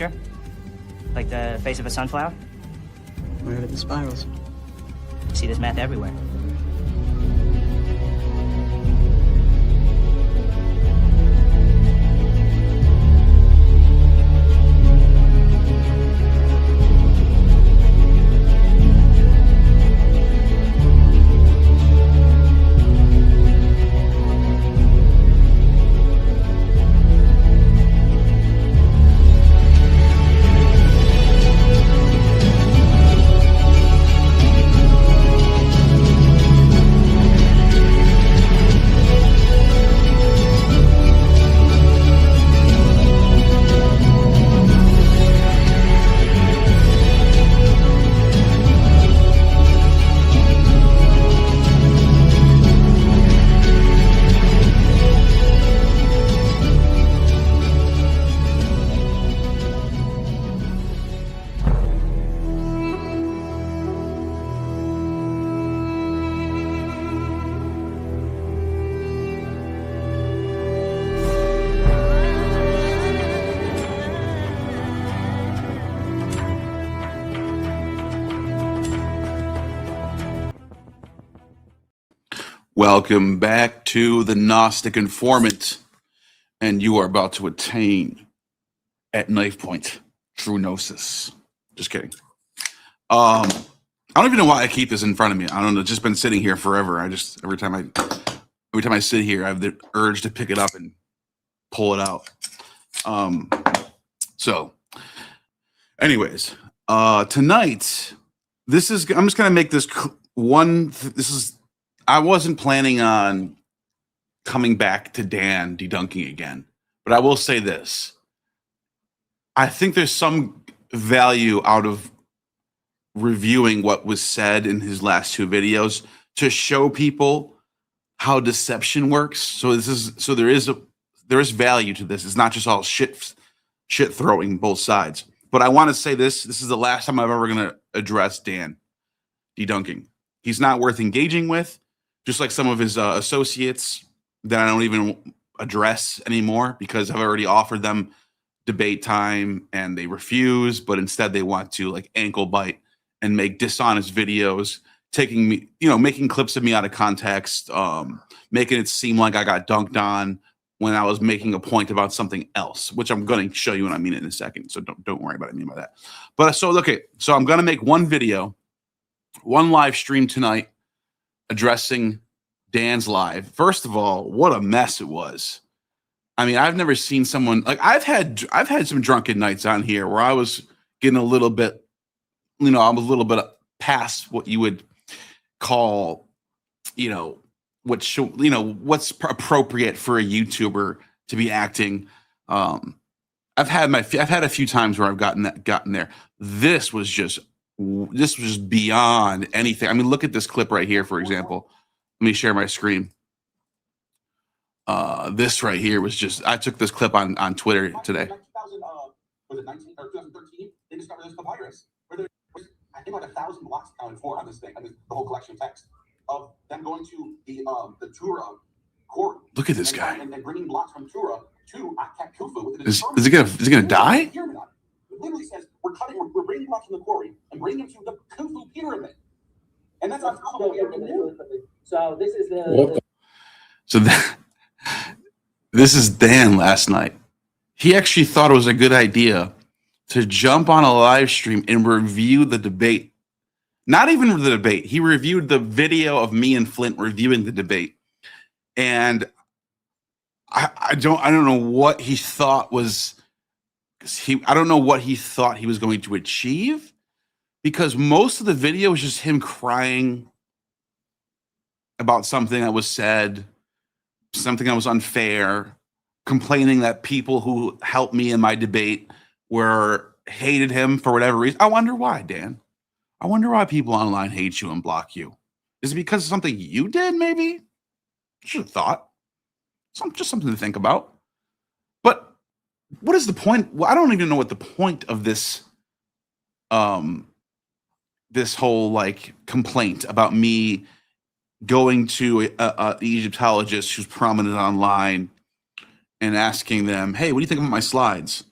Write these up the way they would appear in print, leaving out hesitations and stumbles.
Sure. Like the face of a sunflower? Where are the spirals? You see this math everywhere. Welcome back to the Gnostic Informant, and you are about to attain at knife point true gnosis. Just kidding. I don't even know why I keep this in front of me. I don't know. It's just been sitting here forever. Every time I sit here, I have the urge to pick it up and pull it out. So, anyways, tonight I'm just gonna make this one. I wasn't planning on coming back to Dan debunking again, but I will say this. I think there's some value out of reviewing what was said in his last two videos to show people how deception works. So there is value to this. It's not just all shit throwing both sides. But I want to say this is the last time I'm ever going to address Dan debunking. He's not worth engaging with. Just like some of his associates that I don't even address anymore because I've already offered them debate time and they refuse, but instead they want to like ankle bite and make dishonest videos, taking me, making clips of me out of context, making it seem like I got dunked on when I was making a point about something else, which I'm going to show you what I mean in a second. So don't worry about what I mean by that. But so I'm going to make one video, one live stream tonight, addressing Dan's live. First of all, what a mess it was. I mean, I've never seen someone like I've had some drunken nights on here where I was getting a little bit, I'm a little bit past what you would call, what's appropriate for a YouTuber to be acting. I've had a few times where I've gotten there. This was just beyond anything. I mean, look at this clip right here, for example. Let me share my screen. This right here was just, I took this clip on Twitter today. Was it 19 or 2013? They discovered this papyrus where there was, I think, like 1,000 blocks accounted for on this thing, the whole collection of text of them going to the Tura court. Look at this guy. And bringing blocks from Tura to Akhet Khufu. Is he gonna die? It literally says we're bringing blocks from the quarry and bringing them to the Khufu pyramid. And that's not so this is the this is Dan last night. He actually thought it was a good idea to jump on a live stream and review the debate. Not even the debate. He reviewed the video of me and Flint reviewing the debate. And I don't know what he thought was I don't know what he thought he was going to achieve, because most of the video was just him crying about something that was said, something that was unfair, complaining that people who helped me in my debate hated him for whatever reason. I wonder why, Dan. I wonder why people online hate you and block you. Is it because of something you did, maybe? Should have thought. Just something to think about. But what is the point? Well, I don't even know what the point of this this whole like complaint about me going to a Egyptologist who's prominent online and asking them, hey, what do you think about my slides?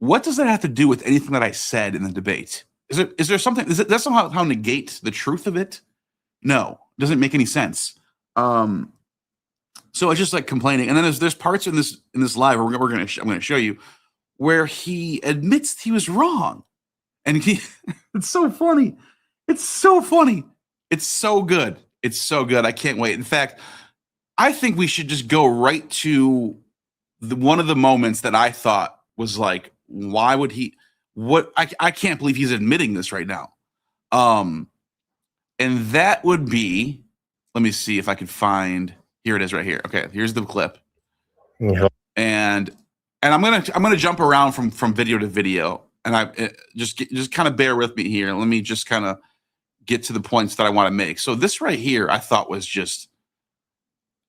What does that have to do with anything that I said in the debate? Is there something? Is it that somehow negate the truth of it? No, it doesn't make any sense. So it's just like complaining, and then there's parts in this live where I'm going to show you where he admits he was wrong, and it's so funny. It's so funny. It's so good. It's so good. I can't wait. In fact, I think we should just go right to one of the moments that I thought was like, why would he? What I can't believe he's admitting this right now. And that would be, let me see if I can find. Here it is, right here. Okay, here's the clip. Yeah. And I'm gonna jump around from video to video, and just kind of bear with me here. Let me just kind of get to the points that I want to make. So this right here, I thought was just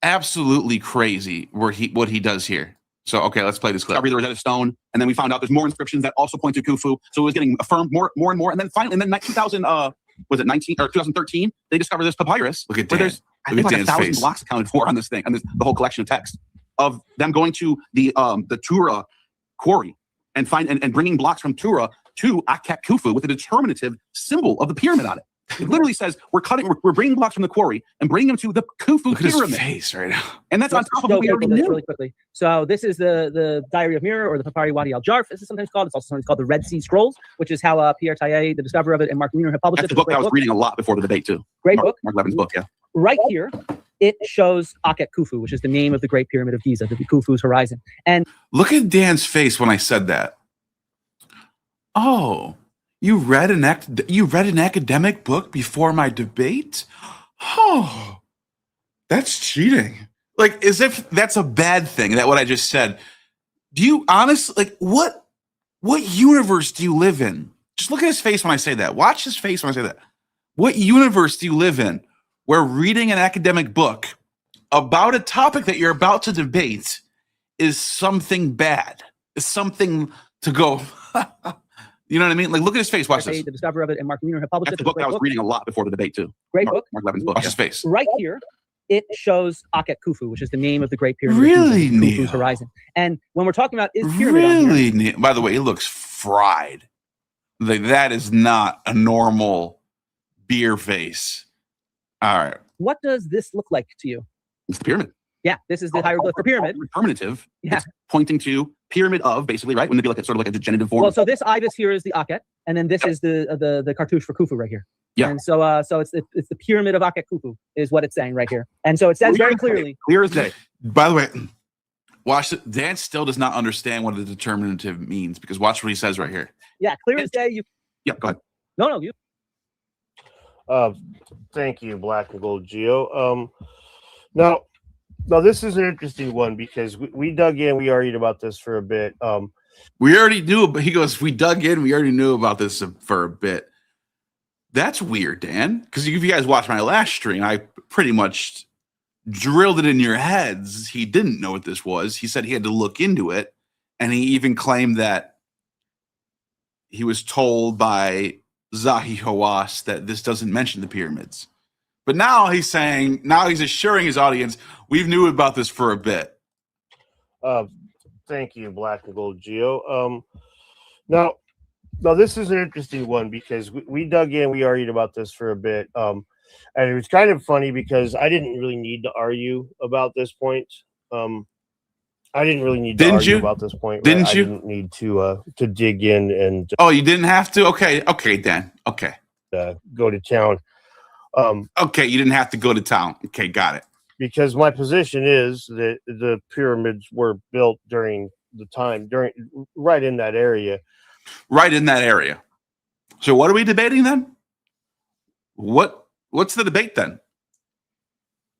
absolutely crazy what he does here. So okay, let's play this clip. There was at a stone, and then we found out there's more inscriptions that also point to Khufu. So it was getting affirmed more and more, and then finally, and then 2000 was it 2013? They discovered this papyrus. Look at where Dan. there's I think like 1,000 blocks accounted for on this thing, on the whole collection of text of them going to the Tura quarry and bringing blocks from Tura to Akhet Khufu with a determinative symbol of the pyramid on it. It literally says we're bringing blocks from the quarry and bringing them to the Khufu Look at pyramid. his face right now. And that's on top of what we already knew. Really quickly. So this is the Diary of Mira, or the Papyri Wadi al-Jarf, as it's sometimes called. It's also sometimes called the Red Sea Scrolls, which is how Pierre Taillet, the discoverer of it, and Mark Wiener have published That's it. the book that I was reading a lot before the debate too. Great book. Mark Levin's book, yeah. Right here, it shows Akhet Khufu, which is the name of the Great Pyramid of Giza, the Khufu's horizon. And Look at Dan's face when I said that. Oh, you read an academic book before my debate? Oh, that's cheating. Like, as if that's a bad thing, that what I just said. Do you honestly, like, what universe do you live in? Just look at his face when I say that. Watch his face when I say that. What universe do you live in where reading an academic book about a topic that you're about to debate is something bad? Is something to go, you know what I mean? Like, look at his face. Watch this. The discoverer of it, and Mark Wiener have published That's it. the book that I was reading a lot before the debate too. Great book. Mark Levin's book. Watch his face. Right here, it shows Akhet Khufu, which is the name of the Great Pyramid Really, of Giza, the Khufu's Neil? horizon. And when we're talking about is pyramid on here, Really? By the way, he looks fried. Like, that is not a normal beer face. All right. what does this look like to you? It's the pyramid. Yeah, this is the hieroglyph for pyramid. Determinative. Yeah. It's pointing to pyramid of, basically, right? Wouldn't it be like a sort of like a genitive form? Well, so this ibis here is the Akhet, and then this is the cartouche for Khufu right here. Yeah. And so it's the pyramid of Akhet Khufu is what it's saying right here. And so it says very clearly. Clear as day. By the way, watch it. Dan still does not understand what a determinative means, because watch what he says right here. Yeah, clear as day. You. Yeah, go ahead. No, you. Thank you, Black and Gold Geo. Now this is an interesting one because we dug in. We argued about this for a bit. We already knew, but he goes, we dug in. We already knew about this for a bit. That's weird, Dan. Because if you guys watched my last stream, I pretty much drilled it in your heads. He didn't know what this was. He said he had to look into it. And he even claimed that he was told by Zahi Hawass that this doesn't mention the pyramids. But now he's assuring his audience, we've knew about this for a bit. Thank you, Black and Gold Geo. Now this is an interesting one because we dug in. We argued about this for a bit. And it was kind of funny because I didn't really need to argue about this point. I didn't really need to argue about this point. Didn't I you? didn't need to dig in and Oh, you didn't have to? Okay, Dan. Okay. go to town. Okay, you didn't have to go to town. Okay, got it. Because my position is that the pyramids were built during the time, right in that area. Right in that area. So what are we debating then? What's the debate then?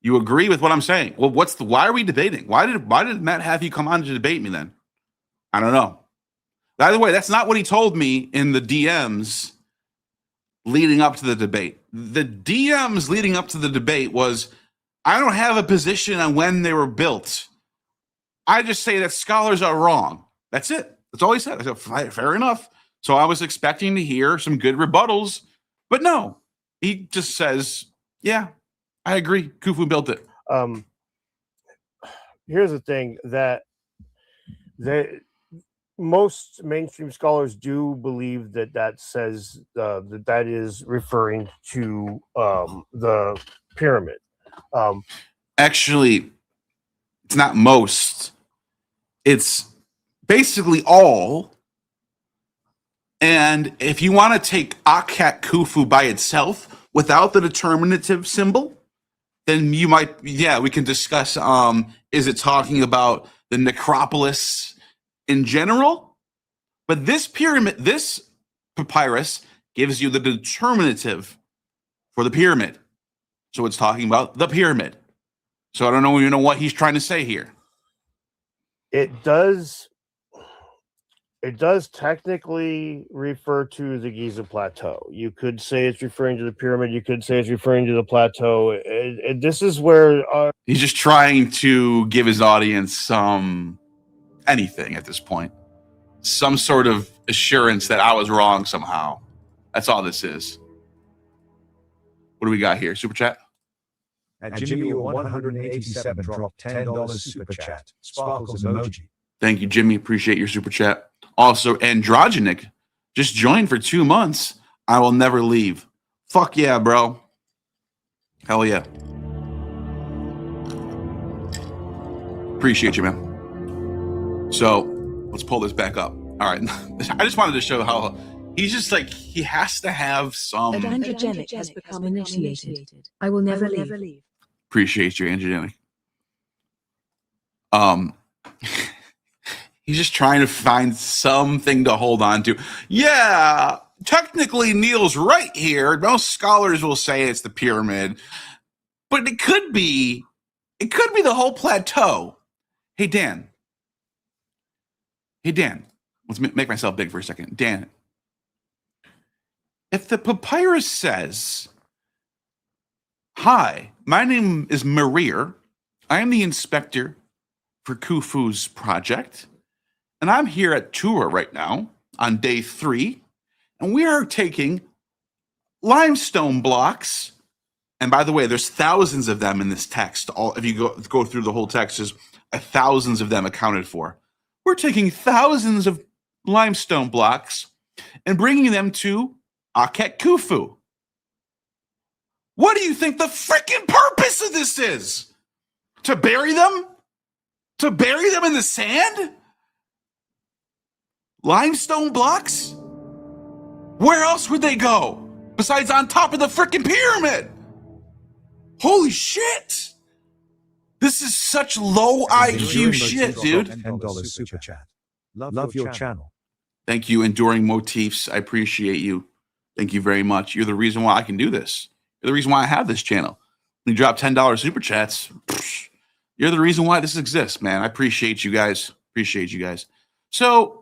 You agree with what I'm saying? Well, why are we debating? Why did Matt have you come on to debate me then? I don't know. By the way, that's not what he told me in the DMs leading up to the debate. The DMs leading up to the debate was, I don't have a position on when they were built. I just say that scholars are wrong. That's it. That's all he said. I said, fair enough. So I was expecting to hear some good rebuttals, but no. He just says, yeah, I agree. Khufu built it. Here's the thing that most mainstream scholars do believe that says that is referring to the pyramid. Actually, it's not most. It's basically all. And if you want to take Akhet Khufu by itself without the determinative symbol, then you might, yeah, we can discuss, is it talking about the necropolis in general? But this pyramid, this papyrus gives you the determinative for the pyramid. So it's talking about the pyramid. So I don't know, what he's trying to say here. It does technically refer to the Giza Plateau. You could say it's referring to the pyramid. You could say it's referring to the plateau. This is where He's just trying to give his audience anything at this point. Some sort of assurance that I was wrong somehow. That's all this is. What do we got here? Super chat? At Jimmy 187 dropped $10 super chat. Sparkles emoji. Thank you, Jimmy. Appreciate your super chat. Also, Androgenic just joined for 2 months. I will never leave. Fuck yeah, bro. Hell yeah. Appreciate you, man. So let's pull this back up. All right. I just wanted to show how he's just like, he has to have some. Androgenic has become initiated. I will never leave. Appreciate you, Androgenic. He's just trying to find something to hold on to. Yeah, technically Neil's right here. Most scholars will say it's the pyramid, but it could be the whole plateau. Hey, Dan. Let's make myself big for a second. Dan, if the papyrus says, "Hi, my name is Marir. I am the inspector for Khufu's project. And I'm here at Tura right now on day 3. And we are taking limestone blocks. And by the way, there's thousands of them in this text. If you go through the whole text, there's thousands of them accounted for. We're taking thousands of limestone blocks and bringing them to Akhet Khufu. What do you think the freaking purpose of this is? To bury them? To bury them in the sand? Limestone blocks? Where else would they go besides on top of the freaking pyramid? Holy shit! This is such low IQ shit, dude. $10 super chat. Love your channel. Thank you, Enduring Motifs. I appreciate you. Thank you very much. You're the reason why I can do this. You're the reason why I have this channel. When you drop $10 super chats, you're the reason why this exists, man. I appreciate you guys. Appreciate you guys. So,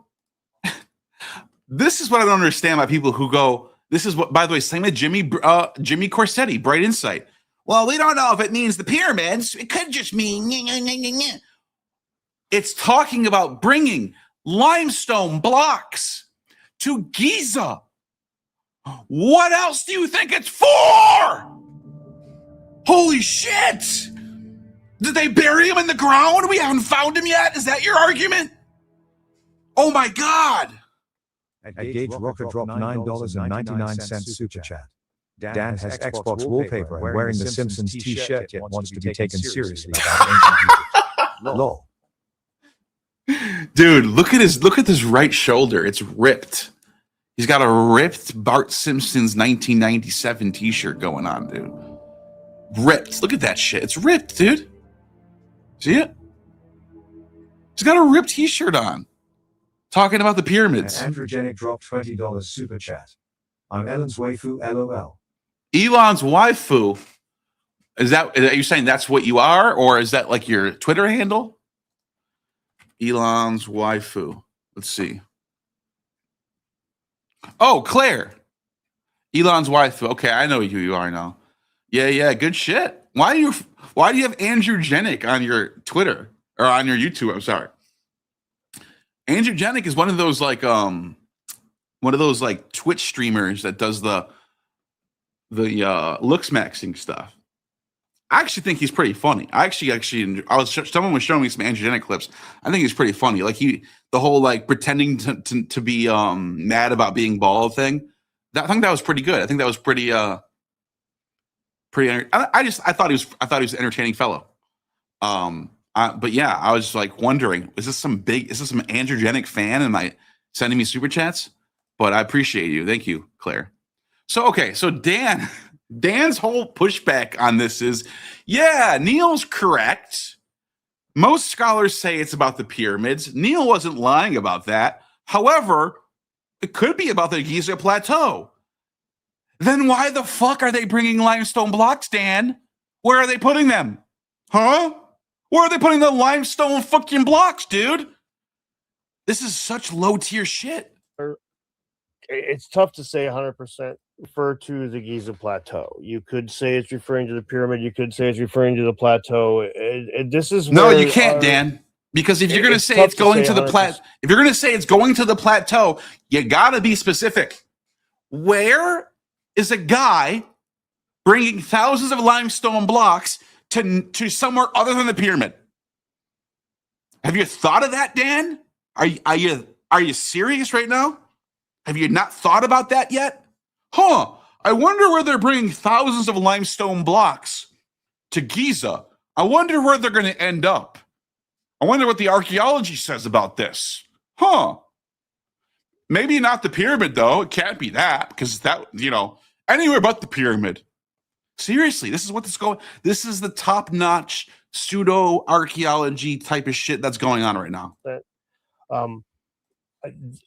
this is what I don't understand by people who go, this is what, by the way, same with Jimmy Corsetti, Bright Insight. Well, we don't know if it means the pyramids. It could just mean, It's talking about bringing limestone blocks to Giza. What else do you think it's for? Holy shit! Did they bury him in the ground? We haven't found him yet? Is that your argument? Oh my God! At Gage Rocker dropped $9.99 super chat. Dan has Xbox wallpaper and wearing the Simpsons t-shirt yet wants to be taken seriously about lol. Dude, look at this right shoulder. It's ripped. He's got a ripped Bart Simpson's 1997 t-shirt going on, dude. Ripped. Look at that shit. It's ripped, dude. See it? He's got a ripped t-shirt on. Talking about the pyramids. Androgenic dropped $20 super chat. I'm Elon's waifu, LOL. Elon's waifu. Are you saying that's what you are? Or is that like your Twitter handle? Elon's waifu. Let's see. Oh, Claire. Elon's waifu. Okay, I know who you are now. Yeah, good shit. Why do you have Androgenic on your Twitter or on your YouTube? I'm sorry. Androgenic is one of those like Twitch streamers that does the looks maxing stuff. I actually think he's pretty funny. Someone was showing me some androgenic clips. I think he's pretty funny. Like the whole like pretending to be mad about being bald thing. I think that was pretty good. I think that was pretty I thought he was an entertaining fellow. But yeah, I was like wondering, is this some androgenic fan? Am I sending me super chats? But I appreciate you. Thank you, Claire. So Dan's whole pushback on this is, yeah, Neil's correct. Most scholars say it's about the pyramids. Neil wasn't lying about that. However, it could be about the Giza Plateau. Then why the fuck are they bringing limestone blocks, Dan? Where are they putting them? Huh? Where are they putting the limestone fucking blocks, dude? This is such low tier shit. It's tough to say 100% refer to the Giza Plateau. You could say it's referring to the pyramid. You could say it's referring to the plateau. This is no, you can't, Dan. Because if you're going to say it's going to the plateau, if you're going to say it's going to the plateau, you got to be specific. Where is a guy bringing thousands of limestone blocks to somewhere other than the pyramid? Have you thought of that, Dan? Are you serious right now? Have you not thought about that yet? Huh. I wonder where they're bringing thousands of limestone blocks to Giza. I wonder where they're going to end up. I wonder what the archaeology says about this. Huh. Maybe not the pyramid, though. It can't be that, because that, anywhere but the pyramid. Seriously, this is the top-notch pseudo archaeology type of shit that's going on right now.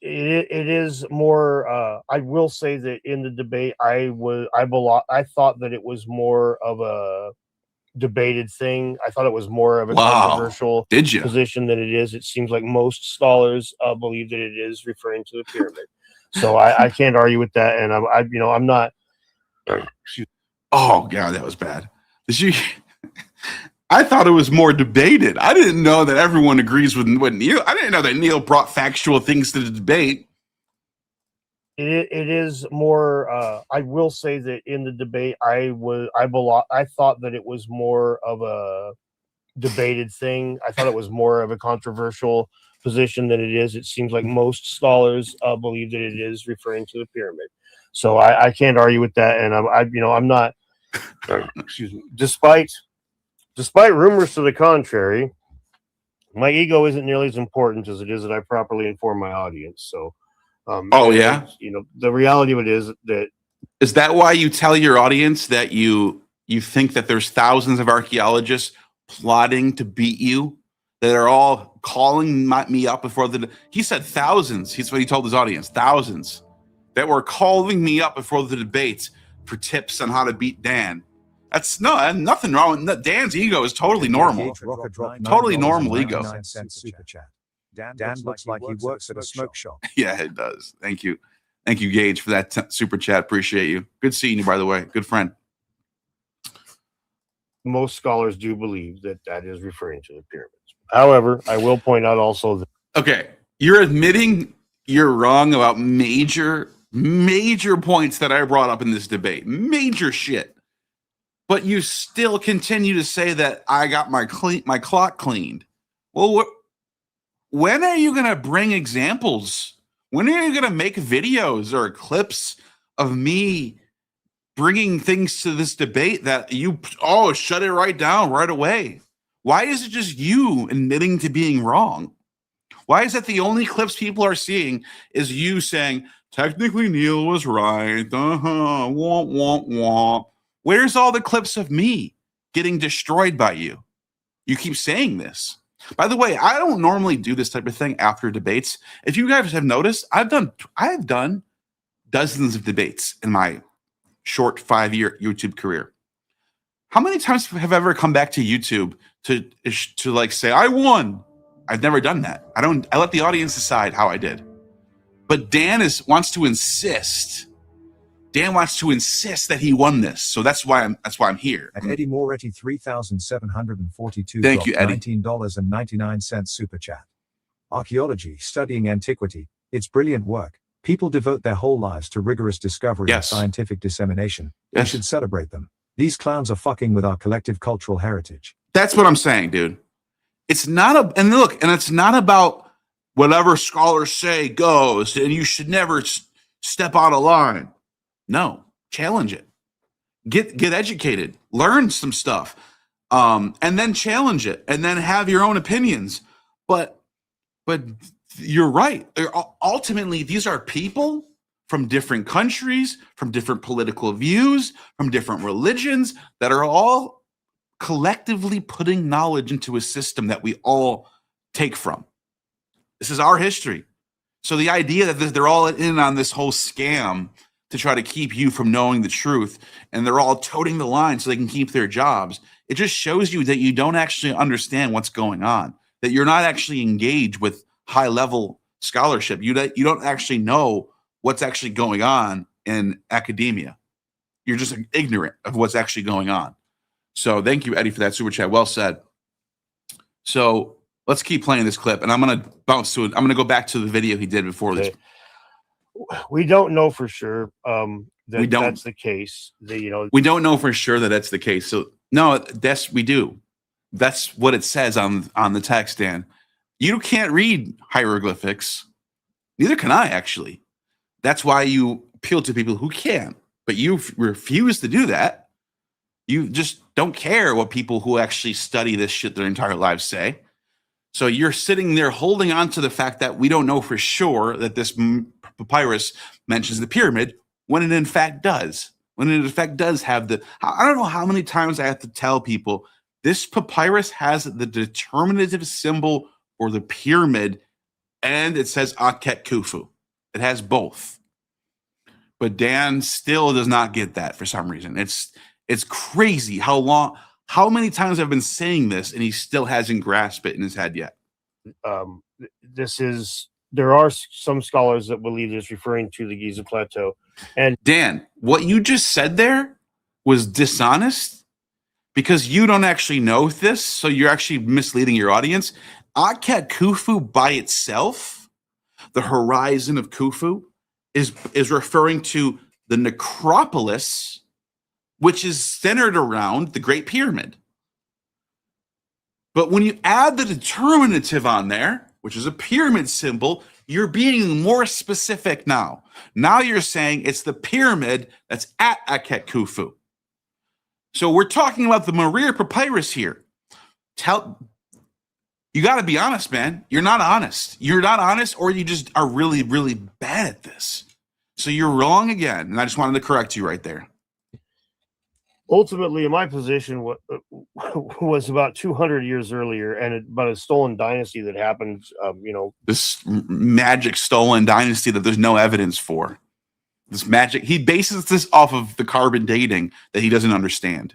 It is more. I will say that in the debate, I thought that it was more of a debated thing. I thought it was more of a controversial position than it is. It seems like most scholars believe that it is referring to the pyramid. So I can't argue with that, and I'm not. Oh god, that was bad. I thought it was more debated. I didn't know that everyone agrees with Neil. I didn't know that Neil brought factual things to the debate. It is more. I will say that in the debate, I thought that it was more of a debated thing. I thought it was more of a controversial position than it is. It seems like most scholars believe that it is referring to the pyramid. So I can't argue with that, and I'm not. Excuse me. Despite rumors to the contrary, my ego isn't nearly as important as it is that I properly inform my audience. So, the reality of it is that why you tell your audience that you think that there's thousands of archaeologists plotting to beat you, that are all calling me up before he said thousands. He's what he told his audience, thousands that were calling me up before the debates for tips on how to beat Dan. That's nothing wrong with Dan's ego is totally normal. Totally normal ego. Super chat. Dan looks like he works at a smoke shop. Yeah, it does. Thank you. Thank you, Gage, for that super chat. Appreciate you. Good seeing you, by the way. Good friend. Most scholars do believe that is referring to the pyramids. However, I will point out also that. Okay, you're admitting you're wrong about major points that I brought up in this debate. Major shit. But you still continue to say that I got my clock cleaned. Well, when are you going to bring examples? When are you going to make videos or clips of me bringing things to this debate that shut it right down right away? Why is it just you admitting to being wrong? Why is that the only clips people are seeing is you saying, technically Neil was right. Wah, wah, wah. Where's all the clips of me getting destroyed by you? You keep saying this. By the way, I don't normally do this type of thing after debates. If you guys have noticed, I have done dozens of debates in my short 5-year YouTube career. How many times have I ever come back to YouTube to like say I won? I've never done that. I let the audience decide how I did. But Dan wants to insist that he won this, so that's why I'm here. And Eddie Moretti 3,742. Thank you, Eddie. $19.99 super chat. Archaeology, studying antiquity, it's brilliant work. People devote their whole lives to rigorous discovery and scientific dissemination. We should celebrate them. These clowns are fucking with our collective cultural heritage. That's what I'm saying, dude. It's not and look, and it's not about whatever scholars say goes, and you should never step out of line. No, challenge it. Get educated, learn some stuff, and then challenge it, and then have your own opinions. But you're right. Ultimately, these are people from different countries, from different political views, from different religions that are all collectively putting knowledge into a system that we all take from. This is our history. So the idea that they're all in on this whole scam to try to keep you from knowing the truth, and they're all toting the line so they can keep their jobs, it just shows you that you don't actually understand what's going on, that you're not actually engaged with high-level scholarship. You don't actually know what's actually going on in academia. You're just ignorant of what's actually going on. So thank you, Eddie, for that super chat. Well said. So let's keep playing this clip, and I'm going to bounce to it. I'm going to go back to the video he did before this. We don't know for sure that that's the case. We don't know for sure that that's the case. So no, we do. That's what it says on the text, Dan. You can't read hieroglyphics. Neither can I, actually. That's why you appeal to people who can. But you refuse to do that. You just don't care what people who actually study this shit their entire lives say. So you're sitting there holding on to the fact that we don't know for sure that this papyrus mentions the pyramid, when it in fact does. When it in fact does have I don't know how many times I have to tell people, this papyrus has the determinative symbol for the pyramid, and it says Akhet Khufu. It has both. But Dan still does not get that for some reason. It's crazy how many times I've been saying this, and he still hasn't grasped it in his head yet. There are some scholars that believe it's referring to the Giza Plateau. And Dan, what you just said there was dishonest because you don't actually know this, so you're actually misleading your audience. Akhet Khufu by itself, the horizon of Khufu, is referring to the necropolis, which is centered around the Great Pyramid. But when you add the determinative on there, which is a pyramid symbol, you're being more specific now. Now you're saying it's the pyramid that's at Akhet Khufu. So we're talking about the Marir Papyrus here. You got to be honest, man. You're not honest. You're not honest, or you just are really, really bad at this. So you're wrong again. And I just wanted to correct you right there. Ultimately, in my position, was about 200 years earlier, and about a stolen dynasty that happened. This magic stolen dynasty that there's no evidence for. This magic, he bases this off of the carbon dating that he doesn't understand.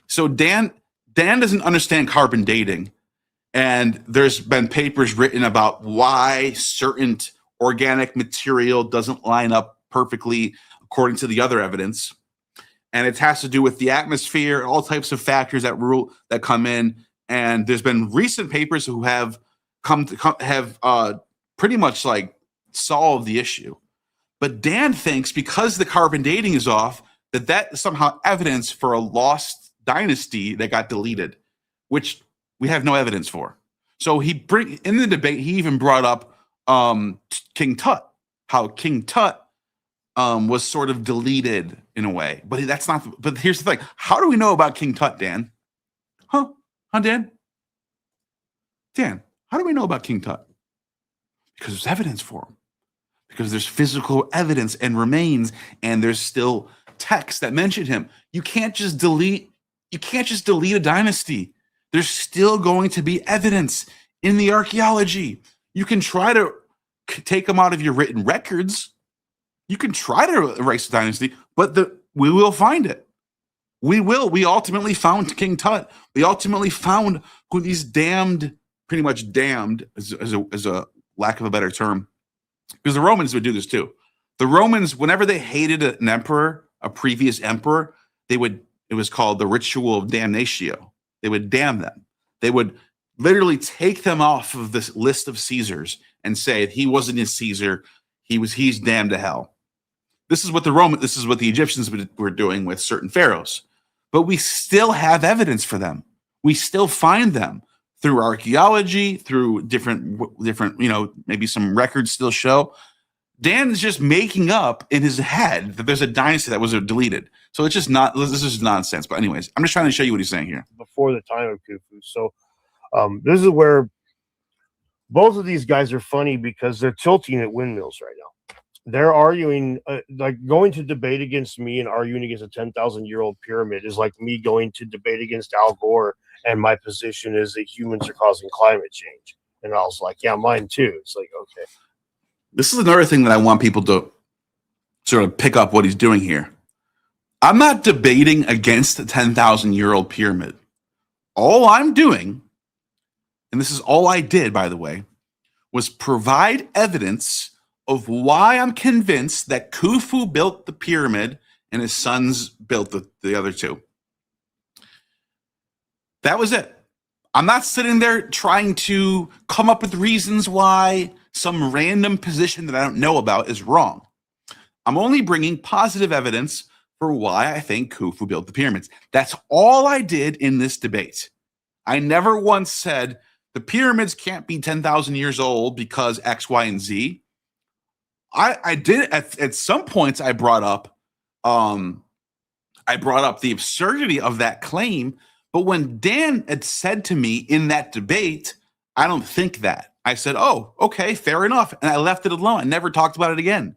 So Dan doesn't understand carbon dating, and there's been papers written about why certain organic material doesn't line up perfectly according to the other evidence. And it has to do with the atmosphere, all types of factors that come in. And there's been recent papers who have pretty much like solved the issue. But Dan thinks because the carbon dating is off, that is somehow evidence for a lost dynasty that got deleted, which we have no evidence for. So in the debate, he even brought up King Tut, how King Tut was sort of deleted in a way, but that's not. But here's the thing: how do we know about King Tut, Dan? Huh, Dan? Dan, how do we know about King Tut? Because there's evidence for him. Because there's physical evidence and remains, and there's still text that mention him. You can't just delete. You can't just delete a dynasty. There's still going to be evidence in the archaeology. You can try to take them out of your written records. You can try to erase the dynasty, but we will find it. We will. We ultimately found King Tut. We ultimately found who these pretty much damned, as a lack of a better term, because the Romans would do this too. The Romans, whenever they hated an emperor, a previous emperor, it was called the ritual of damnatio. They would damn them. They would literally take them off of this list of Caesars and say, if he wasn't a Caesar, he's damned to hell. This is what the Egyptians were doing with certain pharaohs. but we still have evidence for them. We still find them through archaeology, through different, maybe some records still show. Dan is just making up in his head that there's a dynasty that was deleted. So it's just not, this is nonsense. But anyways, I'm just trying to show you what he's saying here. Before the time of Khufu. So this is where both of these guys are funny because they're tilting at windmills right now. They're arguing, like going to debate against me and arguing against a 10,000-year-old pyramid is like me going to debate against Al Gore, and my position is that humans are causing climate change. And I was like, yeah, mine too. It's like, okay. This is another thing that I want people to sort of pick up what he's doing here. I'm not debating against the 10,000-year-old pyramid. All I'm doing, and this is all I did, by the way, was provide evidence of why I'm convinced that Khufu built the pyramid and his sons built the other two. That was it. I'm not sitting there trying to come up with reasons why some random position that I don't know about is wrong. I'm only bringing positive evidence for why I think Khufu built the pyramids. That's all I did in this debate. I never once said the pyramids can't be 10,000 years old because X, Y, and Z. I did at some points I brought up the absurdity of that claim, but when Dan had said to me in that debate, I don't think that. I said, oh, okay, fair enough. And I left it alone. I never talked about it again.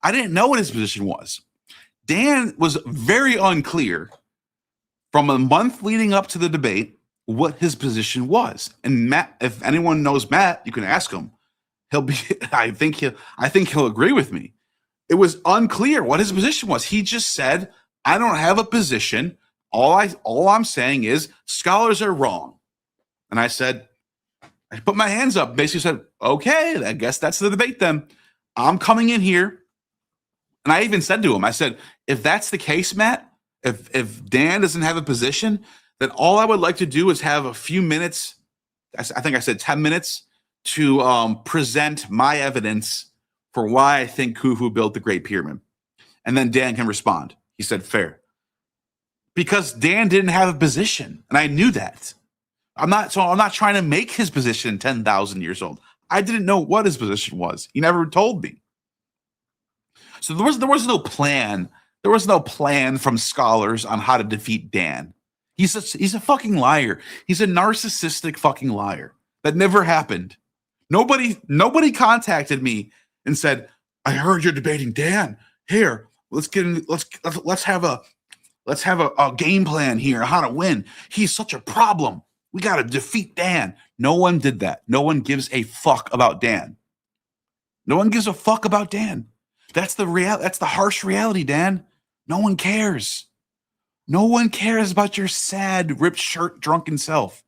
I didn't know what his position was. Dan was very unclear from a month leading up to the debate what his position was. And Matt, if anyone knows Matt, you can ask him. I think he'll agree with me. It was unclear what his position was. He just said, I don't have a position. All I'm saying is scholars are wrong. And I said, I put my hands up, basically said, okay, I guess that's the debate then. I'm coming in here. And I even said to him, I said, if that's the case, Matt, if Dan doesn't have a position, then all I would like to do is have a few minutes. I think I said 10 minutes to present my evidence for why I think Khufu built the Great Pyramid. And then Dan can respond. He said, fair. Because Dan didn't have a position. And I knew that. I'm not trying to make his position 10,000 years old. I didn't know what his position was. He never told me. So there was no plan. There was no plan from scholars on how to defeat Dan. He's a fucking liar. He's a narcissistic fucking liar. That never happened. Nobody contacted me and said, I heard you're debating Dan. Here, let's have a game plan here, how to win. He's such a problem. We got to defeat Dan. No one did that. No one gives a fuck about Dan. No one gives a fuck about Dan. That's the harsh reality, Dan. No one cares. No one cares about your sad, ripped shirt, drunken self.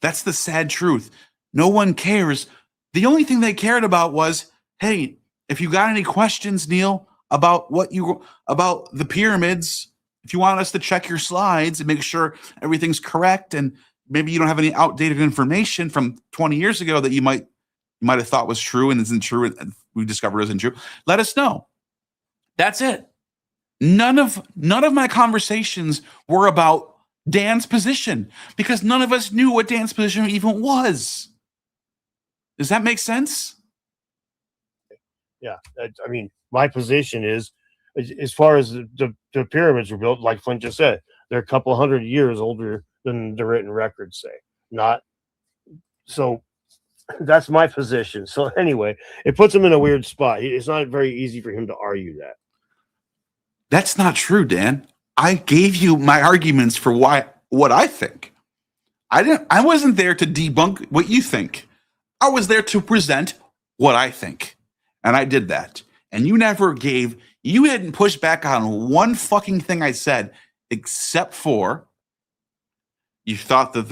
That's the sad truth. No one cares. The only thing they cared about was, hey, if you got any questions, Neil, about the pyramids, if you want us to check your slides and make sure everything's correct, and maybe you don't have any outdated information from 20 years ago that you might have thought was true and isn't true, and we discovered isn't true, let us know. That's it. None of my conversations were about Dan's position because none of us knew what Dan's position even was. Does that make sense? Yeah, I mean, my position is, as far as the pyramids were built, like Flint just said, they're a couple hundred years older than the written records say. So that's my position. So anyway, it puts him in a weird spot. It's not very easy for him to argue that. That's not true, Dan. I gave you my arguments for what I think. I wasn't there to debunk what you think. I was there to present what I think. And I did that. And you hadn't pushed back on one fucking thing I said, except for you thought that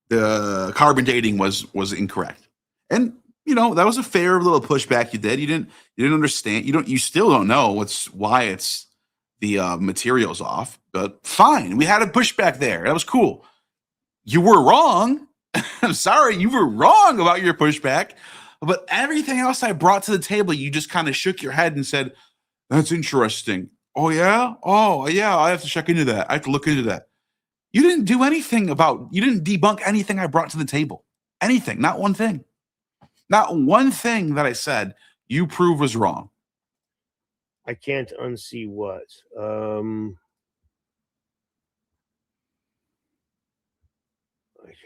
the carbon dating was incorrect. And that was a fair little pushback you did. You didn't understand. You still don't know why it's the material's off, but fine. We had a pushback there. That was cool. You were wrong. I'm sorry, you were wrong about your pushback, but everything else I brought to the table, you just kind of shook your head and said, that's interesting. Oh yeah. Oh yeah. I have to check into that. I have to look into that. You didn't do anything about. You didn't debunk anything I brought to the table. Anything. Not one thing. Not one thing that I said you prove was wrong. I can't unsee what. I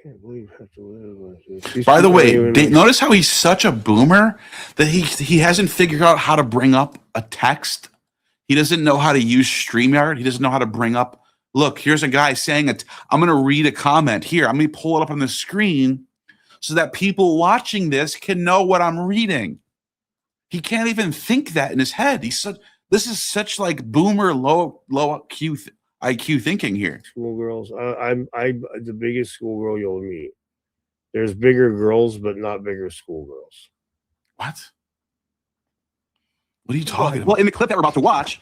can't believe I have to live. By the way, notice how he's such a boomer that he hasn't figured out how to bring up a text. He doesn't know how to use StreamYard. He doesn't know how to bring up. Look, here's a guy saying it. I'm going to read a comment here. I'm going to pull it up on the screen so that people watching this can know what I'm reading. He can't even think that in his head. This is such like boomer low IQ thinking here. Schoolgirls. I'm the biggest schoolgirl you'll meet. There's bigger girls, but not bigger schoolgirls. What? What are you talking about? Well, in the clip that we're about to watch,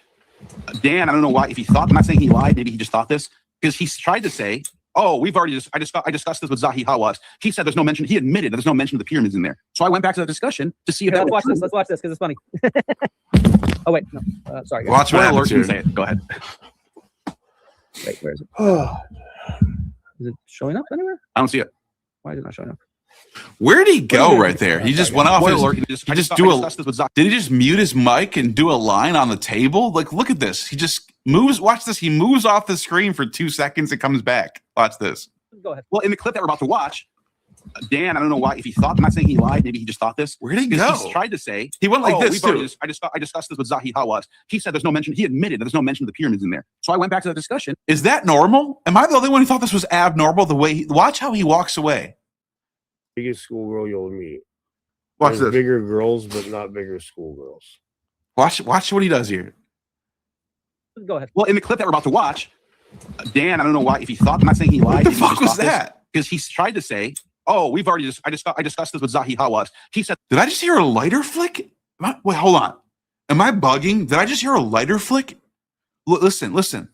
Dan, I don't know why, if he thought, I'm not saying he lied, maybe he just thought this, because he tried to say, oh, we've already I discussed this with Zahi Hawass. He said there's no mention, he admitted that there's no mention of the pyramids in there. So I went back to that discussion to see if let's watch this because it's funny. Oh wait, no, sorry. Guys. Watch what Spoiler happens alert, you here. can say it. Go ahead. Wait, where is it? Is it showing up anywhere? I don't see it. Why is it not showing up? Where'd he go right there? He just went off. Spoiler His, alert, he just discussed this with Zahi. Did he just mute his mic and do a line on the table? Like, look at this. He just moves. Watch this. He moves off the screen for 2 seconds and comes back. Watch this. Go ahead. Well, in the clip that we're about to watch, Dan, I don't know why, if he thought, I'm not saying he lied, maybe he just thought this. Where'd he Because go? He tried to say, He went like oh, this too. I discussed this with Zahi Hawass. He said there's no mention, he admitted that there's no mention of the pyramids in there. So I went back to that discussion. Is that normal? Am I the only one who thought this was abnormal? The way watch how he walks away. Biggest schoolgirl you'll meet. Watch There's this. bigger girls, but not bigger schoolgirls. Watch what he does here. Go ahead. Well, in the clip that we're about to watch, Dan, I don't know why, if he thought, I'm not saying he lied. What the fuck was that? Because he tried to say, oh, we've already I discussed this with Zahi Hawass. He said, Did I just hear a lighter flick? Wait, hold on. Am I bugging? Did I just hear a lighter flick? Listen.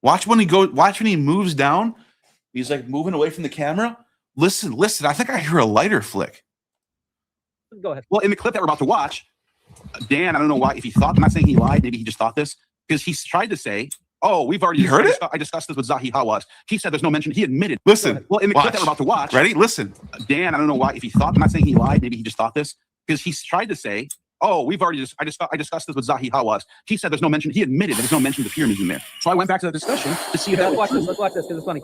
Watch when he moves down. He's like moving away from the camera. Listen. I think I hear a lighter flick. Go ahead. well, in the clip that we're about to watch, Dan, I don't know why, if he thought, I'm not saying he lied, maybe he just thought this, because he tried to say, oh, we've already You heard it? I discussed this with Zahi Hawass. He said there's no mention, he admitted. Listen. Well, in the Watch. clip that we're about to watch, Ready? Listen. Dan, I don't know why, if he thought, I'm not saying he lied, maybe he just thought this, because he tried to say, oh, we've already I discussed this with Zahi Hawass. He said there's no mention, he admitted that there's no mention of the pyramids in there. So I went back to that discussion to see if that Let's was watch this because it's funny.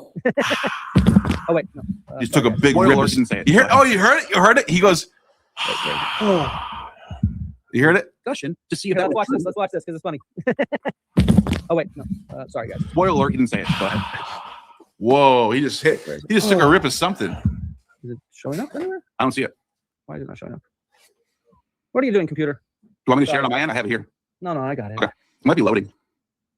Oh wait, no. He took a big Spoiler rip. alert, didn't say it. You heard it? You heard it? He goes, you heard it? discussion to see if that Let's was watch this because it's funny. Oh wait, no. Sorry guys. Spoiler alert, he didn't say it. Go ahead. Whoa, he just took a rip of something. Is it showing up anywhere? I don't see it. Why is it not showing up? What are you doing, computer? Do you want me to share it on my end? I have it here. No, I got it. Okay. It might be loading.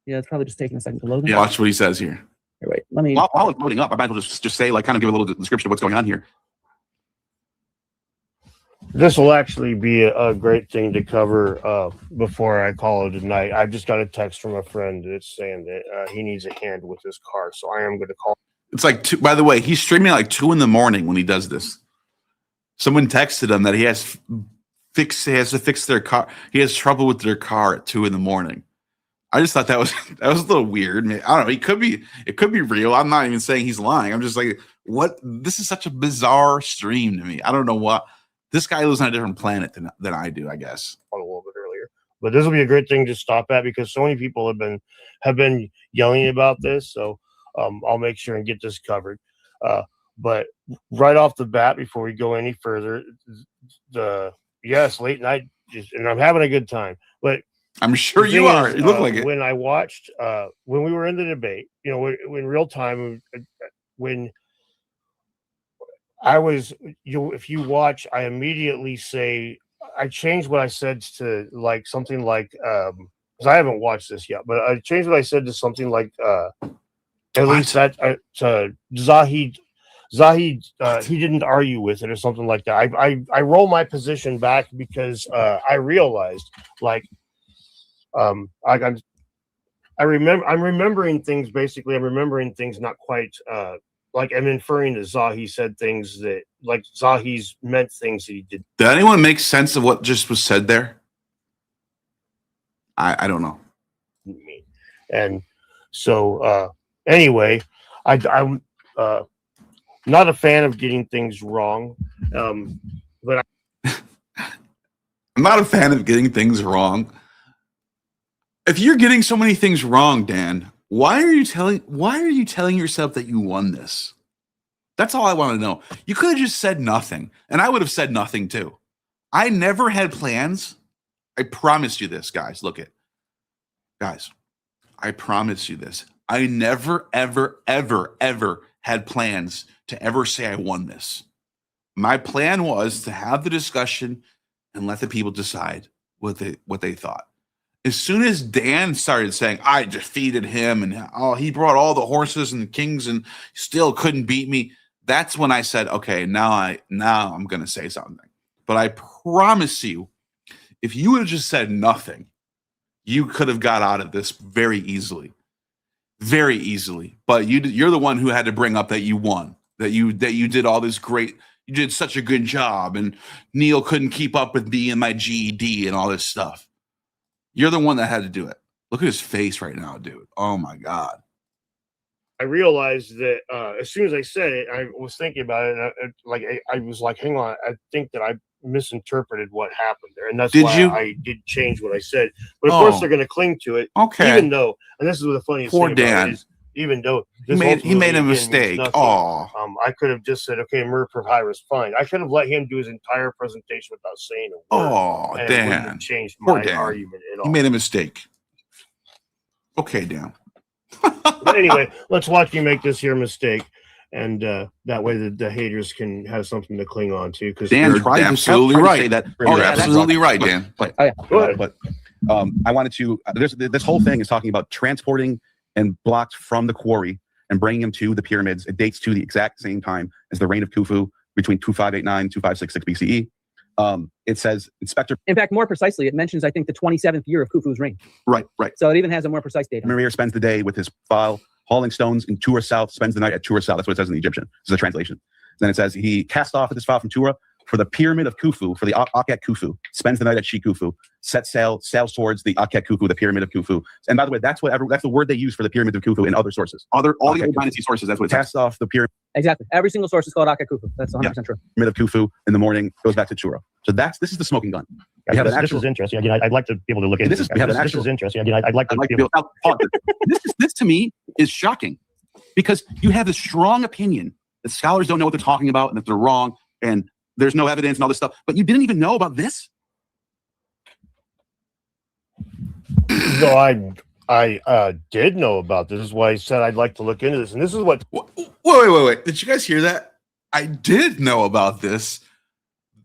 Yeah, it's probably just taking a second to load. Yeah. Watch what he says here. Here, wait. Let me. While it's loading up, I might as well just say, like, kind of give a little description of what's going on here. This will actually be a great thing to cover before I call it a night. I've just got a text from a friend that's saying that he needs a hand with his car, so I am going to call. It's like by the way, he's streaming at like 2 a.m. when he does this. Someone texted him that he has to fix their car. He has trouble with their car at 2 a.m. I just thought that was a little weird. I don't know. It could be real. I'm not even saying he's lying. I'm just like, what? This is such a bizarre stream to me. I don't know what. This guy lives on a different planet than I do, I guess. A little bit earlier, but this will be a great thing to stop at because so many people have been yelling about this. So I'll make sure and get this covered. But right off the bat, before we go any further, late night, and I'm having a good time. But I'm sure the you thing are. is, You look like it. When I watched, when we were in the debate, in real time, when I was, if you watch, I immediately say, I changed what I said to like something like, because I haven't watched this yet, but I changed what I said to something like, at least that Zahi, he didn't argue with it or something like that. I roll my position back because I realized like, I'm remembering things. Basically, I'm remembering things not quite. Like I'm inferring that Zahi said things that, like Zahi's meant things that he did. Did anyone make sense of what just was said there? I don't know. Me. And so anyway, I'm not a fan of getting things wrong, but I'm not a fan of getting things wrong. If you're getting so many things wrong, Dan, why are you telling yourself that you won this? That's all I want to know. You could have just said nothing, and I would have said nothing too. I never had plans. I promise you this, guys. Look it. Guys, I promise you this. I never, ever, ever, ever had plans to ever say I won this. My plan was to have the discussion and let the people decide what they thought. As soon as Dan started saying I defeated him and he brought all the horses and kings and still couldn't beat me, that's when I said, okay, now I'm going to say something. But I promise you, if you would have just said nothing, you could have got out of this very easily. Very easily. But you're the one who had to bring up that you won, that you did all this great, you did such a good job, and Neil couldn't keep up with me and my GED and all this stuff. You're the one that had to do it. Look at his face right now, dude. Oh my God. I realized that as soon as I said it, I was thinking about it. And I was like, hang on, I think that I misinterpreted what happened there. And that's why I did change what I said. But of course, they're going to cling to it. Okay. Even though, and this is the funniest Poor thing Dan. about it is, even though He made a mistake. Oh, I could have just said, okay, Mir Papyrus, fine. I could have let him do his entire presentation without saying a word. Oh, and it wouldn't have Dan. changed Poor my Dan. argument at all. He made a mistake. Okay, Dan. But anyway, let's watch me make this here mistake. And that way the haters can have something to cling on to. Because Dan You're tried to absolutely tried to right. say that. You're absolutely right, Dan. But, Oh, yeah. Go ahead. but I wanted to. This whole thing is talking about transporting and blocks from the quarry and bringing them to the pyramids. It dates to the exact same time as the reign of Khufu between 2589 2566 BCE. It says Inspector. In fact, more precisely, it mentions, I think, the 27th year of Khufu's reign. Right. So it even has a more precise date. Marir spends the day with his file hauling stones in Tura South, spends the night at Tura South. That's what it says in the Egyptian. This is a translation. Then it says he cast off with his file from Tura for the pyramid of Khufu, for the Akhet Khufu, spends the night at Khufu, sets sails towards the Akhet Khufu, the pyramid of Khufu. And by the way, that's the word they use for the pyramid of Khufu in other sources. All the old dynasty sources, that's what it says. Cast off the pyramid Exactly. Every single source is called Akhet Khufu. That's 100% true. of Khufu in the morning, goes back to Tura. So this is the smoking gun. We have an This actual, is interesting. Again, I'd like to be able to look into This is- we have an This actual- is interesting. Again, I'd like to be able this to me is shocking because you have this strong opinion that scholars don't know what they're talking about and that they're wrong and there's no evidence and all this stuff, but you didn't even know about this. No, I did know about this. This is why I said I'd like to look into this. And this is what Wait. Did you guys hear that? I did know about this.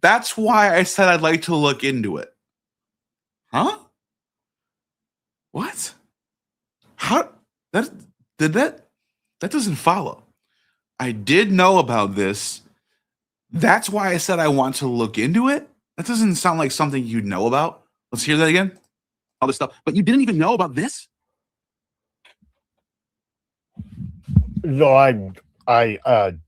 That's why I said I'd like to look into it. Huh? What? How? That doesn't follow. I did know about this. That's why I said I want to look into it. That doesn't sound like something you'd know about. Let's hear that again. All this stuff, but you didn't even know about this. No, I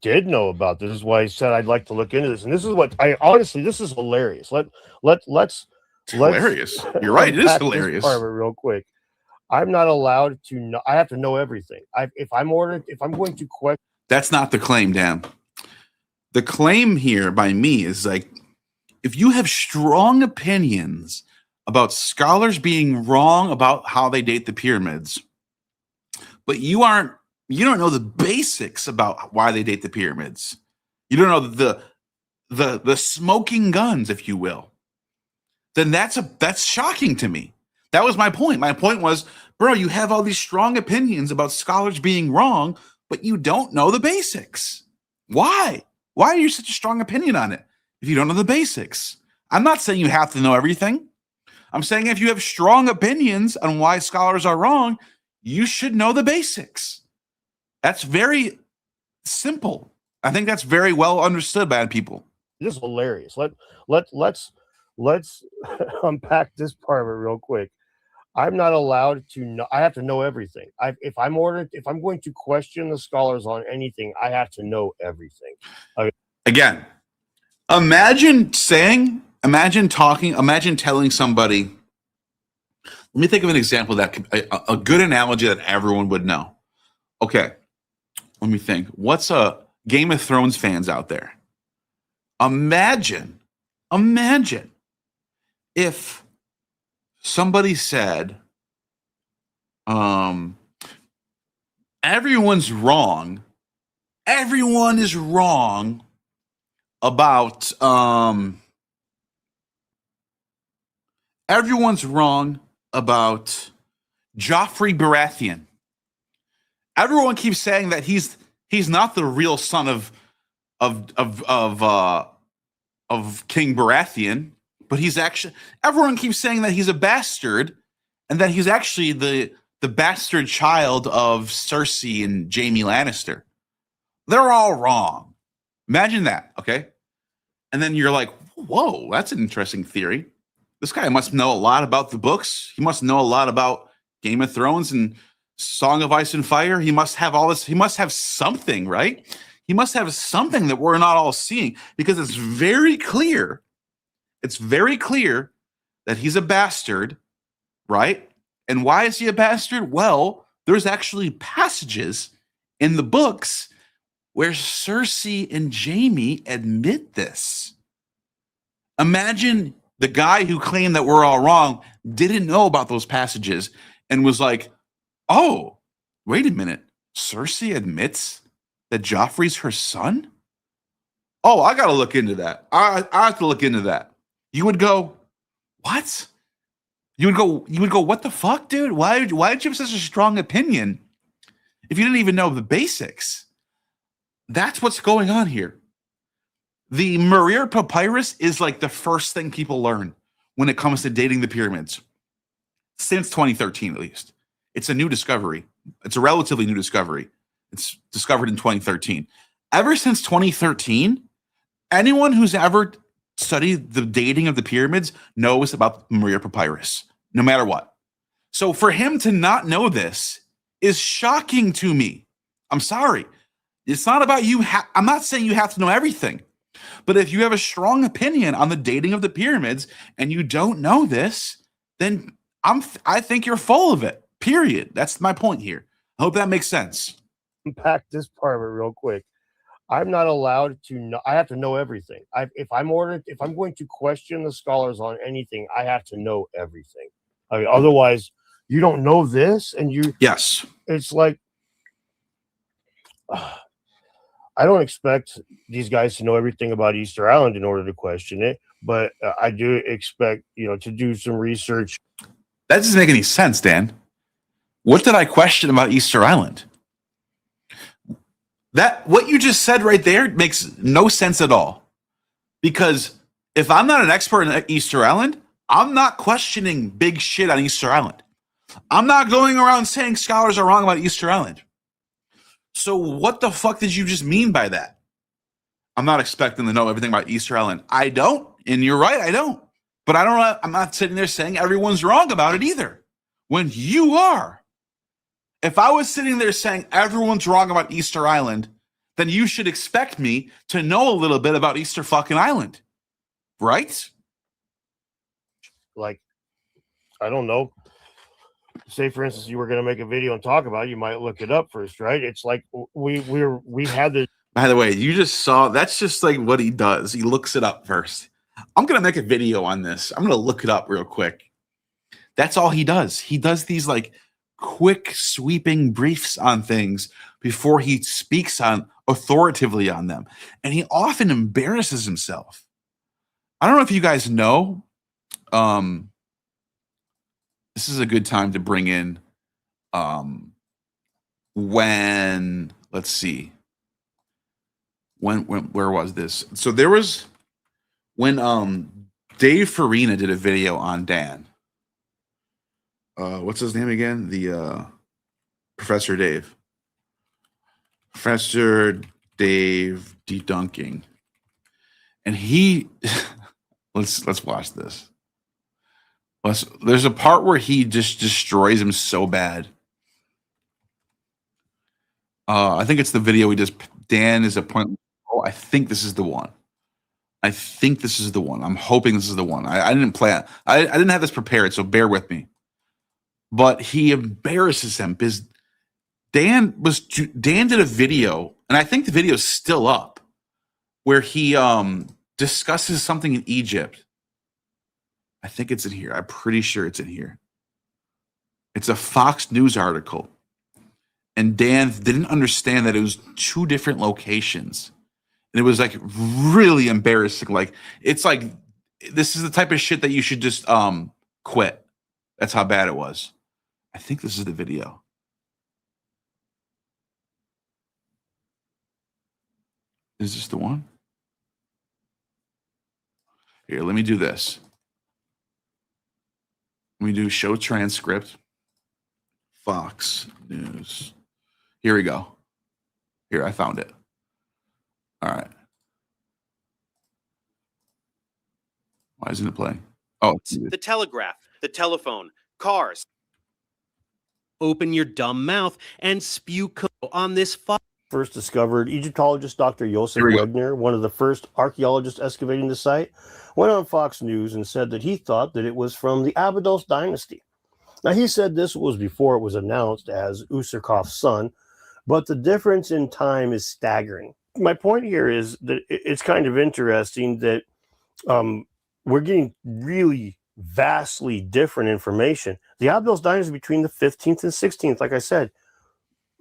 did know about this. This is why I said I'd like to look into this. And this is what I honestly, this is hilarious. Let's Hilarious. You're right. It is unpack this hilarious. part of it real quick. I'm not allowed to know. I have to know everything. If I'm going to question. That's not the claim, Dan. The claim here by me is like, if you have strong opinions about scholars being wrong about how they date the pyramids, but you don't know the basics about why they date the pyramids. You don't know the smoking guns, if you will. Then that's shocking to me. That was my point. My point was, bro, you have all these strong opinions about scholars being wrong, but you don't know the basics. Why? Why are you such a strong opinion on it if you don't know the basics? I'm not saying you have to know everything. I'm saying if you have strong opinions on why scholars are wrong, you should know the basics. That's very simple. I think that's very well understood by people. This is hilarious. Let's unpack this part of it real quick. I'm not allowed to know. I have to know everything. If I'm going to question the scholars on anything, I have to know everything. Again, imagine telling somebody Let me think of an example that a good analogy that everyone would know. Okay, let me think. What's a Game of Thrones fans out there? Imagine if somebody said, everyone's wrong. Everyone is wrong about everyone's wrong about Joffrey Baratheon. Everyone keeps saying that he's not the real son of King Baratheon, but he's actually, everyone keeps saying that he's a bastard and that he's actually the bastard child of Cersei and Jaime Lannister. They're all wrong. Imagine that, okay? And then you're like, whoa, that's an interesting theory. This guy must know a lot about the books. He must know a lot about Game of Thrones and Song of Ice and Fire. He must have all this. He must have something, right? He must have something that we're not all seeing, because it's very clear. It's very clear that he's a bastard, right? And why is he a bastard? Well, there's actually passages in the books where Cersei and Jaime admit this. Imagine the guy who claimed that we're all wrong didn't know about those passages and was like, oh, wait a minute. Cersei admits that Joffrey's her son? Oh, I got to look into that. I have to look into that. You would go, what? You would go, what the fuck, dude? Why did you have such a strong opinion if you didn't even know the basics? That's what's going on here. The Merir Papyrus is like the first thing people learn when it comes to dating the pyramids. Since 2013, at least. It's a new discovery. It's a relatively new discovery. It's discovered in 2013. Ever since 2013, anyone who's ever studied the dating of the pyramids knows about the Merir Papyrus, no matter what. So for him to not know this is shocking to me. I'm sorry. It's not about you. I'm not saying you have to know everything. But if you have a strong opinion on the dating of the pyramids and you don't know this, then I think you're full of it. Period. That's my point here. I hope that makes sense. Unpack this part of it real quick. I'm not allowed to know. I have to know everything. If I'm going to question the scholars on anything, I have to know everything. I mean, otherwise, you don't know this, and you. Yes. It's like. I don't expect these guys to know everything about Easter Island in order to question it, but I do expect, to do some research. That doesn't make any sense, Dan. What did I question about Easter Island? What you just said right there makes no sense at all. Because if I'm not an expert in Easter Island, I'm not questioning big shit on Easter Island. I'm not going around saying scholars are wrong about Easter Island. So what the fuck did you just mean by that? I'm not expecting to know everything about Easter Island. I don't, and you're right, I don't. But I'm not sitting there saying everyone's wrong about it either. When you are. If I was sitting there saying everyone's wrong about Easter Island, then you should expect me to know a little bit about Easter fucking Island. Right? Like, I don't know. Say, for instance, you were going to make a video and talk about it, you might look it up first, right? It's like we had the. By the way, you just saw, that's just like what he does. He looks it up first. I'm going to make a video on this. I'm going to look it up real quick. That's all he does. He does these like quick sweeping briefs on things before he speaks on authoritatively on them. And he often embarrasses himself. I don't know if you guys know, this is a good time to bring in when, let's see, where was this? So there was when Dave Farina did a video on Dan. What's his name again? The Professor Dave. Professor Dave Dedunking. And he let's watch this. There's a part where he just destroys him so bad. I think it's the video we just, Dan is a point. Oh, I think this is the one. I'm hoping this is the one. I didn't plan. I didn't have this prepared, so bear with me. but he embarrasses him because Dan did a video, and I think the video is still up, where he discusses something in Egypt. I think it's in here. I'm pretty sure it's in here. It's a Fox News article. And Dan didn't understand that it was two different locations. And it was like really embarrassing. Like, it's like, this is the type of shit that you should just quit. That's how bad it was. I think this is the video. Is this the one? Here, let me do this. Let me do show transcript. Fox News. Here we go. Here, I found it. All right. Why isn't it playing? Oh, The telegraph, the telephone, cars. Open your dumb mouth and spew on this First discovered, Egyptologist Dr. Josef Here we go. Wegner, one of the first archaeologists excavating the site, went on Fox News and said that he thought that it was from the Abydos dynasty. Now, he said this was before it was announced as Userkov's son, but the difference in time is staggering. My point here is that it's kind of interesting that we're getting really vastly different information. The Abydos dynasty between the 15th and 16th, like I said,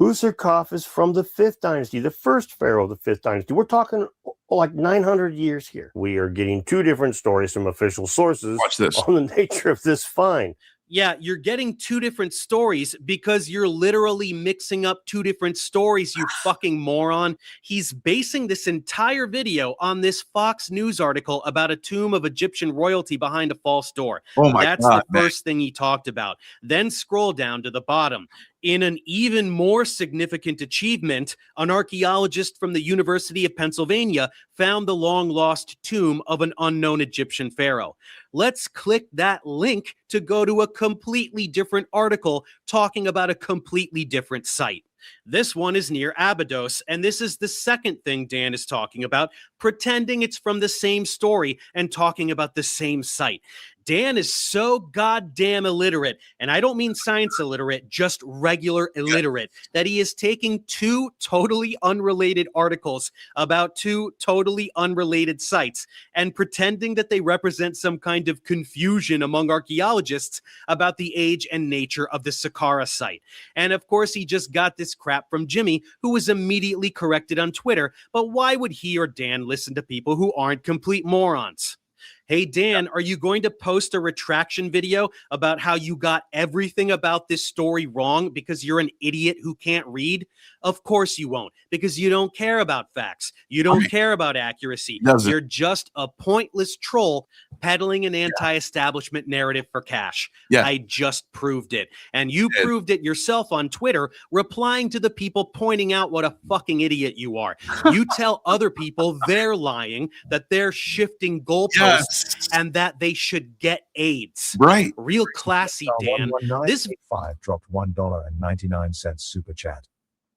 Userkov is from the 5th dynasty, the first pharaoh of the 5th dynasty. We're talking like 900 years here. We are getting two different stories from official sources watch this. on the nature of this find. Yeah, you're getting two different stories because you're literally mixing up two different stories, you fucking moron. He's basing this entire video on this Fox News article about a tomb of Egyptian royalty behind a false door. Oh my That's God, the first thing he talked about. Then scroll down to the bottom. In an even more significant achievement, an archaeologist from the University of Pennsylvania found the long-lost tomb of an unknown Egyptian pharaoh. Let's click that link to go to a completely different article talking about a completely different site. This one is near Abydos, and this is the second thing Dan is talking about, pretending it's from the same story and talking about the same site. Dan is so goddamn illiterate, and I don't mean science illiterate, just regular illiterate, that he is taking two totally unrelated articles about two totally unrelated sites and pretending that they represent some kind of confusion among archaeologists about the age and nature of the Saqqara site. And of course, he just got this crap from Jimmy, who was immediately corrected on Twitter, but why would he or Dan listen to people who aren't complete morons? Hey, Dan, are you going to post a retraction video about how you got everything about this story wrong because you're an idiot who can't read? Of course you won't, because you don't care about facts. You don't care about accuracy. You're just a pointless troll peddling an anti-establishment narrative for cash. Yeah. I just proved it. And you proved it yourself on Twitter, replying to the people pointing out what a fucking idiot you are. You tell other people they're lying, that they're shifting goalposts, and that they should get AIDS. Right. Real classy, Dan. This 5 dropped $1.99 super chat.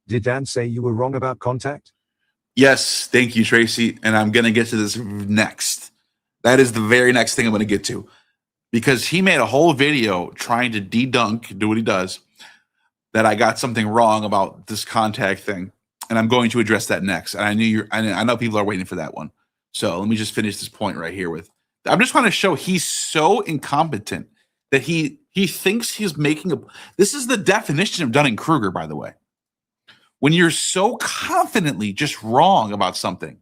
Did Dan say you were wrong about contact? Yes, thank you, Tracy. And I'm going to get to this next. That is the very next thing I'm going to get to. Because he made a whole video trying to de-dunk, do what he does, that I got something wrong about this contact thing. And I'm going to address that next. And I know people are waiting for that one. So let me just finish this point right here with, I'm just trying to show he's so incompetent that he thinks he's making this is the definition of Dunning-Kruger, by the way. When you're so confidently just wrong about something.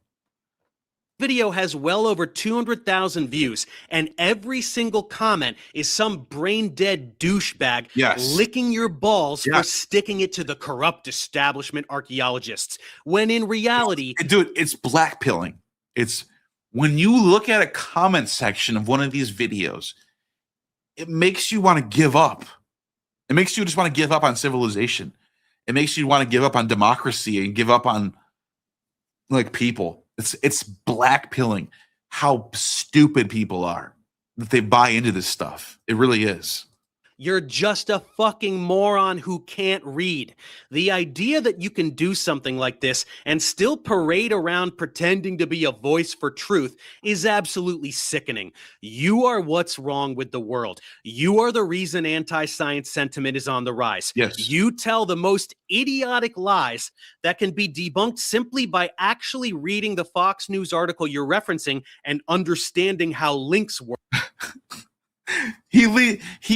video has well over 200,000 views, and every single comment is some brain-dead douchebag licking your balls for sticking it to the corrupt establishment archaeologists, when in reality... Dude, it's blackpilling. It's when you look at a comment section of one of these videos, it makes you want to give up. It makes you just want to give up on civilization. It makes you want to give up on democracy and give up on like people. It's blackpilling how stupid people are that they buy into this stuff. It really is. You're just a fucking moron who can't read. The idea that you can do something like this and still parade around pretending to be a voice for truth is absolutely sickening. You are what's wrong with the world. You are the reason anti-science sentiment is on the rise. Yes. You tell the most idiotic lies that can be debunked simply by actually reading the Fox News article you're referencing and understanding how links work. He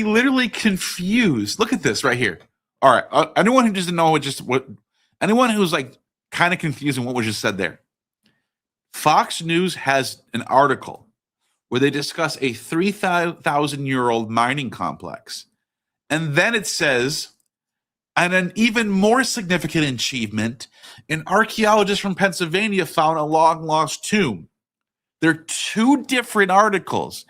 literally confused. Look at this right here. All right, anyone who doesn't know anyone who's like kind of confused in what was just said there. Fox News has an article where they discuss a 3,000-year-old mining complex, and then it says, and an even more significant achievement, an archaeologist from Pennsylvania found a long-lost tomb. They're two different articles.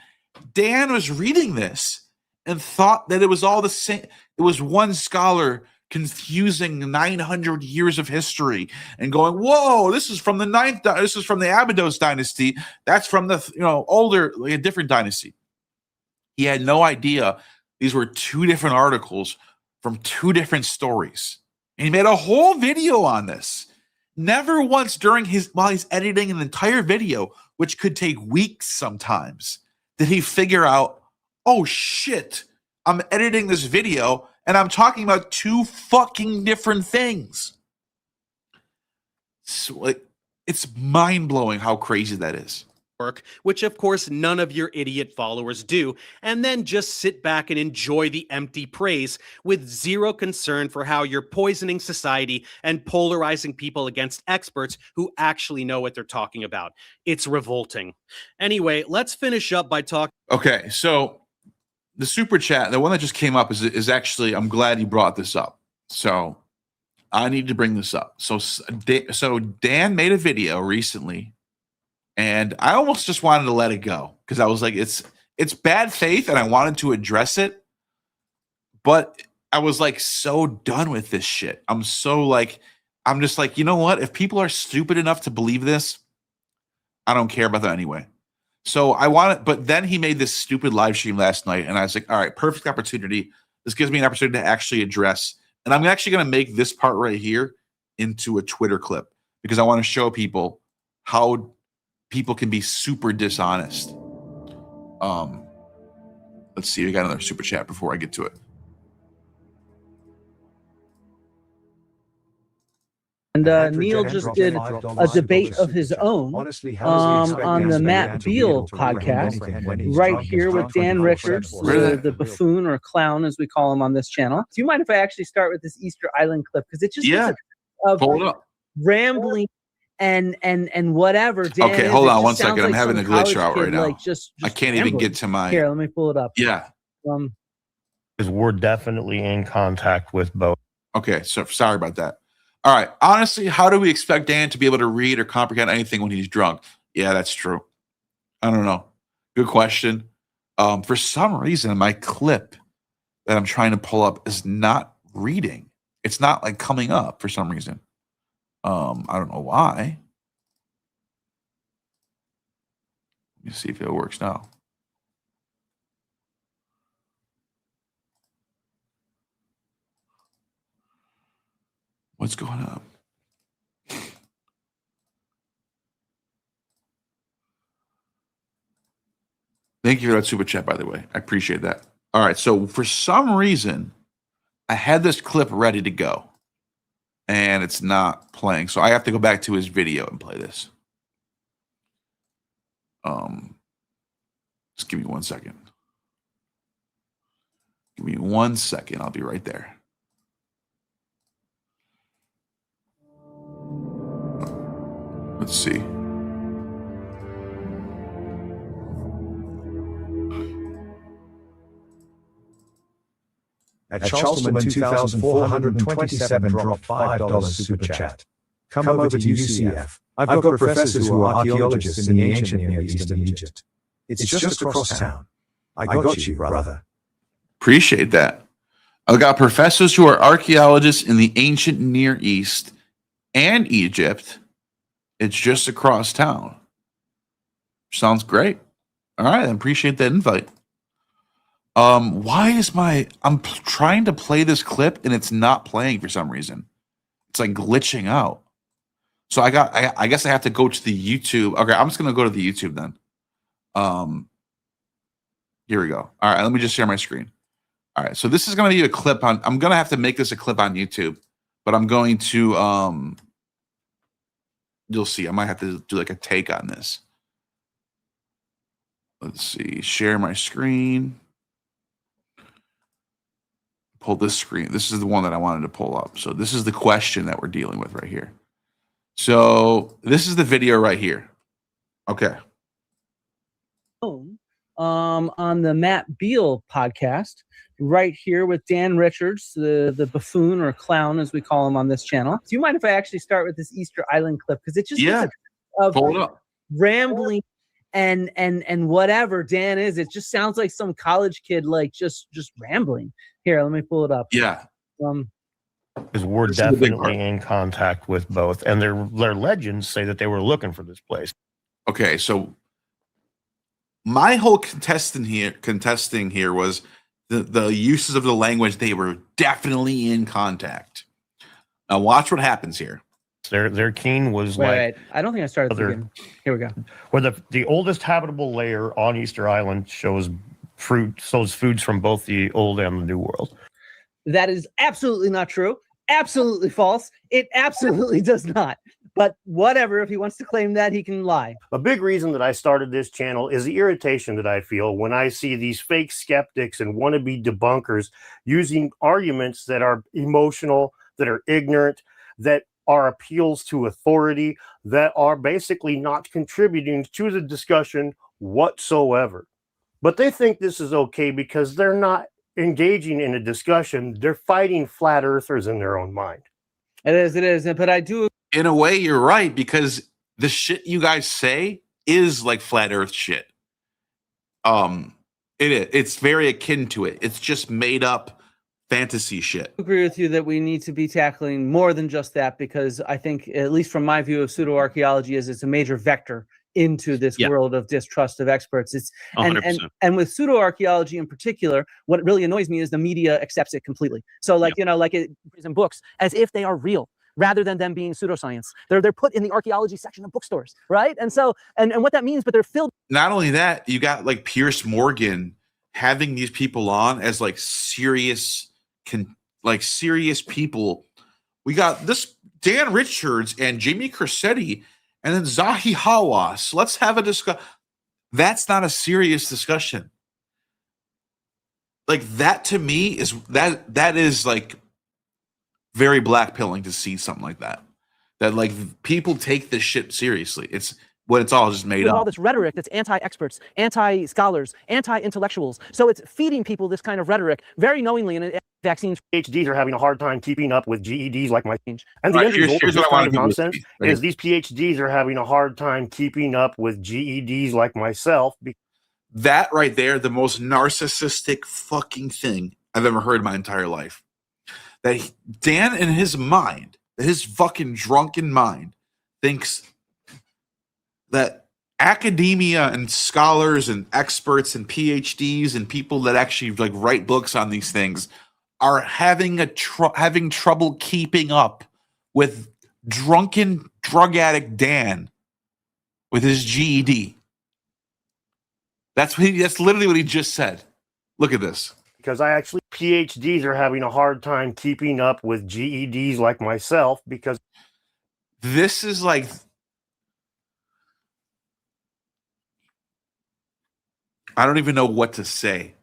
Dan was reading this and thought that it was all the same. It was one scholar confusing 900 years of history and going, "Whoa, this is from the this is from the Abydos dynasty. That's from the older, like a different dynasty." He had no idea these were two different articles from two different stories. And he made a whole video on this. Never once while he's editing an entire video, which could take weeks sometimes, did he figure out, oh shit, I'm editing this video and I'm talking about two fucking different things. So, it's mind-blowing how crazy that is. Work, which of course none of your idiot followers do, and then just sit back and enjoy the empty praise with zero concern for how you're poisoning society and polarizing people against experts who actually know what they're talking about. It's revolting. Anyway, let's finish up by talking. Okay, so the super chat, the one that just came up is actually, I'm glad you brought this up. So I need to bring this up. So Dan made a video recently, and I almost just wanted to let it go because I was like, it's bad faith, and I wanted to address it, but I was like so done with this shit. I'm just like, you know what? If people are stupid enough to believe this, I don't care about that anyway. So but then he made this stupid live stream last night, and I was like, all right, perfect opportunity. This gives me an opportunity to actually address, and I'm actually going to make this part right here into a Twitter clip because I want to show people how people can be super dishonest. Let's see. We got another super chat before I get to it. And Neil just did a debate of his own on the Matt Beal podcast right here with Dan Richards, the buffoon or clown, as we call him on this channel. Do you mind if I actually start with this Easter Island clip? Because it just of rambling and whatever. Dan okay, hold on one second. I'm having a glitch out right now. Just I can't even get to my. Here, let me pull it up. Yeah. Because we're definitely in contact with both. Okay, so sorry about that. All right. Honestly, how do we expect Dan to be able to read or comprehend anything when he's drunk? Yeah, that's true. I don't know. Good question. For some reason, my clip that I'm trying to pull up is not reading. It's not like coming up for some reason. I don't know why. Let me see if it works now. What's going on? Thank you for that super chat, by the way. I appreciate that. All right. So for some reason, I had this clip ready to go, and it's not playing. So I have to go back to his video and play this. Just give me 1 second. Give me 1 second. I'll be right there. Let's see. At Charleston 2427 dropped $5 super chat. Come over to UCF. I've got professors who are archaeologists in the ancient Near East and Egypt. It's just across town. I got you, brother. Appreciate that. I've got professors who are archaeologists in the ancient Near East and Egypt. It's just across town. Sounds great. All right. I appreciate that invite. Why is trying to play this clip and it's not playing for some reason. It's like glitching out. So I guess I have to go to the YouTube. Okay, I'm just gonna go to the YouTube then. Here we go. All right, let me just share my screen. All right, so this is gonna be a clip on. I'm gonna have to make this a clip on YouTube, but I'm going to you'll see. I might have to do like a take on this. Let's see. Share my screen. Pull this screen. This is the one that I wanted to pull up. So this is the question that we're dealing with right here. So this is the video right here. Okay. On the Matt Beal podcast, right here with Dan Richards, the buffoon or clown, as we call him on this channel. Do you mind if I actually start with this Easter Island clip? Because it just pull it up. Rambling and whatever Dan is, it just sounds like some college kid, like just rambling. Here, let me pull it up. Yeah. Because we're definitely in contact with both, and their legends say that they were looking for this place. Okay, so my whole contesting here was the uses of the language. They were definitely in contact. Now watch what happens here. Their king was wait, I don't think I started at the beginning. Here we go. Where the oldest habitable layer on Easter Island shows foods from both the old and the new world. That is absolutely not true. Absolutely false. It absolutely does not. But whatever, if he wants to claim that, he can lie. A big reason that I started this channel is the irritation that I feel when I see these fake skeptics and wannabe debunkers using arguments that are emotional, that are ignorant, that are appeals to authority, that are basically not contributing to the discussion whatsoever. But they think this is okay because they're not engaging in a discussion. They're fighting flat earthers in their own mind. It is. But I do. In a way, you're right, because the shit you guys say is like flat earth shit. It's very akin to it. It's just made up fantasy shit. I agree with you that we need to be tackling more than just that, because I think, at least from my view of pseudo-archaeology, is it's a major vector into this world of distrust of experts. It's and with pseudo-archaeology in particular, what really annoys me is the media accepts it completely. So like, like it in books as if they are real, rather than them being pseudoscience. They're put in the archaeology section of bookstores, right? And so and what that means, but they're filled. Not only that, you got like Piers Morgan having these people on as like serious people. We got this Dan Richards and Jamie Corsetti and then Zahi Hawass. Let's have a discussion. That's not a serious discussion. Like that to me is that is like very blackpilling to see something like that. That like people take this shit seriously. It's all just made up. All this rhetoric that's anti-experts, anti-scholars, anti-intellectuals. So it's feeding people this kind of rhetoric very knowingly. And vaccines, PhDs are having a hard time keeping up with GEDs like my change. And the right, end result of this kind of nonsense right. is these PhDs are having a hard time keeping up with GEDs like myself. That right there, the most narcissistic fucking thing I've ever heard in my entire life. That Dan in his mind, his fucking drunken mind, thinks that academia and scholars and experts and PhDs and people that actually like write books on these things are having trouble keeping up with drunken drug addict Dan with his GED. That's literally what he just said. Look at this. Because PhDs are having a hard time keeping up with GEDs like myself, because this is like, I don't even know what to say.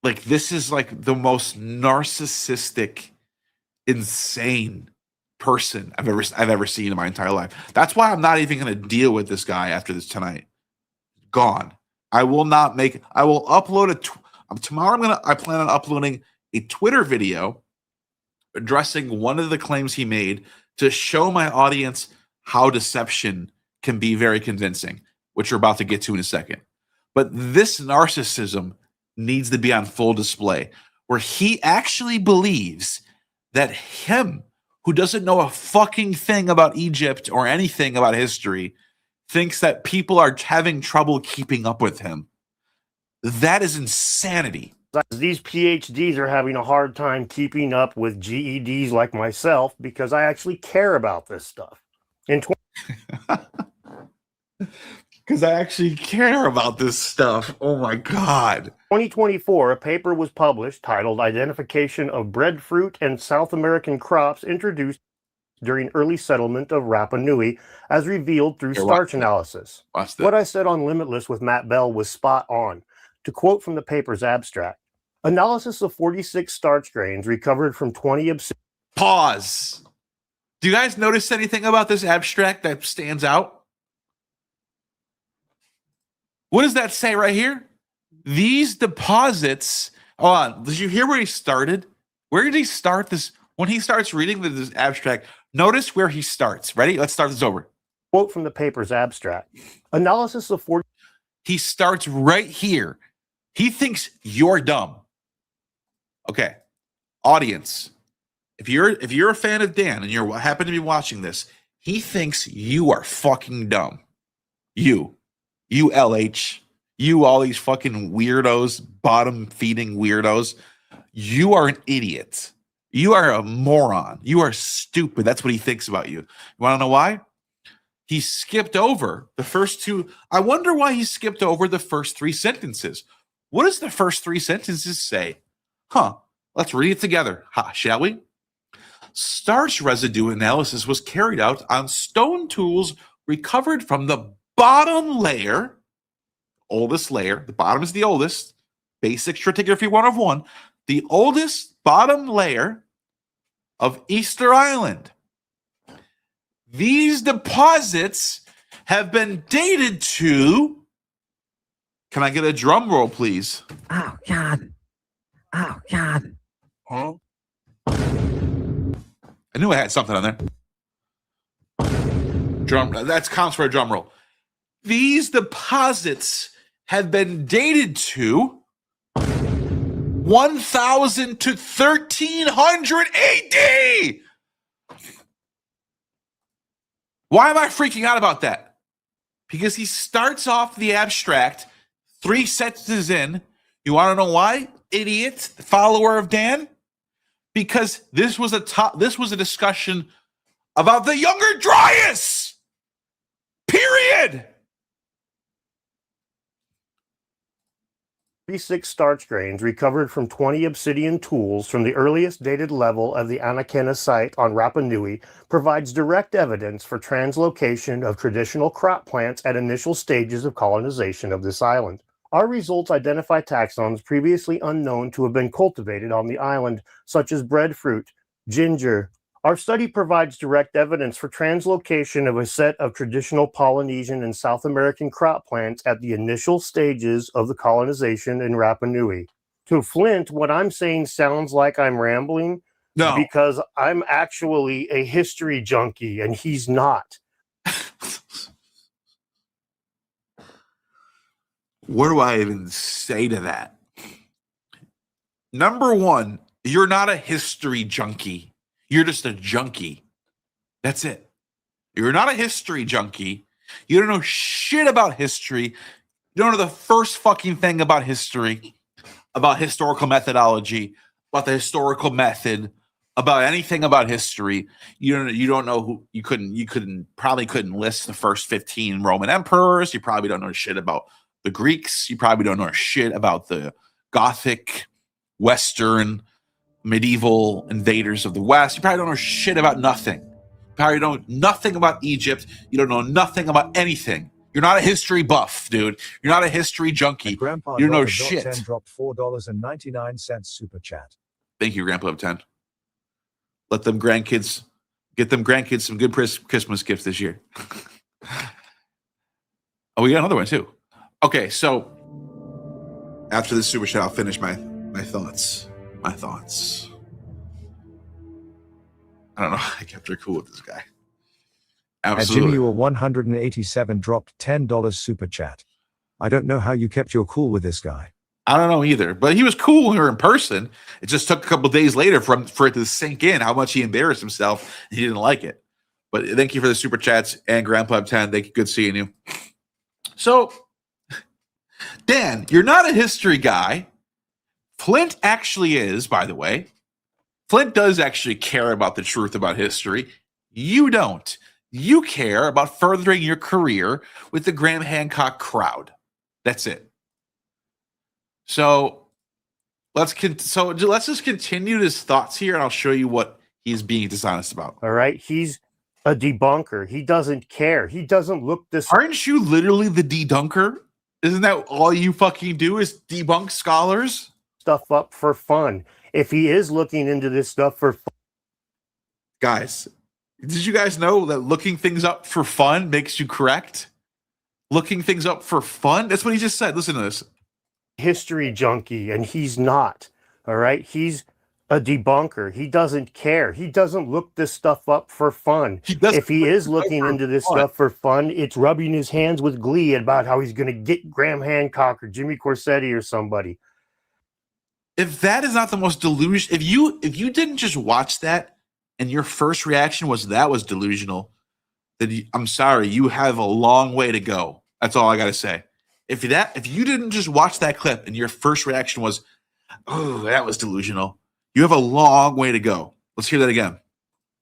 Like, this is like the most narcissistic, insane person I've ever seen in my entire life. That's why I'm not even going to deal with this guy after this tonight. Gone. I will upload tomorrow. I plan on uploading a Twitter video addressing one of the claims he made to show my audience how deception can be very convincing, which we're about to get to in a second. But this narcissism needs to be on full display, where he actually believes that him, who doesn't know a fucking thing about Egypt or anything about history, thinks that people are having trouble keeping up with him. That is insanity. These PhDs are having a hard time keeping up with GEDs like myself because I actually care about this stuff. In Because I actually care about this stuff. Oh my God. 2024, a paper was published titled Identification of Breadfruit and South American Crops Introduced During Early Settlement of Rapa Nui, as revealed through Here, starch watch that. analysis. Watch that. What I said on Limitless with Matt Bell was spot on. To quote from the paper's abstract, analysis of 46 starch grains recovered from 20 Pause. Do you guys notice anything about this abstract that stands out? What does that say right here? These deposits. Hold on. Did you hear where he started? Where did he start this? When he starts reading this abstract, notice where he starts. Ready? Let's start this over. Quote from the paper's abstract. Analysis of 40. He starts right here. He thinks you're dumb. Okay. Audience. If you're a fan of Dan and you happen to be watching this, he thinks you are fucking dumb. You LH, you all these fucking weirdos, bottom feeding weirdos. You are an idiot. You are a moron. You are stupid. That's what he thinks about you. You want to know why? He skipped over the first two. I wonder why he skipped over the first three sentences. What does the first three sentences say? Let's read it together, shall we? Starch residue analysis was carried out on stone tools recovered from the bottom layer, oldest layer. The bottom is the oldest. Basic stratigraphy 101. The oldest bottom layer of Easter Island. These deposits have been dated to. Can I get a drum roll, please? Oh, God. Oh, God. Huh? I knew I had something on there. That counts for a drum roll. These deposits have been dated to 1000 to 1300 AD. Why am I freaking out about that? Because he starts off the abstract 3 sentences in. You want to know why? Idiot, follower of Dan? Because this was a discussion about the Younger Dryas. Period. 36 starch grains recovered from 20 obsidian tools from the earliest dated level of the Anakena site on Rapa Nui provides direct evidence for translocation of traditional crop plants at initial stages of colonization of this island. Our results identify taxons previously unknown to have been cultivated on the island, such as breadfruit, ginger. Our study provides direct evidence for translocation of a set of traditional Polynesian and South American crop plants at the initial stages of the colonization in Rapa Nui. To Flint, what I'm saying sounds like I'm rambling, No. because I'm actually a history junkie and he's not. What do I even say to that? Number one, you're not a history junkie. You're just a junkie. That's it. You're not a history junkie. You don't know shit about history. You don't know the first fucking thing about history, about historical methodology, about the historical method, about anything about history. You don't know who you probably couldn't list the first 15 Roman emperors. You probably don't know shit about the Greeks. You probably don't know shit about the Gothic, Western, medieval invaders of the West. You probably don't know shit about nothing. You probably don't know nothing about Egypt. You don't know nothing about anything. You're not a history buff, dude. You're not a history junkie. Grandpa You don't know Dollar shit. 10 dropped $4.99 super chat. Thank you, Grandpa of 10. Let them grandkids get them grandkids some good Christmas gifts this year. Oh, we got another one too. Okay, so after this super chat, I'll finish my thoughts. My thoughts. I don't know. I kept her cool with this guy. Absolutely. Jimmy, your 187 dropped $10 super chat. I don't know how you kept your cool with this guy. I don't know either, but he was cool when we were in person. It just took a couple of days later for it to sink in how much he embarrassed himself. He didn't like it. But thank you for the super chats and Grandpa of 10. Thank you. Good seeing you. So, Dan, you're not a history guy. Flint actually is, by the way. Flint does actually care about the truth about history. You don't. You care about furthering your career with the Graham Hancock crowd. That's it. So let's just continue his thoughts here, and I'll show you what he's being dishonest about. All right. He's a debunker. He doesn't care. He doesn't look this. Aren't you literally the debunker? Isn't that all you fucking do is debunk scholars? Stuff up for fun. If he is looking into this stuff for fun, Guys, did you guys know that looking things up for fun makes you correct? Looking things up for fun? That's what he just said. Listen to this. history junkie, and he's not. All right. He's a debunker. He doesn't care. He doesn't look this stuff up for fun. If he is looking into this stuff for fun, it's rubbing his hands with glee about how he's going to get Graham Hancock or Jimmy Corsetti or somebody. If that is not the most delusional, if you didn't just watch that and your first reaction was that was delusional, then I'm sorry, you have a long way to go. That's all I got to say. If you didn't just watch that clip and your first reaction was, oh, that was delusional, you have a long way to go. Let's hear that again.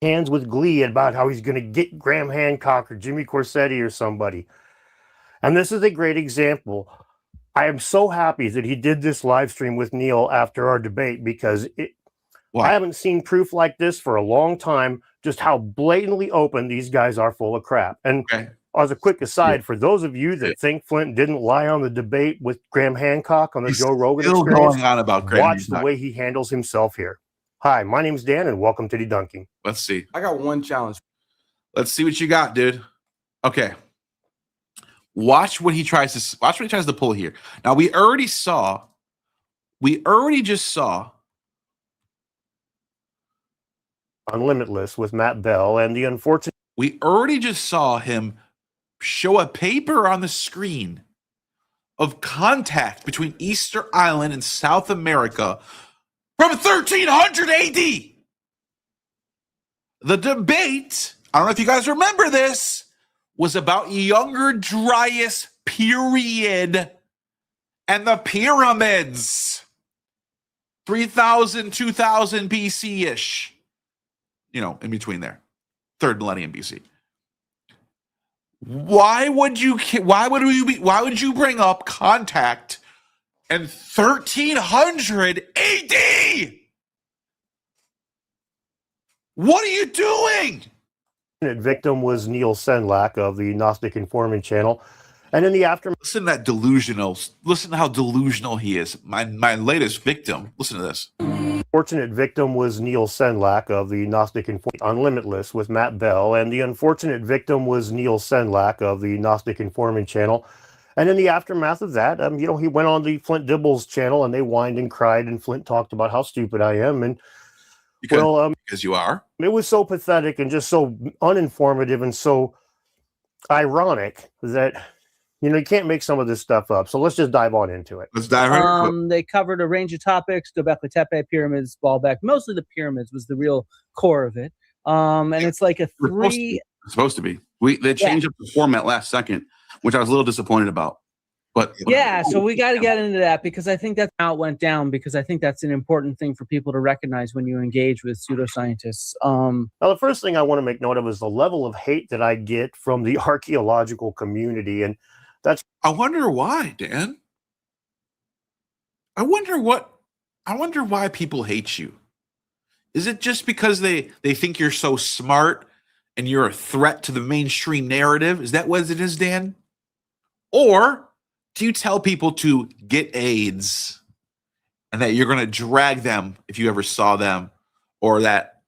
Hands with glee about how he's going to get Graham Hancock or Jimmy Corsetti or somebody. And this is a great example. I am so happy that he did this live stream with Neil after our debate, because I haven't seen proof like this for a long time, just how blatantly open these guys are full of crap. And as a quick aside, for those of you that think Flint didn't lie on the debate with Graham Hancock on the Joe Rogan still Experience, going on about Graham watch Hancock. the way he handles himself here. Hi, my name's Dan, and welcome to Debunking. Let's see. I got one challenge. Let's see what you got, dude. Okay. Watch what he tries to pull here. Now we already just saw on Limitless with Matt Bell, and the unfortunate. We already just saw him show a paper on the screen of contact between Easter Island and South America from 1300 AD. The debate, I don't know if you guys remember this, was about Younger Dryas period and the pyramids. 3000, 2000 BC-ish. You know, in between there. 3rd millennium BC. Why would you bring up contact in 1300 AD? What are you doing? Victim was Neil Senlak of the Gnostic Informant channel. And in the aftermath, listen to how delusional he is. My latest victim. Listen to this. Unfortunate victim was Neil Senlak of the Gnostic Informant on Limitless with Matt Bell. And the unfortunate victim was Neil Senlak of the Gnostic Informant channel. And in the aftermath of that, he went on the Flint Dibbles channel, and they whined and cried, and Flint talked about how stupid I am. And because you are. It was so pathetic and just so uninformative and so ironic that, you can't make some of this stuff up. So let's just dive on into it. Let's dive right into it. They covered a range of topics: Göbekli Tepe, pyramids, Baalbek. Mostly the pyramids was the real core of it. And it's like a three. It's supposed to be. They changed up the format last second, which I was a little disappointed about. But yeah, so we got to get into that, because I think that's how it went down, because I think that's an important thing for people to recognize when you engage with pseudoscientists. Now, the first thing I want to make note of is the level of hate that I get from the archaeological community. And that's. I wonder why, Dan. I wonder why people hate you. Is it just because they think you're so smart and you're a threat to the mainstream narrative? Is that what it is, Dan? Or do you tell people to get AIDS and that you're going to drag them if you ever saw them, or that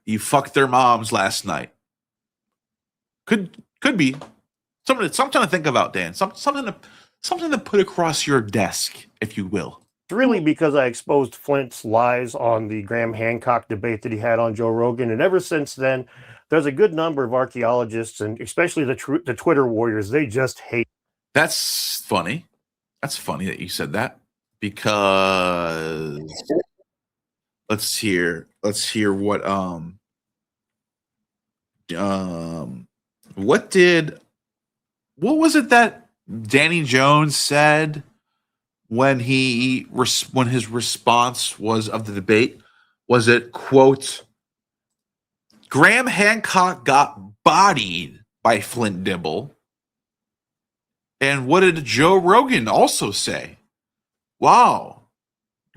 you fucked their moms last night? Could be something to think about, Dan. Something to put across your desk, if you will. It's really because I exposed Flint's lies on the Graham Hancock debate that he had on Joe Rogan, and ever since then, there's a good number of archaeologists, and especially the Twitter warriors. They just hate. That's funny. That's funny that you said that, because let's hear what what was it that Danny Jones said when when his response was of the debate was it, quote, Graham Hancock got bodied by Flint Dibble. And what did Joe Rogan also say? Wow.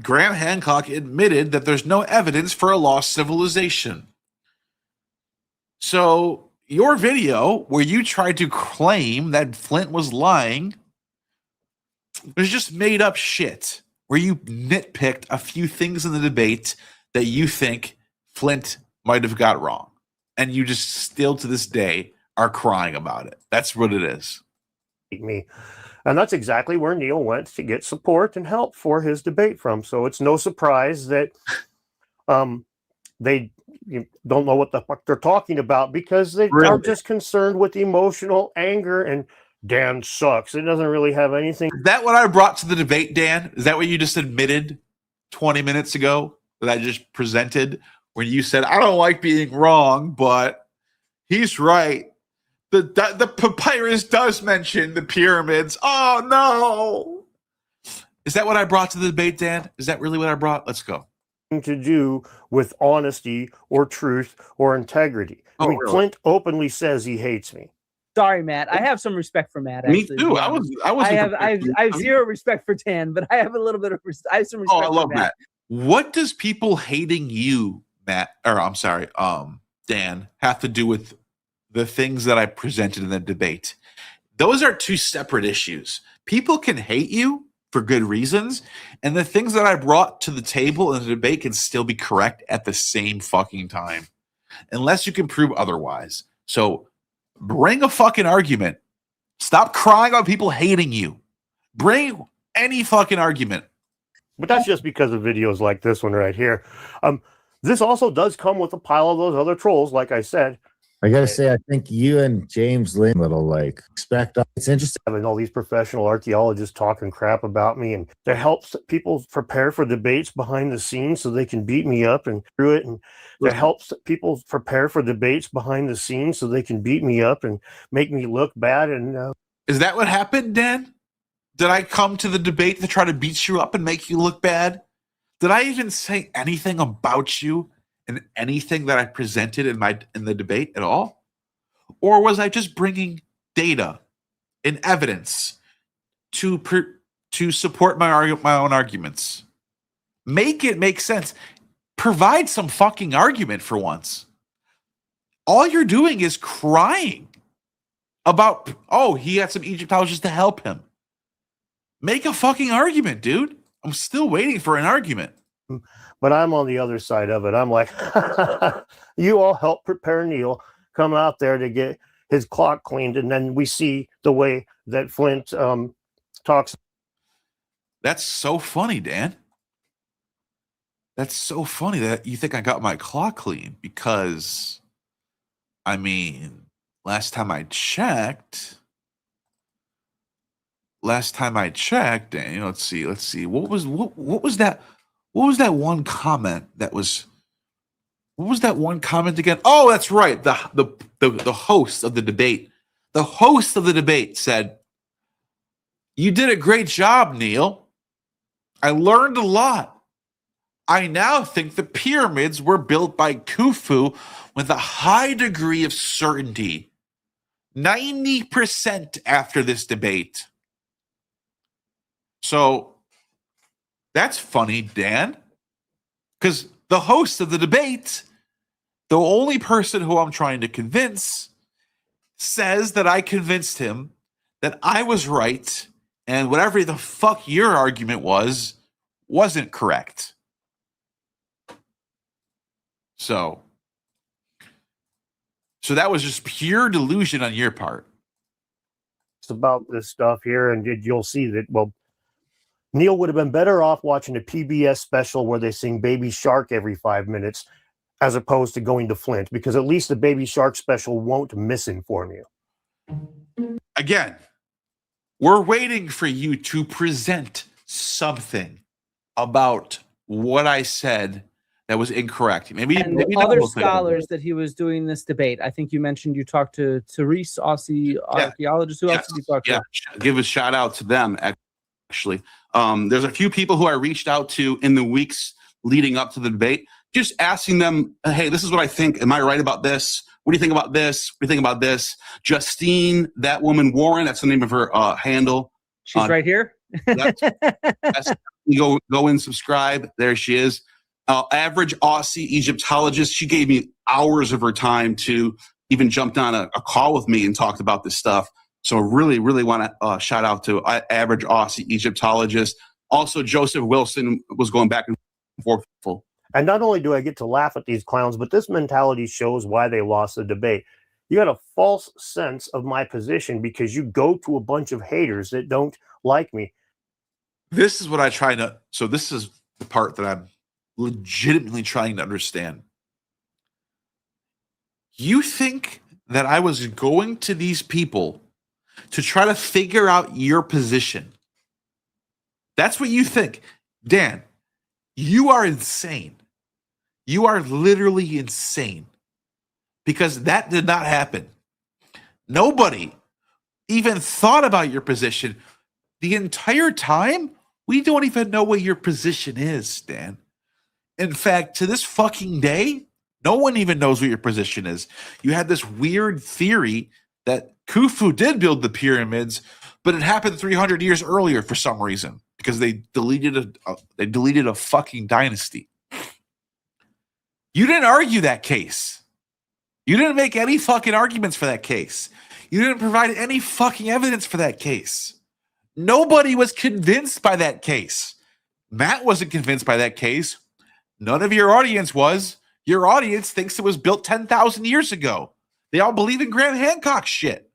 Graham Hancock admitted that there's no evidence for a lost civilization. So your video where you tried to claim that Flint was lying was just made up shit, where you nitpicked a few things in the debate that you think Flint might have got wrong. And you just still to this day are crying about it. That's what it is. Me. And that's exactly where Neil went to get support and help for his debate from. So it's no surprise that they don't know what the fuck they're talking about, because they are just concerned with emotional anger, and Dan sucks. It doesn't really have anything. Is that what I brought to the debate, Dan? Is that what you just admitted 20 minutes ago that I just presented when you said, I don't like being wrong, but he's right. The papyrus does mention the pyramids. Oh, no. Is that what I brought to the debate, Dan? Is that really what I brought? Let's go. To do with honesty or truth or integrity. I mean, really? Flint openly says he hates me. Sorry, Matt. I have some respect for Matt. Me Actually, too. I have zero respect for Dan, but I have a little bit of I have some respect. I love for Matt. What does people hating you, Matt, or I'm sorry, Dan, have to do with the things that I presented in the debate? Those are two separate issues. People can hate you for good reasons, and the things that I brought to the table in the debate can still be correct at the same fucking time, unless you can prove otherwise. So bring a fucking argument. Stop crying on people hating you. Bring any fucking argument. But that's just because of videos like this one right here. This also does come with a pile of those other trolls, like I said. I gotta say, I think you and James Lynn little like expect. It's interesting having all these professional archaeologists talking crap about me, and that helps people prepare for debates behind the scenes so they can beat me up and through it. And that helps people prepare for debates behind the scenes so they can beat me up and make me look bad. And is that what happened, Dan? Did I come to the debate to try to beat you up and make you look bad? Did I even say anything about you in anything that I presented in the debate at all? Or was I just bringing data and evidence to support my own arguments? Make it make sense. Provide some fucking argument for once. All you're doing is crying about, oh, he had some Egyptologists to help him. Make a fucking argument, dude. I'm still waiting for an argument. But I'm on the other side of it. I'm like, you all help prepare Neil, come out there to get his clock cleaned, and then we see the way that Flint talks. That's so funny, Dan. That's so funny that you think I got my clock clean, because, I mean, last time I checked, Dan, let's see. What was that? What was that one comment that was? What was that one comment again? Oh, that's right. The host of the debate. The host of the debate said, "You did a great job, Neil. I learned a lot. I now think the pyramids were built by Khufu with a high degree of certainty. 90% after this debate." So that's funny, Dan, because the host of the debate, the only person who I'm trying to convince, says that I convinced him that I was right and whatever the fuck your argument wasn't correct. So that was just pure delusion on your part. It's about this stuff here, and you'll see that, well, Neil would have been better off watching a PBS special where they sing Baby Shark every 5 minutes as opposed to going to Flint, because at least the Baby Shark special won't misinform you. Again, we're waiting for you to present something about what I said that was incorrect. Maybe other scholars that he was doing this debate. I think you mentioned you talked to Therese, Aussie archaeologist. Who else did you talk to? Give a shout out to them. actually. There's a few people who I reached out to in the weeks leading up to the debate, just asking them, hey, this is what I think. Am I right about this? What do you think about this? What do you think about this? Justine, that woman, Warren, that's the name of her handle. She's right here. That's, go and subscribe. There she is. Average Aussie Egyptologist. She gave me hours of her time to even jump on a call with me and talked about this stuff. So really, really want to shout out to Average Aussie Egyptologist. Also, Joseph Wilson was going back and forth. And not only do I get to laugh at these clowns, but this mentality shows why they lost the debate. You got a false sense of my position because you go to a bunch of haters that don't like me. This is what I try to. So this is the part that I'm legitimately trying to understand. You think that I was going to these people to try to figure out your position? That's what you think. Dan, you are insane. You are literally insane because that did not happen. Nobody even thought about your position the entire time. We don't even know what your position is, Dan. In fact, to this fucking day, no one even knows what your position is. You had this weird theory that Khufu did build the pyramids, but it happened 300 years earlier for some reason because they deleted a fucking dynasty. You didn't argue that case. You didn't make any fucking arguments for that case. You didn't provide any fucking evidence for that case. Nobody was convinced by that case. Matt wasn't convinced by that case. None of your audience was. Your audience thinks it was built 10,000 years ago. They all believe in Graham Hancock shit.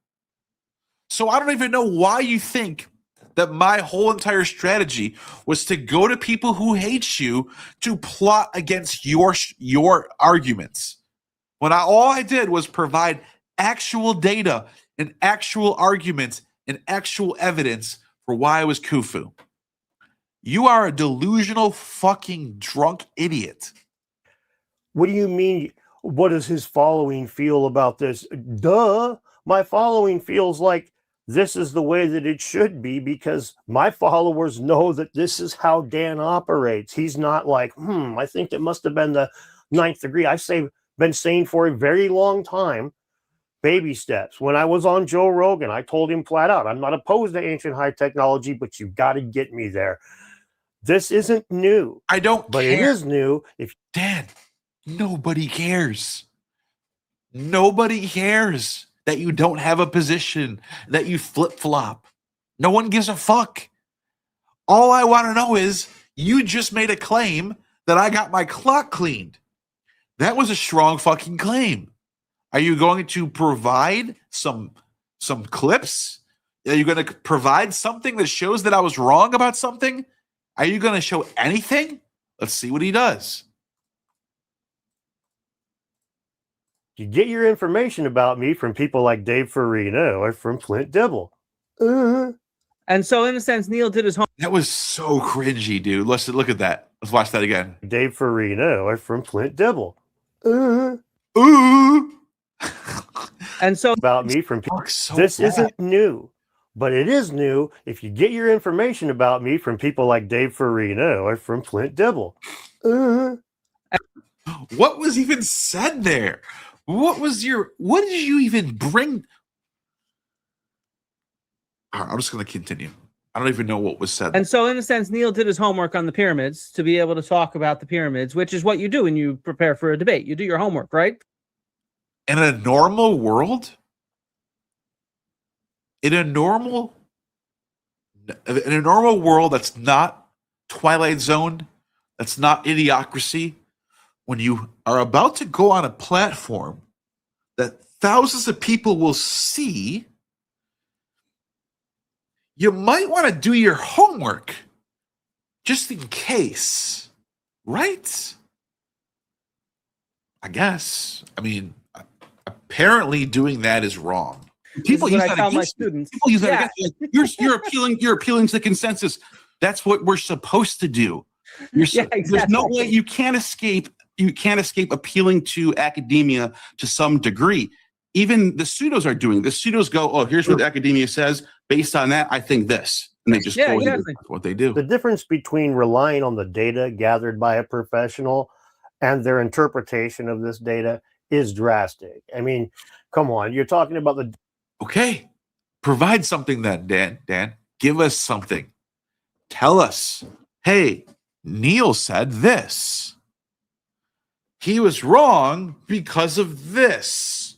So I don't even know why you think that my whole entire strategy was to go to people who hate you to plot against your arguments. When all I did was provide actual data and actual arguments and actual evidence for why I was Khufu. You are a delusional fucking drunk idiot. What do you mean? What does his following feel about this? Duh. My following feels like this is the way that it should be because my followers know that this is how Dan operates. He's not like, I think it must have been the 9th degree. I've been saying for a very long time, baby steps. When I was on Joe Rogan, I told him flat out, I'm not opposed to ancient high technology, but you've got to get me there. This isn't new. I don't but care. It is new. Dan, nobody cares. Nobody cares that you don't have a position, that you flip-flop. No one gives a fuck. All I want to know is you just made a claim that I got my clock cleaned. That was a strong fucking claim. Are you going to provide some clips? Are you going to provide something that shows that I was wrong about something? Are you going to show anything? Let's see what he does. You get your information about me from people like Dave Farina or from Flint Dibble. And so, in a sense, Neil did his homework. That was so cringy, dude. Let's look at that. Let's watch that again. Dave Farina or from Flint Dibble. Ooh. And so, about me from people. So this bad. isn't new, but it is new if you get your information about me from people like Dave Farina or from Flint Dibble. What was even said there? What did you even bring? All right, I'm just going to continue. I don't even know what was said. And so, in a sense, Neil did his homework on the pyramids to be able to talk about the pyramids, which is what you do when you prepare for a debate. You do your homework, right? In a normal world, in a normal world that's not Twilight Zone, that's not Idiocracy, when you are about to go on a platform that thousands of people will see, you might want to do your homework just in case, right? I guess. I mean, apparently doing that is wrong. People use I that tell my against you. students. People use that against you. You're appealing to the consensus. That's what we're supposed to do. Exactly. There's no way you can't escape appealing to academia to some degree. Even the pseudos are doing this. Pseudos go, oh, here's what academia says. Based on that, I think this. And they just Yeah, go into exactly. what they do. The difference between relying on the data gathered by a professional and their interpretation of this data is drastic. I mean, come on, you're talking about the Okay. Provide something then, Dan. Dan, give us something. Tell us, hey, Neil said this. He was wrong because of this.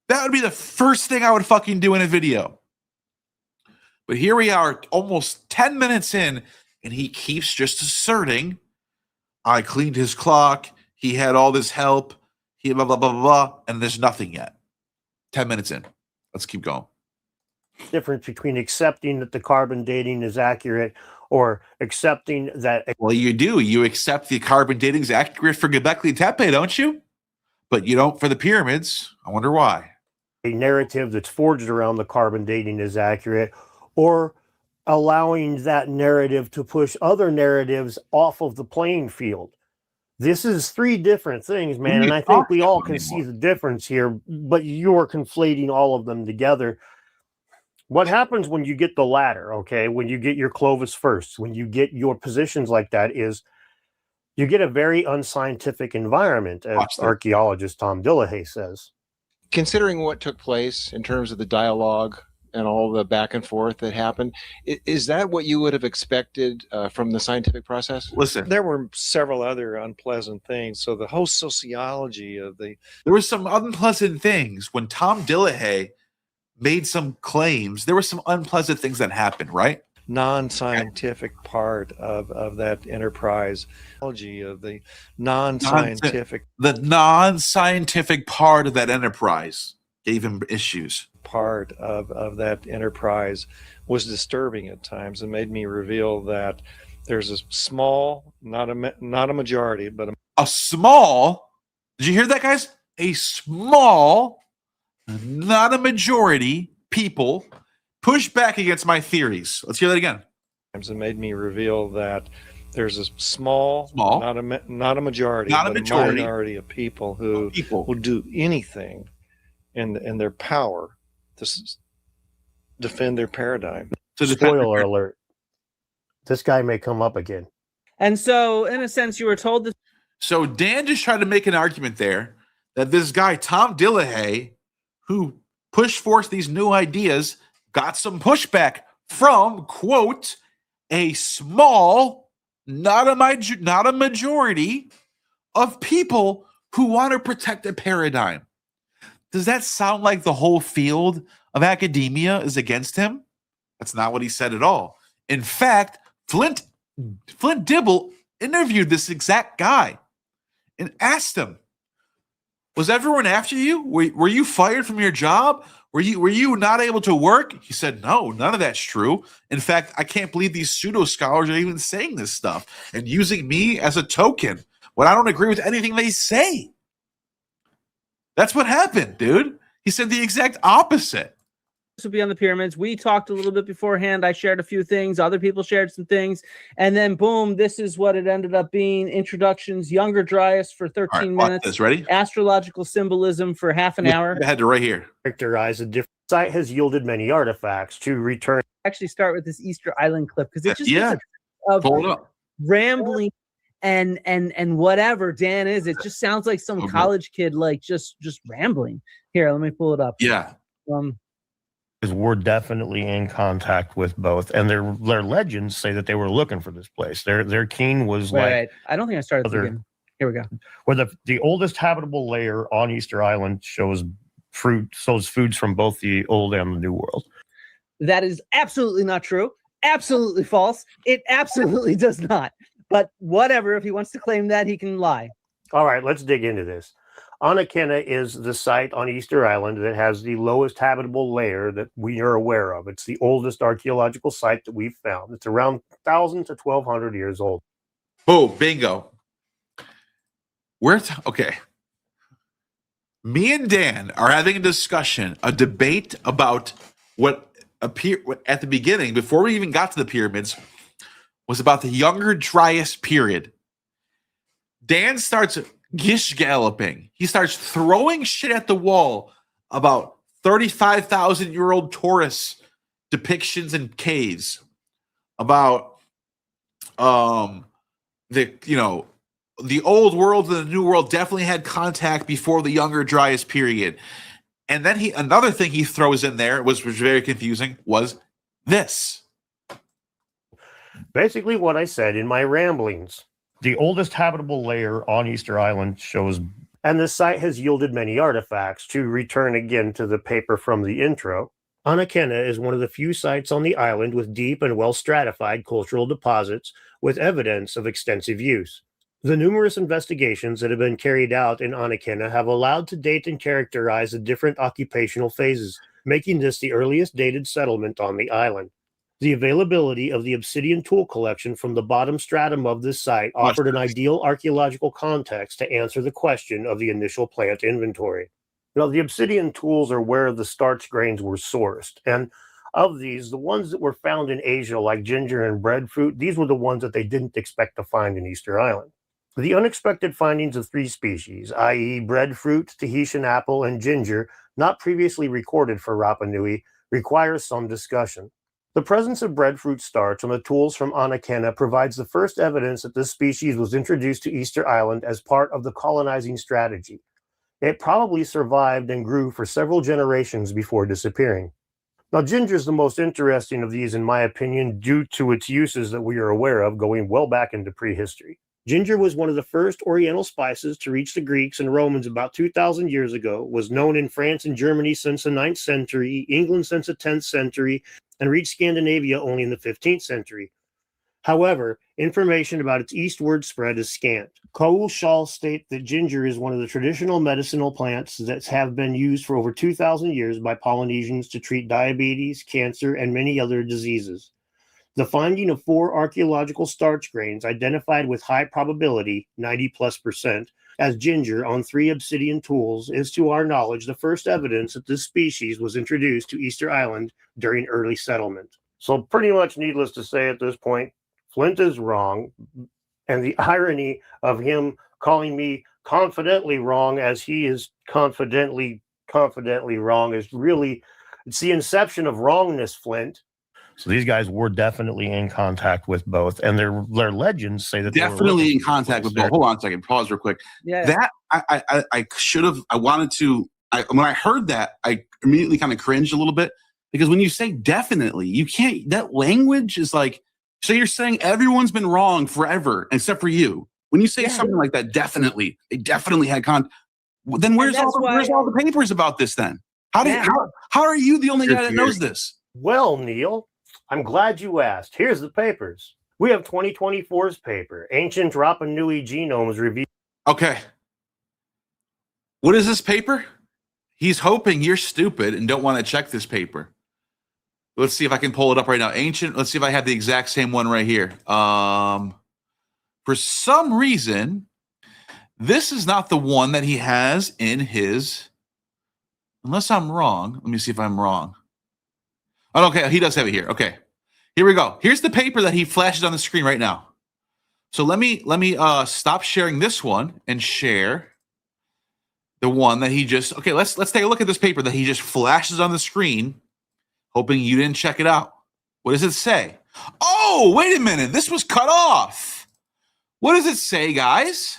That would be the first thing I would fucking do in a video. But here we are, almost 10 minutes in, and he keeps just asserting, I cleaned his clock, he had all this help, he blah, blah, blah, blah, blah, and there's nothing yet. 10 minutes in. Let's keep going. difference between accepting that the carbon dating is accurate or accepting that Well, you do. You accept the carbon dating is accurate for Göbekli Tepe, don't you? But you don't for the pyramids. I wonder why. a narrative that's forged around the carbon dating is accurate, or allowing that narrative to push other narratives off of the playing field. This is three different things, man, and I think we all can see the difference here, but you're conflating all of them together. What happens when you get the latter, okay, when you get your Clovis first, when you get your positions like that, is you get a very unscientific environment, as archaeologist Tom Dillahay says. Considering what took place in terms of the dialogue and all the back and forth that happened, is that what you would have expected from the scientific process? Listen, there were several other unpleasant things. So the whole sociology of the there were some unpleasant things when Tom Dillahay made some claims. There were some unpleasant things that happened, right? non-scientific part of that enterprise, of the non-scientific the non-scientific part of that enterprise gave him issues. Part of that enterprise was disturbing at times and made me reveal that there's a small, not a majority, but a small, did you hear that, guys? A small, not a majority people push back against my theories. Let's hear that again. It made me reveal that there's a small, not a majority, not but a majority. Minority of people who will do anything in their power to defend their paradigm. Spoiler alert. This guy may come up again. And so, in a sense, you were told this. So Dan just tried to make an argument there that this guy, Tom Dillahay, who pushed forth these new ideas, got some pushback from, quote, a small, not a majority of people who want to protect a paradigm. Does that sound like the whole field of academia is against him? That's not what he said at all. In fact, Flint Dibble interviewed this exact guy and asked him, was everyone after you? Were you fired from your job? Were you not able to work? He said, no, none of that's true. In fact, I can't believe these pseudo scholars are even saying this stuff and using me as a token when I don't agree with anything they say. That's what happened, dude. He said the exact opposite. This would be on the pyramids. We talked a little bit beforehand. I shared a few things. Other people shared some things. And then, boom, this is what it ended up being. Introductions, Younger Dryas for 13 minutes. This, ready? Astrological symbolism for half an hour. I had to right here. Characterize a different site has yielded many artifacts to return. Actually start with this Easter Island clip because it just Hold up. rambling and whatever Dan is. It just sounds like some college kid, like just rambling. Here, let me pull it up. Yeah. Because we're definitely in contact with both, and their legends say that they were looking for this place. Their king was Wait, I don't think I started at the beginning. Here we go. Where the oldest habitable layer on Easter Island shows foods from both the old and the new world. That is absolutely not true. Absolutely false. It absolutely does not. But whatever, if he wants to claim that, he can lie. All right, let's dig into this. Anakenna is the site on Easter Island that has the lowest habitable layer that we are aware of. It's the oldest archaeological site that we've found. It's around 1,000 to 1,200 years old. Oh, bingo. Okay. Me and Dan are having a discussion, a debate about what appeared at the beginning, before we even got to the pyramids, was about the Younger Dryas period. Dan starts gish galloping. He starts throwing shit at the wall about 35,000-year-old Taurus depictions and caves. about the old world and the new world definitely had contact before the Younger Dryas period. And then another thing he throws in there was very confusing was this. Basically what I said in my ramblings. The oldest habitable layer on Easter Island shows, and the site has yielded many artifacts. To return again to the paper from the intro, Anakenna is one of the few sites on the island with deep and well-stratified cultural deposits with evidence of extensive use. The numerous investigations that have been carried out in Anakenna have allowed to date and characterize the different occupational phases, making this the earliest dated settlement on the island. The availability of the obsidian tool collection from the bottom stratum of this site offered an ideal archaeological context to answer the question of the initial plant inventory. Now, the obsidian tools are where the starch grains were sourced, and of these, the ones that were found in Asia, like ginger and breadfruit, these were the ones that they didn't expect to find in Easter Island. The unexpected findings of 3 species, i.e. breadfruit, Tahitian apple, and ginger, not previously recorded for Rapa Nui, requires some discussion. The presence of breadfruit starch on the tools from Anakenna provides the first evidence that this species was introduced to Easter Island as part of the colonizing strategy. It probably survived and grew for several generations before disappearing. Now, ginger is the most interesting of these, in my opinion, due to its uses that we are aware of going well back into prehistory. Ginger was one of the first Oriental spices to reach the Greeks and Romans about 2,000 years ago, was known in France and Germany since the 9th century, England since the 10th century, and reached Scandinavia only in the 15th century. However, information about its eastward spread is scant. Kaul Shal state that ginger is one of the traditional medicinal plants that have been used for over 2,000 years by Polynesians to treat diabetes, cancer, and many other diseases. The finding of 4 archaeological starch grains identified with high probability, 90+%, as ginger on 3 obsidian tools is, to our knowledge, the first evidence that this species was introduced to Easter Island during early settlement. So pretty much needless to say at this point, Flint is wrong, and the irony of him calling me confidently wrong as he is confidently wrong is really, it's the inception of wrongness, Flint. So these guys were definitely in contact with both, and their legends say that definitely in contact with both. Hold on a second, pause real quick. Yeah. That I should have. I wanted to. When I heard that, I immediately kind of cringed a little bit, because when you say definitely, you can't. That language is like, so you're saying everyone's been wrong forever except for you. When you say something like that, definitely, they definitely had then where's all the papers about this then? How are you the only guy that knows this? Well, Neil, I'm glad you asked. Here's the papers. We have 2024's paper, Ancient Rapa Nui Genomes Review. Okay. What is this paper? He's hoping you're stupid and don't want to check this paper. Let's see if I can pull it up right now. Let's see if I have the exact same one right here. For some reason, this is not the one that he has in his, unless I'm wrong. Let me see if I'm wrong. Oh, okay, he does have it here. Okay, here we go. Here's the paper that he flashes on the screen right now. So let me stop sharing this one and share the one that he just. Okay, let's take a look at this paper that he just flashes on the screen, hoping you didn't check it out. What does it say? Oh, wait a minute. This was cut off. What does it say, guys?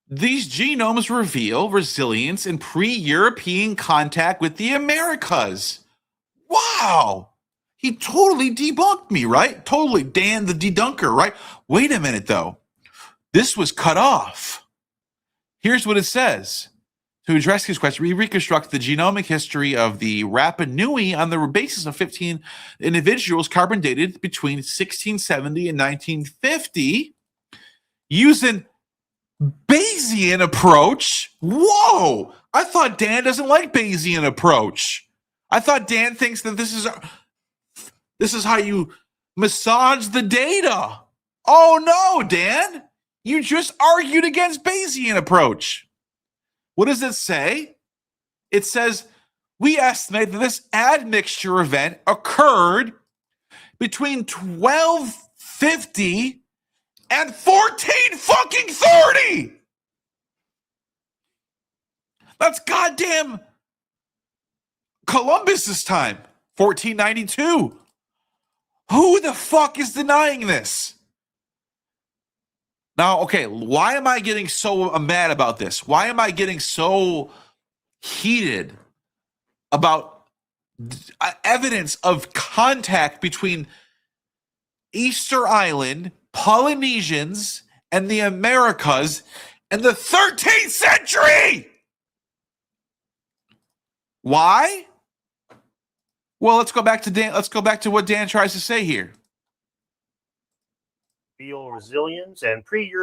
These genomes reveal resilience in pre-European contact with the Americas. Wow. He totally debunked me, right? Totally. Dan the debunker, right? Wait a minute, though. This was cut off. Here's what it says. To address his question, we reconstruct the genomic history of the Rapa Nui on the basis of 15 individuals carbon dated between 1670 and 1950 using Bayesian approach. Whoa! I thought Dan doesn't like Bayesian approach. I thought Dan thinks that this is how you massage the data. Oh no, Dan! You just argued against Bayesian approach. What does it say? It says, we estimate that this admixture event occurred between 1250 and 1430. That's goddamn Columbus's time. 1492. Who the fuck is denying this? Now, okay, why am I getting so mad about this? Why am I getting so heated about evidence of contact between Easter Island, Polynesians, and the Americas in the 13th century? Why? Well, let's go back to Dan. Let's go back to what Dan tries to say here. Feel resilience and Then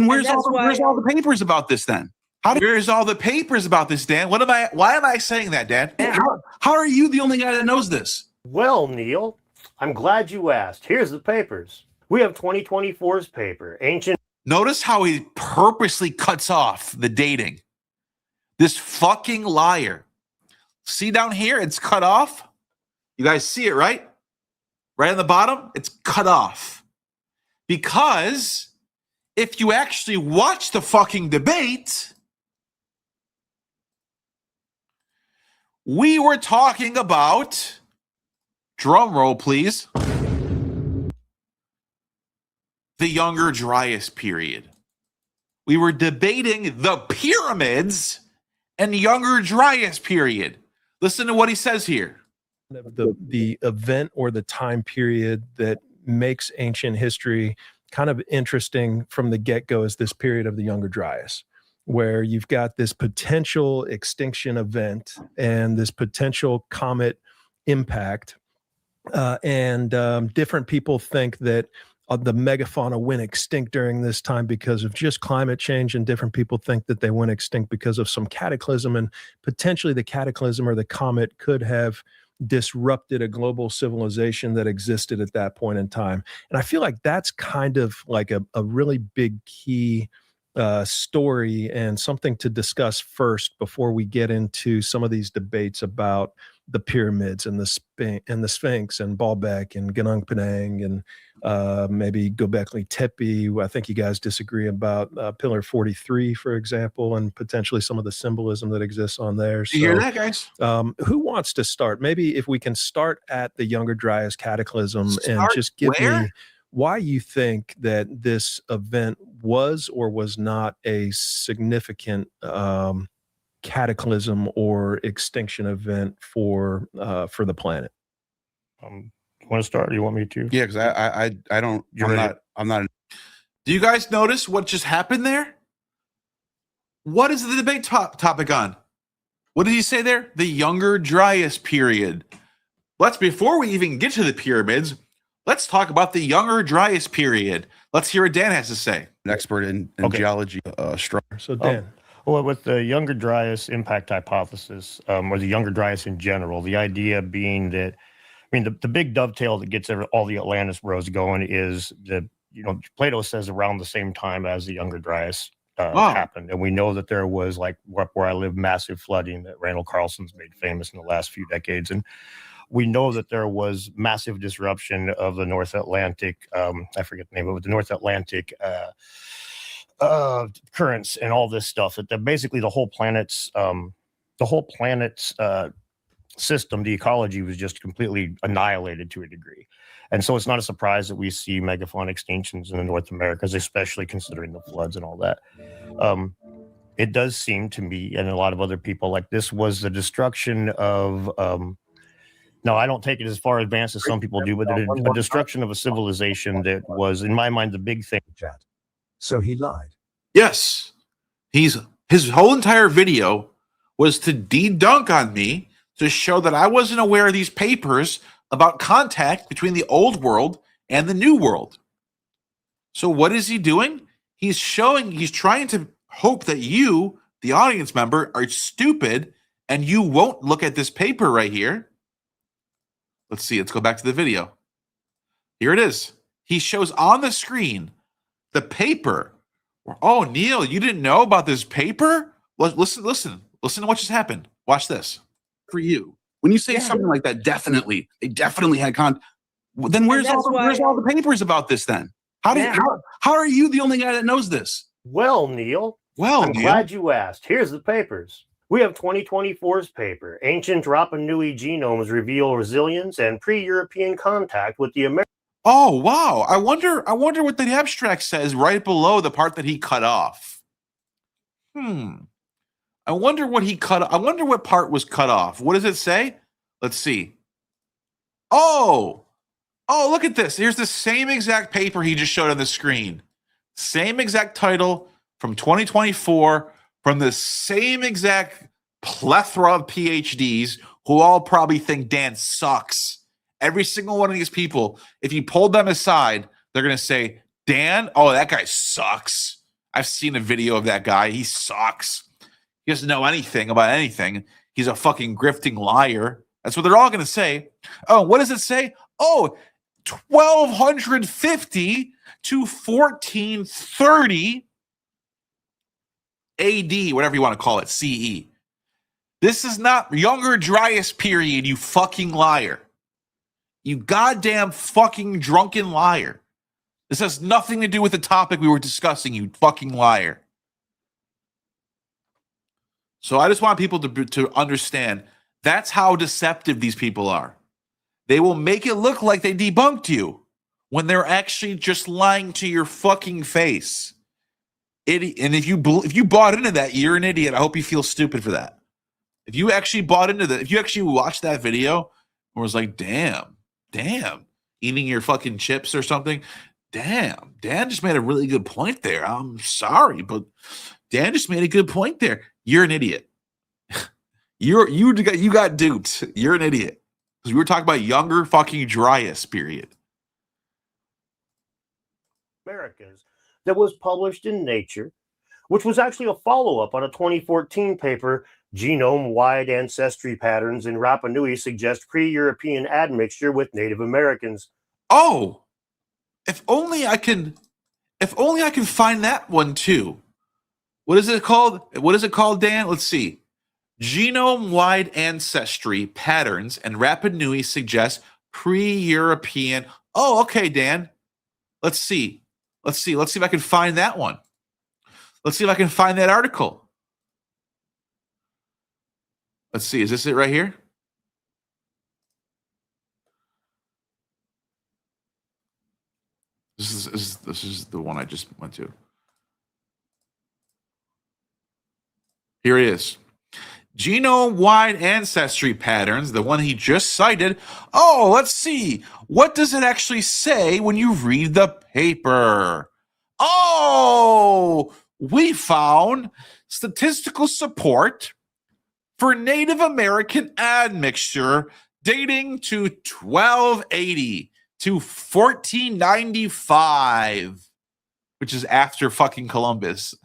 where's all the papers about this then? Where's all the papers about this, Dan? Why am I saying that, Dan? How are you the only guy that knows this? Well, Neil, I'm glad you asked. Here's the papers. We have 2024's paper, Ancient. Notice how he purposely cuts off the dating. This fucking liar. See down here, it's cut off. You guys see it, right? Right on the bottom, it's cut off. Because if you actually watch the fucking debate, we were talking about, drum roll please, the Younger Dryas period. We were debating the pyramids and Younger Dryas period. Listen to what he says here. The event or the time period that makes ancient history kind of interesting from the get-go is this period of the Younger Dryas, where you've got this potential extinction event and this potential comet impact. Different people think that the megafauna went extinct during this time because of just climate change, and different people think that they went extinct because of some cataclysm, and potentially the cataclysm or the comet could have disrupted a global civilization that existed at that point in time. And I feel like that's kind of like a really big key story and something to discuss first before we get into some of these debates about the pyramids and the Sphinx and Baalbek and Gunung Padang and maybe Göbekli Tepe. I think you guys disagree about Pillar 43, for example, and potentially some of the symbolism that exists on there. You hear that, guys? Who wants to start? Maybe if we can start at the Younger Dryas cataclysm and just give me why you think that this event was or was not a significant cataclysm or extinction event for the planet. You want to start? Or you want me to? Yeah, because I don't. I'm not. Do you guys notice what just happened there? What is the debate topic on? What did he say there? The Younger Dryas period. Before we even get to the pyramids, let's talk about the Younger Dryas period. Let's hear what Dan has to say. An expert in geology. So Dan. Well, with the Younger Dryas impact hypothesis, or the Younger Dryas in general, the idea being that, I mean, the big dovetail that gets all the Atlantis bros going is Plato says around the same time as the Younger Dryas happened. And we know that there was, like where I live, massive flooding that Randall Carlson's made famous in the last few decades. And we know that there was massive disruption of the North Atlantic, I forget the name of it, the North Atlantic currents and all this stuff, that basically the whole planet's system, the ecology, was just completely annihilated to a degree. And so it's not a surprise that we see megafauna extinctions in the North Americas, especially considering the floods and all that. It does seem to me, and a lot of other people, like this was the destruction of no, I don't take it as far advanced as some people do, but a destruction of a civilization that was, in my mind, the big thing. So he lied. Yes. His whole entire video was to de-dunk on me, to show that I wasn't aware of these papers about contact between the old world and the new world. So what is he doing? He's trying to hope that you, the audience member, are stupid and you won't look at this paper right here. Let's see. Let's go back to the video. Here it is. He shows on the screen the paper. Oh, Neil, you didn't know about this paper? Listen to what just happened. Watch this. For you, when you say something like that, they definitely had Then where's all the papers about this then? How are you the only guy that knows this? Well, Neil, I'm glad you asked. Here's the papers. We have 2024's paper. Ancient Rapa Nui genomes reveal resilience and pre-European contact with the American. Oh wow! I wonder what the abstract says right below the part that he cut off. I wonder what he cut. I wonder what part was cut off. What does it say? Let's see. Oh, look at this. Here's the same exact paper he just showed on the screen. Same exact title from 2024 from the same exact plethora of PhDs who all probably think Dan sucks. Every single one of these people, if you pulled them aside, they're going to say, Dan, oh, that guy sucks. I've seen a video of that guy. He sucks. He doesn't know anything about anything. He's a fucking grifting liar. That's what they're all going to say. Oh, what does it say? Oh, 1250 to 1430 AD, whatever you want to call it, CE. This is not Younger Dryas period, you fucking liar. You goddamn fucking drunken liar. This has nothing to do with the topic we were discussing, you fucking liar. So I just want people to understand that's how deceptive these people are. They will make it look like they debunked you when they're actually just lying to your fucking face. And if you bought into that, you're an idiot. I hope you feel stupid for that. If you actually bought into that, if you actually watched that video and was like, damn, eating your fucking chips or something, damn, Dan just made a really good point there. I'm sorry, but Dan just made a good point there. You're an idiot. You got duped. You're an idiot. Because we were talking about Younger fucking Dryas period. Americas that was published in Nature, which was actually a follow-up on a 2014 paper, Genome-Wide Ancestry Patterns in Rapa Nui Suggest Pre-European Admixture with Native Americans. Oh, if only I can find that one too. What is it called? What is it called, Dan? Let's see. Genome-wide ancestry patterns and Rapa Nui suggest pre-European. Oh, okay, Dan. Let's see. Let's see if I can find that one. Let's see if I can find that article. Let's see. Is this it right here? This is the one I just went to. Here it is. Genome-wide ancestry patterns, the one he just cited. Oh, let's see. What does it actually say when you read the paper? Oh, we found statistical support for Native American admixture dating to 1280 to 1495, which is after fucking Columbus.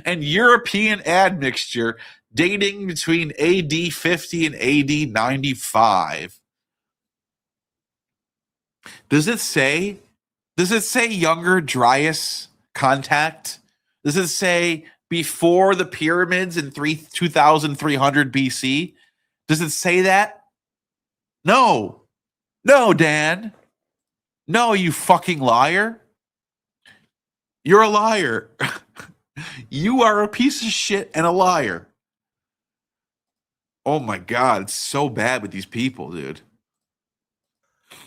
And European admixture dating between AD 50 and AD 95. Does it say Younger Dryas contact? Does it say before the pyramids in 2300 BC? Does it say that? No, Dan. No, you fucking liar. You're a liar. You are a piece of shit and a liar. Oh my God, it's so bad with these people, dude.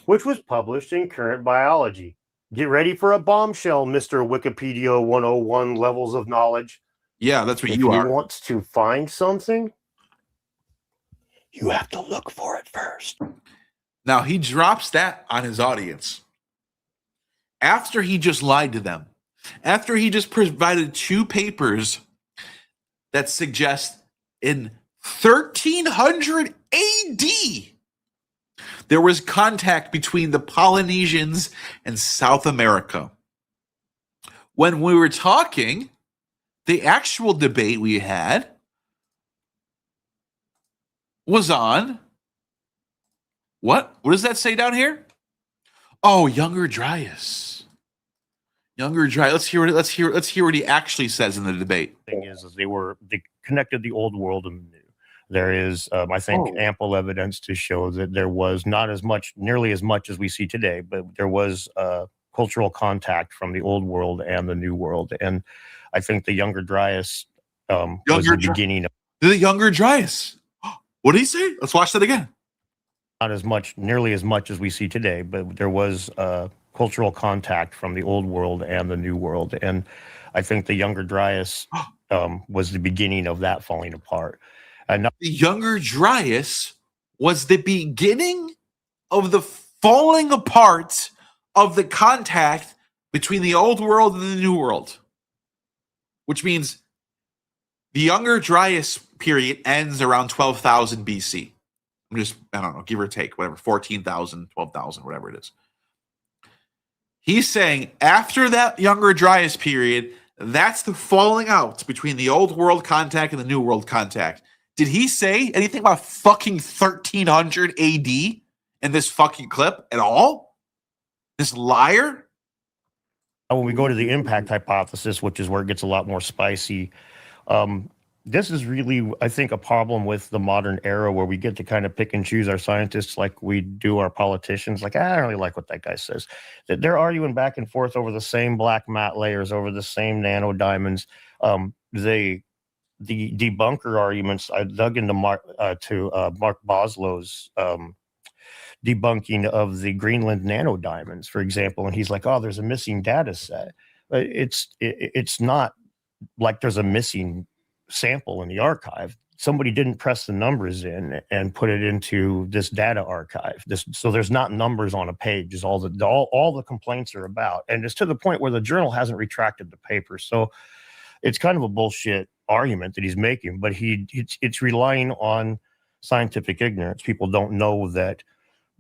Which was published in Current Biology. Get ready for a bombshell, Mr. Wikipedia 101 levels of knowledge. Yeah, that's what if you are. If you want to find something, you have to look for it first. Now, he drops that on his audience after he just lied to them. After he just provided two papers that suggest in 1300 AD, there was contact between the Polynesians and South America. When we were talking, the actual debate we had was on what? What does that say down here? Oh, Younger Dryas. Younger Dryas. Let's hear what he actually says in the debate. Thing is they connected the old world and the new. There is, I think, ample evidence to show that there was not nearly as much as we see today, but there was cultural contact from the old world and the new world. And I think the Younger Dryas was Younger the beginning of The Younger Dryas. What did he say? Let's watch that again. not as much, nearly as much as we see today, but there was cultural contact from the old world and the new world. And I think the Younger Dryas was the beginning of that falling apart. And not The Younger Dryas was the beginning of the falling apart of the contact between the old world and the new world, which means the Younger Dryas period ends around 12,000 BC. I'm just, I don't know, give or take, whatever, 14,000, 12,000, whatever it is. He's saying after that Younger Dryas period, that's the falling out between the old world contact and the new world contact. Did he say anything about fucking 1300 AD in this fucking clip at all? This liar? when we go to the impact hypothesis, which is where it gets a lot more spicy, this is really, I think, a problem with the modern era where we get to kind of pick and choose our scientists like we do our politicians. Like, I don't really like what that guy says. That they're arguing back and forth over the same black mat layers, over the same nano diamonds. The debunker arguments, I dug into Mark Boslow's debunking of the Greenland nano diamonds, for example, and he's like, "Oh, there's a missing data set." It's not like there's a missing sample in the archive. Somebody didn't press the numbers in and put it into this data archive. So there's not numbers on a page is all the complaints are about. And it's to the point where the journal hasn't retracted the paper. So it's kind of a bullshit argument that he's making, but it's relying on scientific ignorance. People don't know that,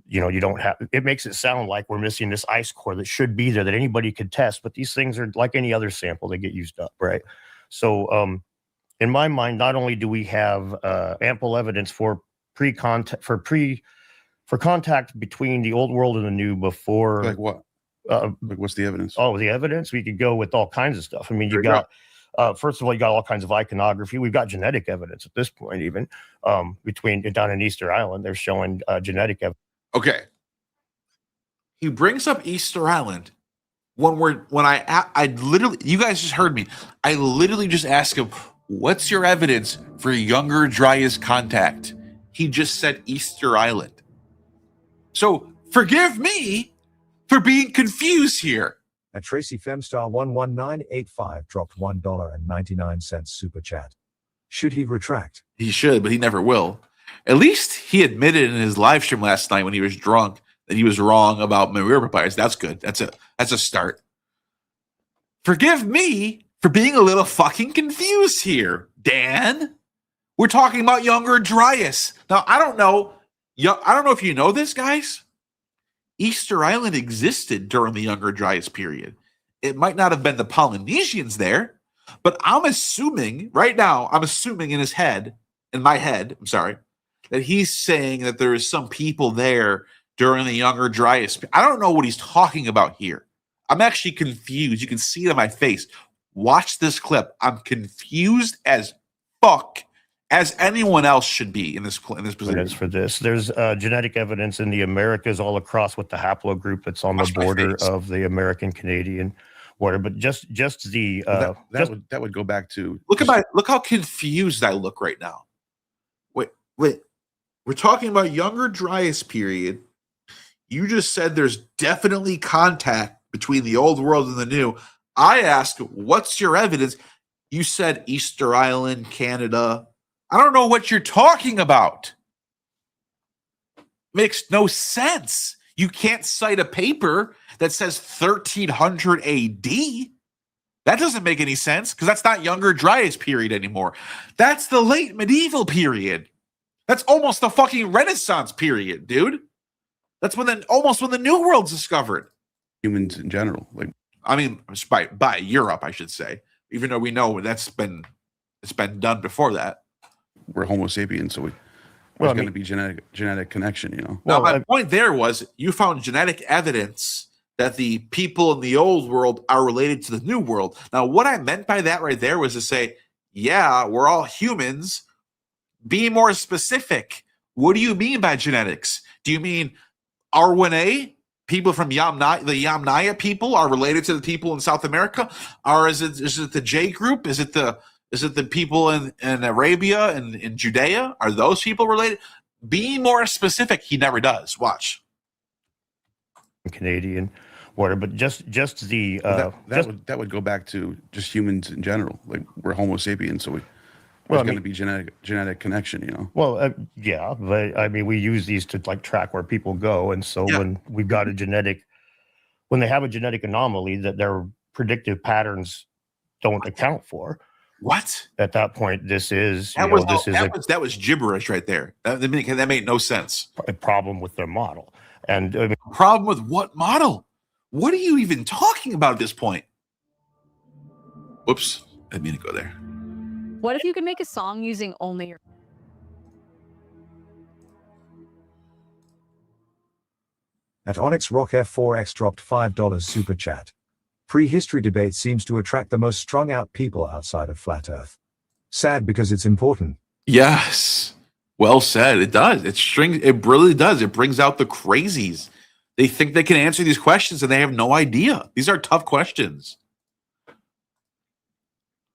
you don't have, it makes it sound like we're missing this ice core that should be there that anybody could test, but these things are like any other sample, they get used up, right? So, in my mind, not only do we have ample evidence for contact between the old world and the new before. Like what? Like what's the evidence? Oh, the evidence, we could go with all kinds of stuff. I mean, you got, first of all, you got all kinds of iconography. We've got genetic evidence at this point, even down in Easter Island, they're showing genetic evidence. Okay. He brings up Easter Island when I literally, you guys just heard me. I literally just asked him, "What's your evidence for Younger Dryas contact?" He just said Easter Island. So forgive me for being confused here. And Tracy Femstar 11985 dropped $1.99 super chat. Should he retract? He should, but he never will. At least he admitted in his live stream last night when he was drunk that he was wrong about Maria Papyrus. That's good. That's a start. Forgive me for being a little fucking confused here, Dan. We're talking about Younger Dryas. Now, I don't know if you know this, guys. Easter Island existed during the Younger Dryas period. It might not have been the Polynesians there, but I'm assuming right now, in my head, that he's saying that there is some people there during the Younger Dryas. I don't know what he's talking about here. I'm actually confused. You can see it on my face. Watch this clip. I'm confused as fuck, as anyone else should be in this position. For this, there's genetic evidence in the Americas all across with the haplogroup that's on the border of the American-Canadian border. But just the that would go back to look how confused I look right now. Wait, we're talking about Younger Dryas period. You just said there's definitely contact between the old world and the new. I asked, what's your evidence? You said Easter Island, Canada. I don't know what you're talking about. Makes no sense. You can't cite a paper that says 1300 AD. That doesn't make any sense because that's not Younger Dryas period anymore. That's the late medieval period. That's almost the fucking Renaissance period, dude. That's when the New World's discovered. Humans in general, by Europe, I should say. Even though we know it's been done before that. We're Homo sapiens, so there's going to be genetic connection, Now, my point there was you found genetic evidence that the people in the old world are related to the new world. Now, what I meant by that right there was to say, yeah, we're all humans. Be more specific. What do you mean by genetics? Do you mean RNA? People from the Yamnaya people are related to the people in South America? Or is it the J group? Is it the Is it the people in Arabia and in Judea? Are those people related? Be more specific. He never does. Watch. Canadian water, but just the that would go back to just humans in general. Like we're Homo sapiens, so there's going to be genetic connection, you know. Well, yeah, but I mean, we use these to like track where people go, and so when we've got when they have a genetic anomaly that their predictive patterns don't account for. What? At that point, this is that was gibberish right there. That made no sense. A problem with their model, and I mean, problem with what model? What are you even talking about at this point? Whoops, I didn't mean to go there. What if you could make a song using only your... At Onyx Rock F4X dropped $5 super chat. Prehistory debate seems to attract the most strung out people outside of Flat Earth. Sad because it's important. Yes. Well said. It does. It really does. It brings out the crazies. They think they can answer these questions and they have no idea. These are tough questions.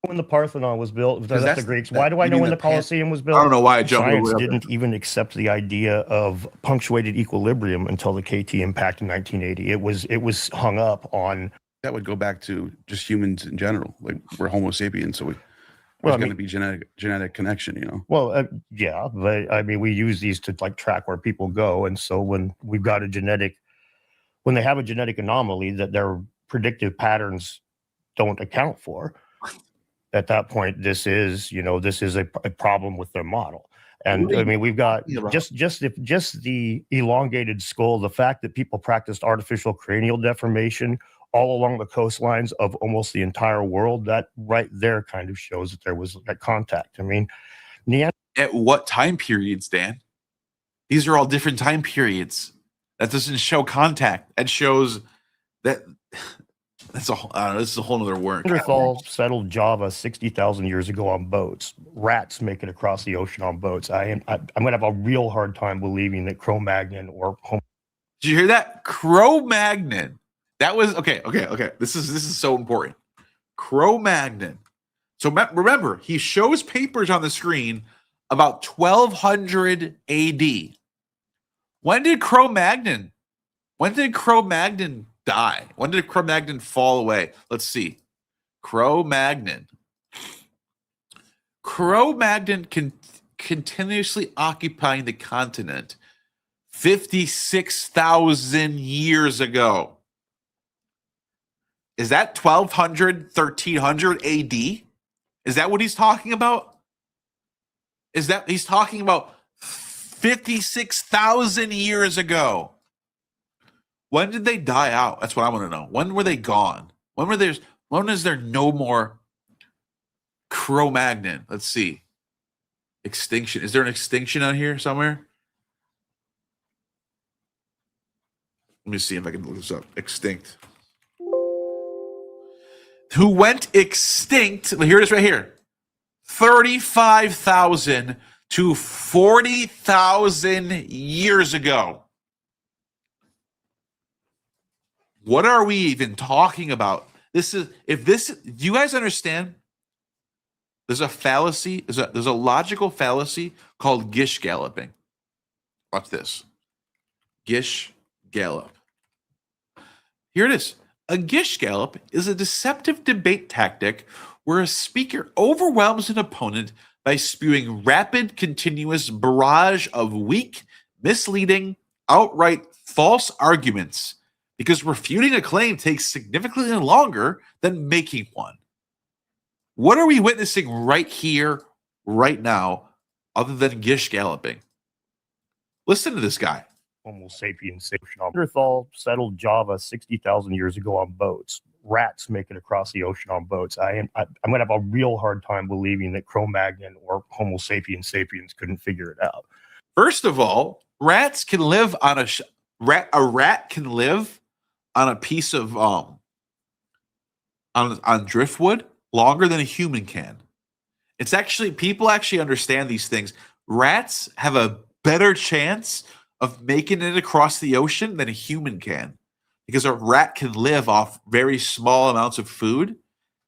when the Parthenon was built, that's the Greeks. Why do I you know mean when the the Colosseum was built? I don't know why I jumped Science over didn't even accept the idea of punctuated equilibrium until the KT impact in 1980. It was hung up on. That would go back to just humans in general. Like we're Homo sapiens, so Well, there's I going to be genetic connection, you know. Well, yeah, but I mean, we use these to like track where people go, and so when we've got when they have a genetic anomaly that their predictive patterns don't account for, at that point, this is a problem with their model. And I mean, we've got just the elongated skull, the fact that people practiced artificial cranial deformation all along the coastlines of almost the entire world, that right there kind of shows that there was that contact. I mean, at what time periods, Dan? These are all different time periods. That doesn't show contact. That shows that this is a whole other work. Neanderthal settled Java 60,000 years ago on boats. Rats make it across the ocean on boats. I'm going to have a real hard time believing that Cro-Magnon or Did you hear that? Cro-Magnon. That was okay. This is so important. Cro-Magnon. So remember, he shows papers on the screen about 1200 AD. When did Cro-Magnon die? When did Cro-Magnon fall away? Let's see. Cro-Magnon continuously occupying the continent 56,000 years ago. Is that 1200, 1300 AD? Is that what he's talking about? Is that he's talking about 56,000 years ago? When did they die out? That's what I want to know. When were they gone? When is there no more Cro-Magnon? Let's see. Extinction. Is there an extinction on here somewhere? Let me see if I can look this up. Extinct. Who went extinct? Here it is right here. 35,000 to 40,000 years ago. What are we even talking about? Do you guys understand? There's a fallacy, there's a logical fallacy called Gish galloping. Watch this. Gish gallop. Here it is. A Gish gallop is a deceptive debate tactic where a speaker overwhelms an opponent by spewing rapid, continuous barrage of weak, misleading, outright false arguments, because refuting a claim takes significantly longer than making one. What are we witnessing right here, right now, other than Gish galloping? Listen to this guy. Homo sapiens. Neanderthal settled Java 60,000 years ago on boats. Rats make it across the ocean on boats. I'm going to have a real hard time believing that Cro-Magnon or Homo sapiens couldn't figure it out. First of all, rats can live on a rat can live on a piece of on driftwood longer than a human can. It's actually, people actually understand these things. Rats have a better chance of making it across the ocean than a human can, because a rat can live off very small amounts of food,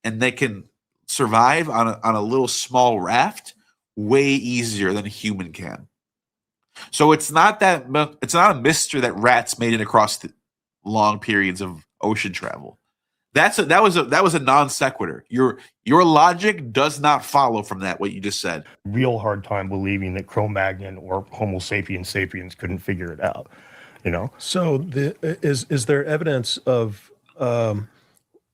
and they can survive on a little small raft way easier than a human can. So it's not a mystery that rats made it across the long periods of ocean travel. That was a non sequitur. Your logic does not follow from that, what you just said. Real hard time believing that Cro-Magnon or Homo sapiens sapiens couldn't figure it out. You know. So is there evidence of from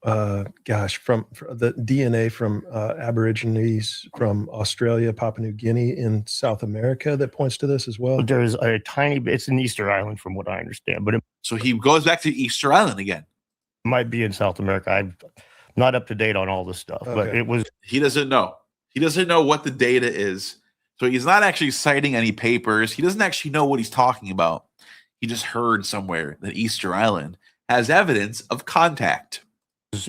the DNA from Aborigines from Australia, Papua New Guinea, in South America that points to this as well? There's a tiny bit. It's in Easter Island, from what I understand. But so he goes back to Easter Island again. Might be in South America. I'm not up to date on all this stuff, but it was. He doesn't know. He doesn't know what the data is. So he's not actually citing any papers. He doesn't actually know what he's talking about. He just heard somewhere that Easter Island has evidence of contact.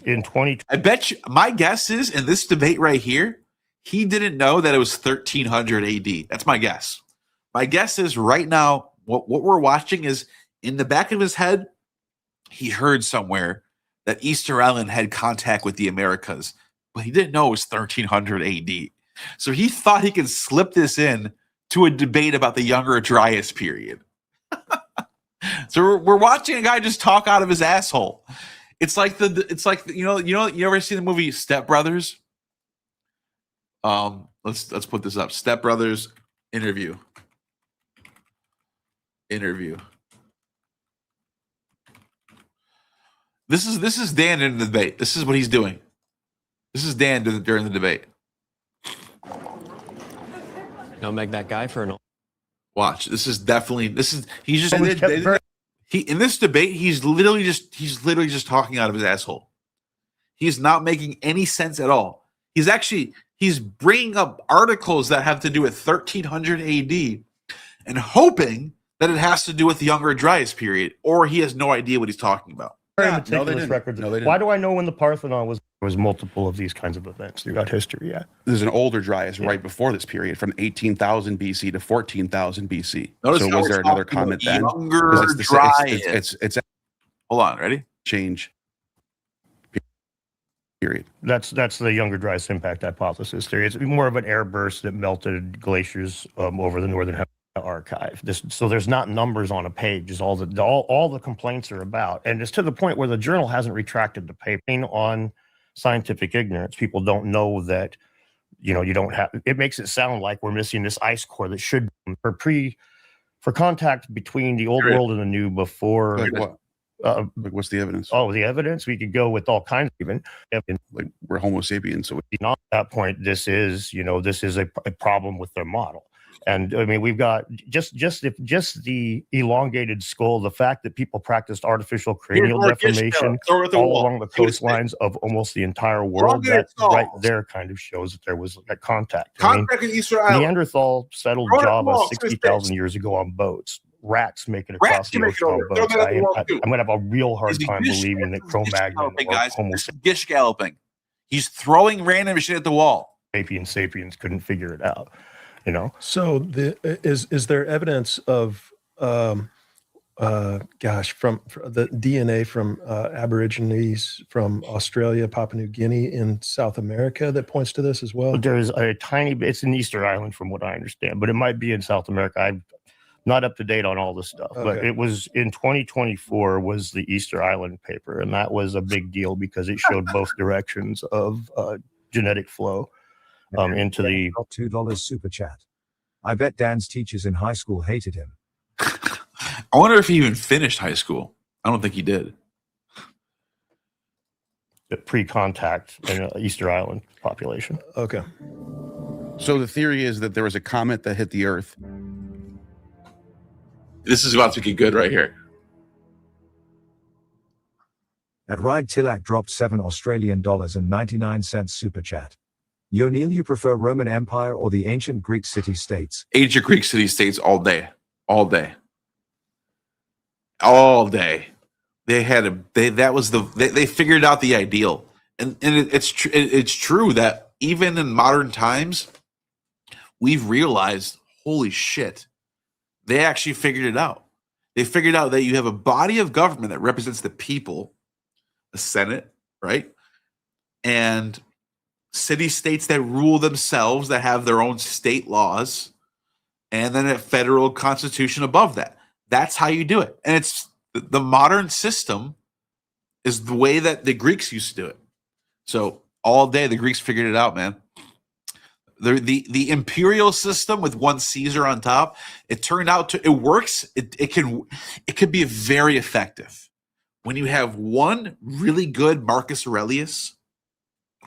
In 2020, I bet you, my guess is in this debate right here, he didn't know that it was 1300 AD. That's my guess. My guess is right now, what we're watching is in the back of his head, he heard somewhere that Easter Island had contact with the Americas, but he didn't know it was 1300 AD. So he thought he could slip this in to a debate about the Younger Dryas period. So we're watching a guy just talk out of his asshole. It's like you ever see the movie Step Brothers? Let's put this up. Step Brothers interview. This is Dan in the debate. This is what he's doing. This is Dan during the debate. Don't make that guy for an. Watch. He's just in this debate. He's literally just talking out of his asshole. He's not making any sense at all. He's bringing up articles that have to do with 1300 AD and hoping that it has to do with the Younger Dryas period, or he has no idea what he's talking about. Very meticulous records. Why do I know when the Parthenon was multiple of these kinds of events throughout history? Yeah. There's an older Dryas right before this period, from 18,000 BC to 14,000 BC. Notice so how was we're there another talking comment about then? Younger 'Cause Dryas. it's hold on, ready? Change. Period. That's the Younger Dryas impact hypothesis theory. It's more of an air burst that melted glaciers over the northern archive. So there's not numbers on a page. Is all the complaints are about, and it's to the point where the journal hasn't retracted the paper on scientific ignorance. People don't know that, you don't have. It makes it sound like we're missing this ice core that should for contact between the old world and the new before. Like what? What's the evidence? Oh, the evidence, we could go with all kinds of like we're Homo sapiens. So at that point, this is a problem with their model. And I mean, we've got just the elongated skull, the fact that people practiced artificial cranial deformation all along the coastlines of almost the entire world, that right there kind of shows that there was a contact. Contact in Easter Island. Neanderthal settled Java 60,000 years ago on boats. Rats make it across the ocean on boats. I'm going to have a real hard time believing that Cro-Magnon or Homo gish galloping. He's throwing random shit at the wall. Sapiens couldn't figure it out. So is there evidence of from the DNA from Aborigines from Australia, Papua New Guinea, in South America that points to this as well? There's a tiny bit. It's in Easter Island, from what I understand, but it might be in South America. I'm not up to date on all this stuff, but it was in 2024 was the Easter Island paper, and that was a big deal because it showed both directions of genetic flow. Into the $2 super chat. I bet Dan's teachers in high school hated him. I wonder if he even finished high school. I don't think he did. The pre-contact Easter Island population. Okay. So the theory is that there was a comet that hit the Earth. This is about to get good right here. At Ride Tillack dropped $7.99 super chat. Yo, Neil, you prefer Roman Empire or the ancient Greek city-states? Ancient Greek city-states all day. They figured out the ideal. And it's true that even in modern times, we've realized, holy shit, they actually figured it out. They figured out that you have a body of government that represents the people, the Senate, right? And city-states that rule themselves, that have their own state laws, and then a federal constitution above that. That's how you do it. And it's the modern system is the way that the Greeks used to do it. So all day the Greeks figured it out, man. The imperial system with one Caesar on top, it turned out to, it works. It can be very effective when you have one really good Marcus Aurelius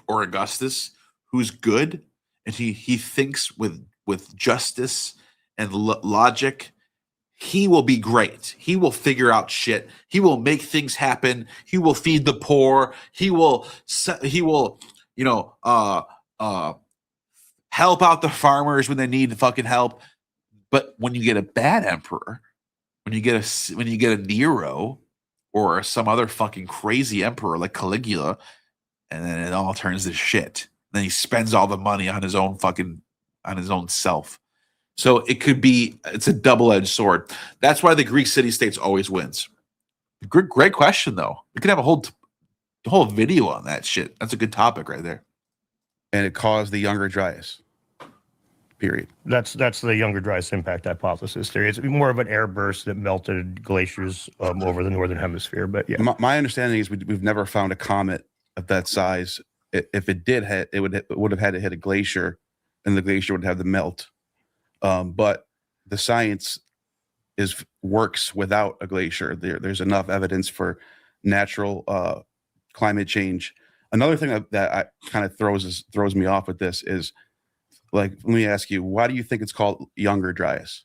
or Augustus who's good, and he thinks with justice and logic. He will be great. He will figure out shit. He will make things happen. He will feed the poor. He will help out the farmers when they need fucking help. But when you get a bad emperor, when you get a Nero or some other fucking crazy emperor like Caligula, and then it all turns to shit. Then he spends all the money on his own self. So it's a double-edged sword. That's why the Greek city-states always wins. Great question, though. We could have a whole video on that shit. That's a good topic right there. And it caused the Younger Dryas. Period. That's the Younger Dryas impact hypothesis theory. It's more of an air burst that melted glaciers over the northern hemisphere. But yeah, my understanding is we've never found a comet of that size. If it did hit, it would have had to hit a glacier, and the glacier would have to melt. But the science works without a glacier. There's enough evidence for natural climate change. Another thing that kind of throws me off with this is, like, let me ask you, why do you think it's called Younger Dryas?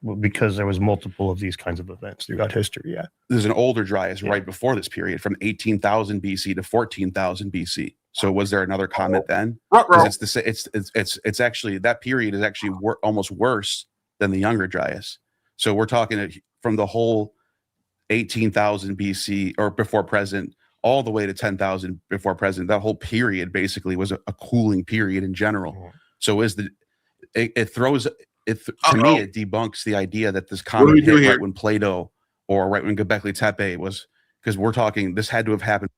Well, because there was multiple of these kinds of events throughout history. Yeah, there's an older Dryas right before this period, from 18,000 BC to 14,000 BC. So was there another comet then? Because it's actually, that period is actually almost worse than the Younger Dryas. So we're talking from the whole 18,000 BC or before present all the way to 10,000 before present. That whole period basically was a cooling period in general. So to me, it debunks the idea that this comet hit right when Plato or right when Göbekli Tepe was, because we're talking, this had to have happened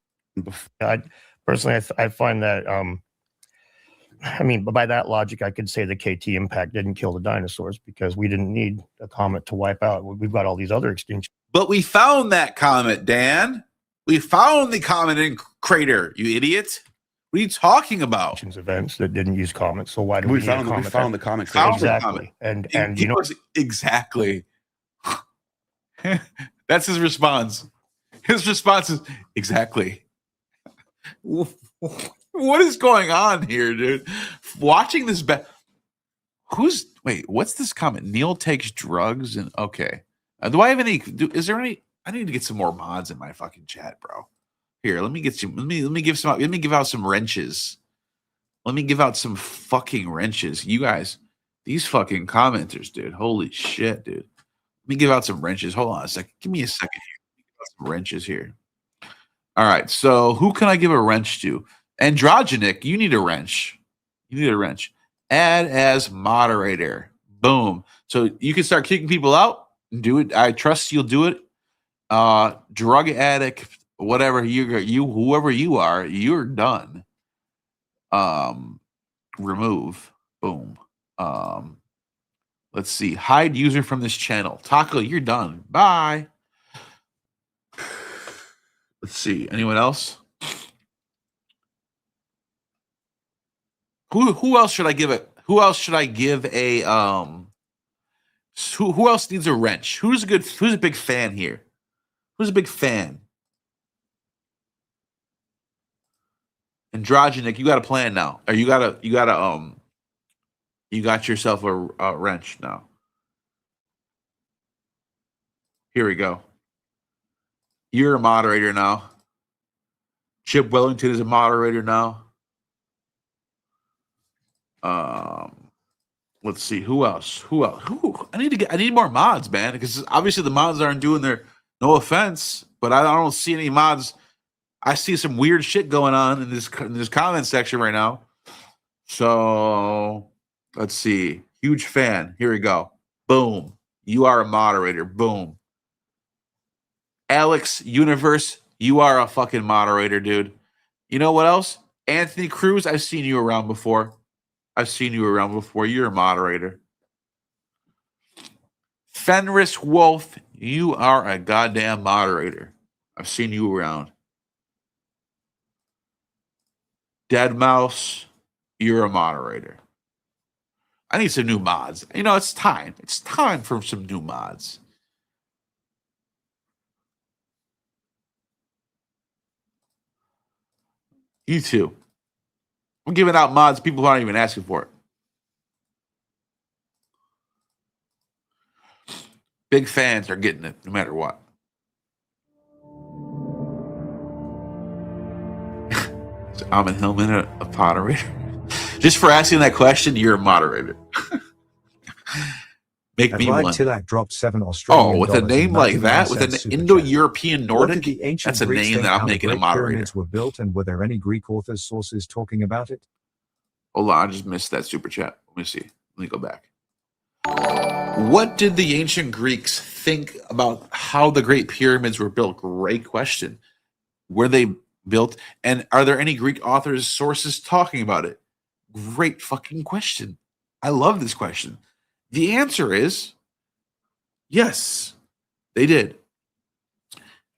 before. Personally, I find that, I mean, by that logic, I could say the KT impact didn't kill the dinosaurs because we didn't need a comet to wipe out. We've got all these other extinctions. But we found that comet, Dan. We found the comet in crater, you idiot. What are you talking about? Events that didn't use comets. So why do we found the comet crater? Exactly. And you know, exactly. That's his response. His response is exactly. What is going on here, dude? Watching this what's this comment? Neil takes drugs and okay. Do I have any? Is there any? I need to get some more mods in my fucking chat, bro. Here, let me give out some wrenches. Let me give out some fucking wrenches. You guys, these fucking commenters, dude. Holy shit, dude. Let me give out some wrenches. Hold on a second. Give me a second here. Let me give out some wrenches here. All right, so who can I give a wrench to? Androgenic, you need a wrench. You need a wrench. Add as moderator. Boom. So you can start kicking people out. Do it. I trust you'll do it. Drug addict, whatever whoever you are, you're done. Remove. Boom. Let's see. Hide user from this channel. Taco, you're done. Bye. Let's see. Anyone else? Who else should I give it? Who else should I give a who else needs a wrench? Who's a big fan here? Who's a big fan? Androgenic, you got a plan now. Or you got yourself a wrench now. Here we go. You're a moderator now. Chip Wellington is a moderator now. Let's see who else. I need more mods, man, because obviously the mods aren't doing their. No offense, but I don't see any mods. I see some weird shit going on in this comment section right now. So let's see. Huge fan. Here we go. Boom. You are a moderator. Boom. Alex Universe, you are a fucking moderator, dude. You know what else? Anthony Cruz, I've seen you around before. You're a moderator. Fenris Wolf, you are a goddamn moderator. I've seen you around. Dead Mouse, you're a moderator. I need some new mods. You know, it's time. It's time for some new mods. You too. I'm giving out mods people aren't even asking for it. Big fans are getting it no matter what. So Alvin Hillman, a moderator. Just for asking that question, you're a moderator. Make me one. Tilak dropped 7 Australian. Oh, with a name like that, with an Indo-European Nordic, that's a Greeks name think that I'm how the making a Great moderator. Pyramids were built, and were there any Greek authors' sources talking about it? Hold on, I just missed that super chat. Let me see. Let me go back. What did the ancient Greeks think about how the Great Pyramids were built? Great question. Were they built? And are there any Greek authors' sources talking about it? Great fucking question. I love this question. The answer is yes, they did.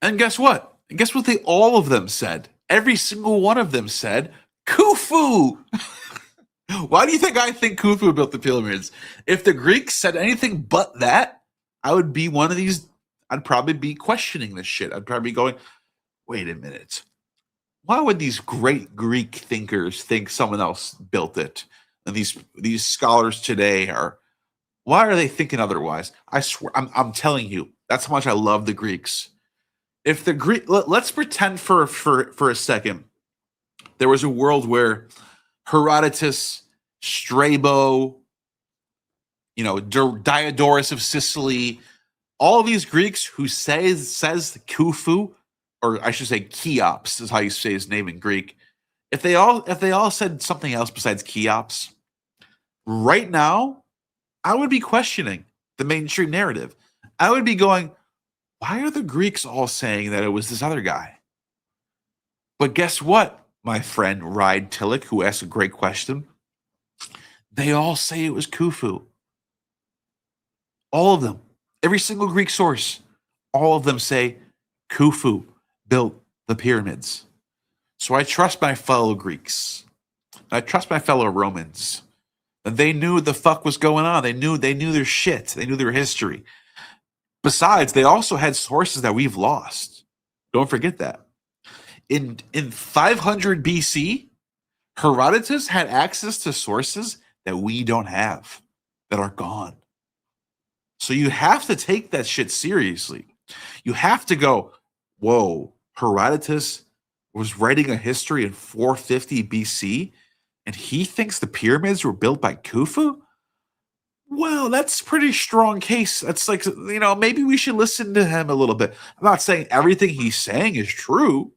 And guess what? And guess what all of them said? Every single one of them said, Khufu. Why do you think I think Khufu built the pyramids? If the Greeks said anything but that, I would be one of these. I'd probably be questioning this shit. I'd probably be going, wait a minute. Why would these great Greek thinkers think someone else built it? And these scholars today why are they thinking otherwise? I swear, I'm telling you, that's how much I love the Greeks. If the let's pretend for a second there was a world where Herodotus, Strabo, Diodorus of Sicily, all these Greeks who says Khufu, or I should say Cheops is how you say his name in Greek. If they all said something else besides Cheops, right now, I would be questioning the mainstream narrative. I would be going, why are the Greeks all saying that it was this other guy? But guess what, my friend Ride Tillich, who asked a great question, they all say it was Khufu. All of them. Every single Greek source. All of them say Khufu built the pyramids. So I trust my fellow Greeks. I trust my fellow Romans. And they knew what the fuck was going on. They knew their shit. They knew their history. Besides, they also had sources that we've lost. Don't forget that. In 500 BC, Herodotus had access to sources that we don't have, that are gone. So you have to take that shit seriously. You have to go, whoa, Herodotus was writing a history in 450 BC, and he thinks the pyramids were built by Khufu? Well, that's a pretty strong case. That's like, maybe we should listen to him a little bit. I'm not saying everything he's saying is true,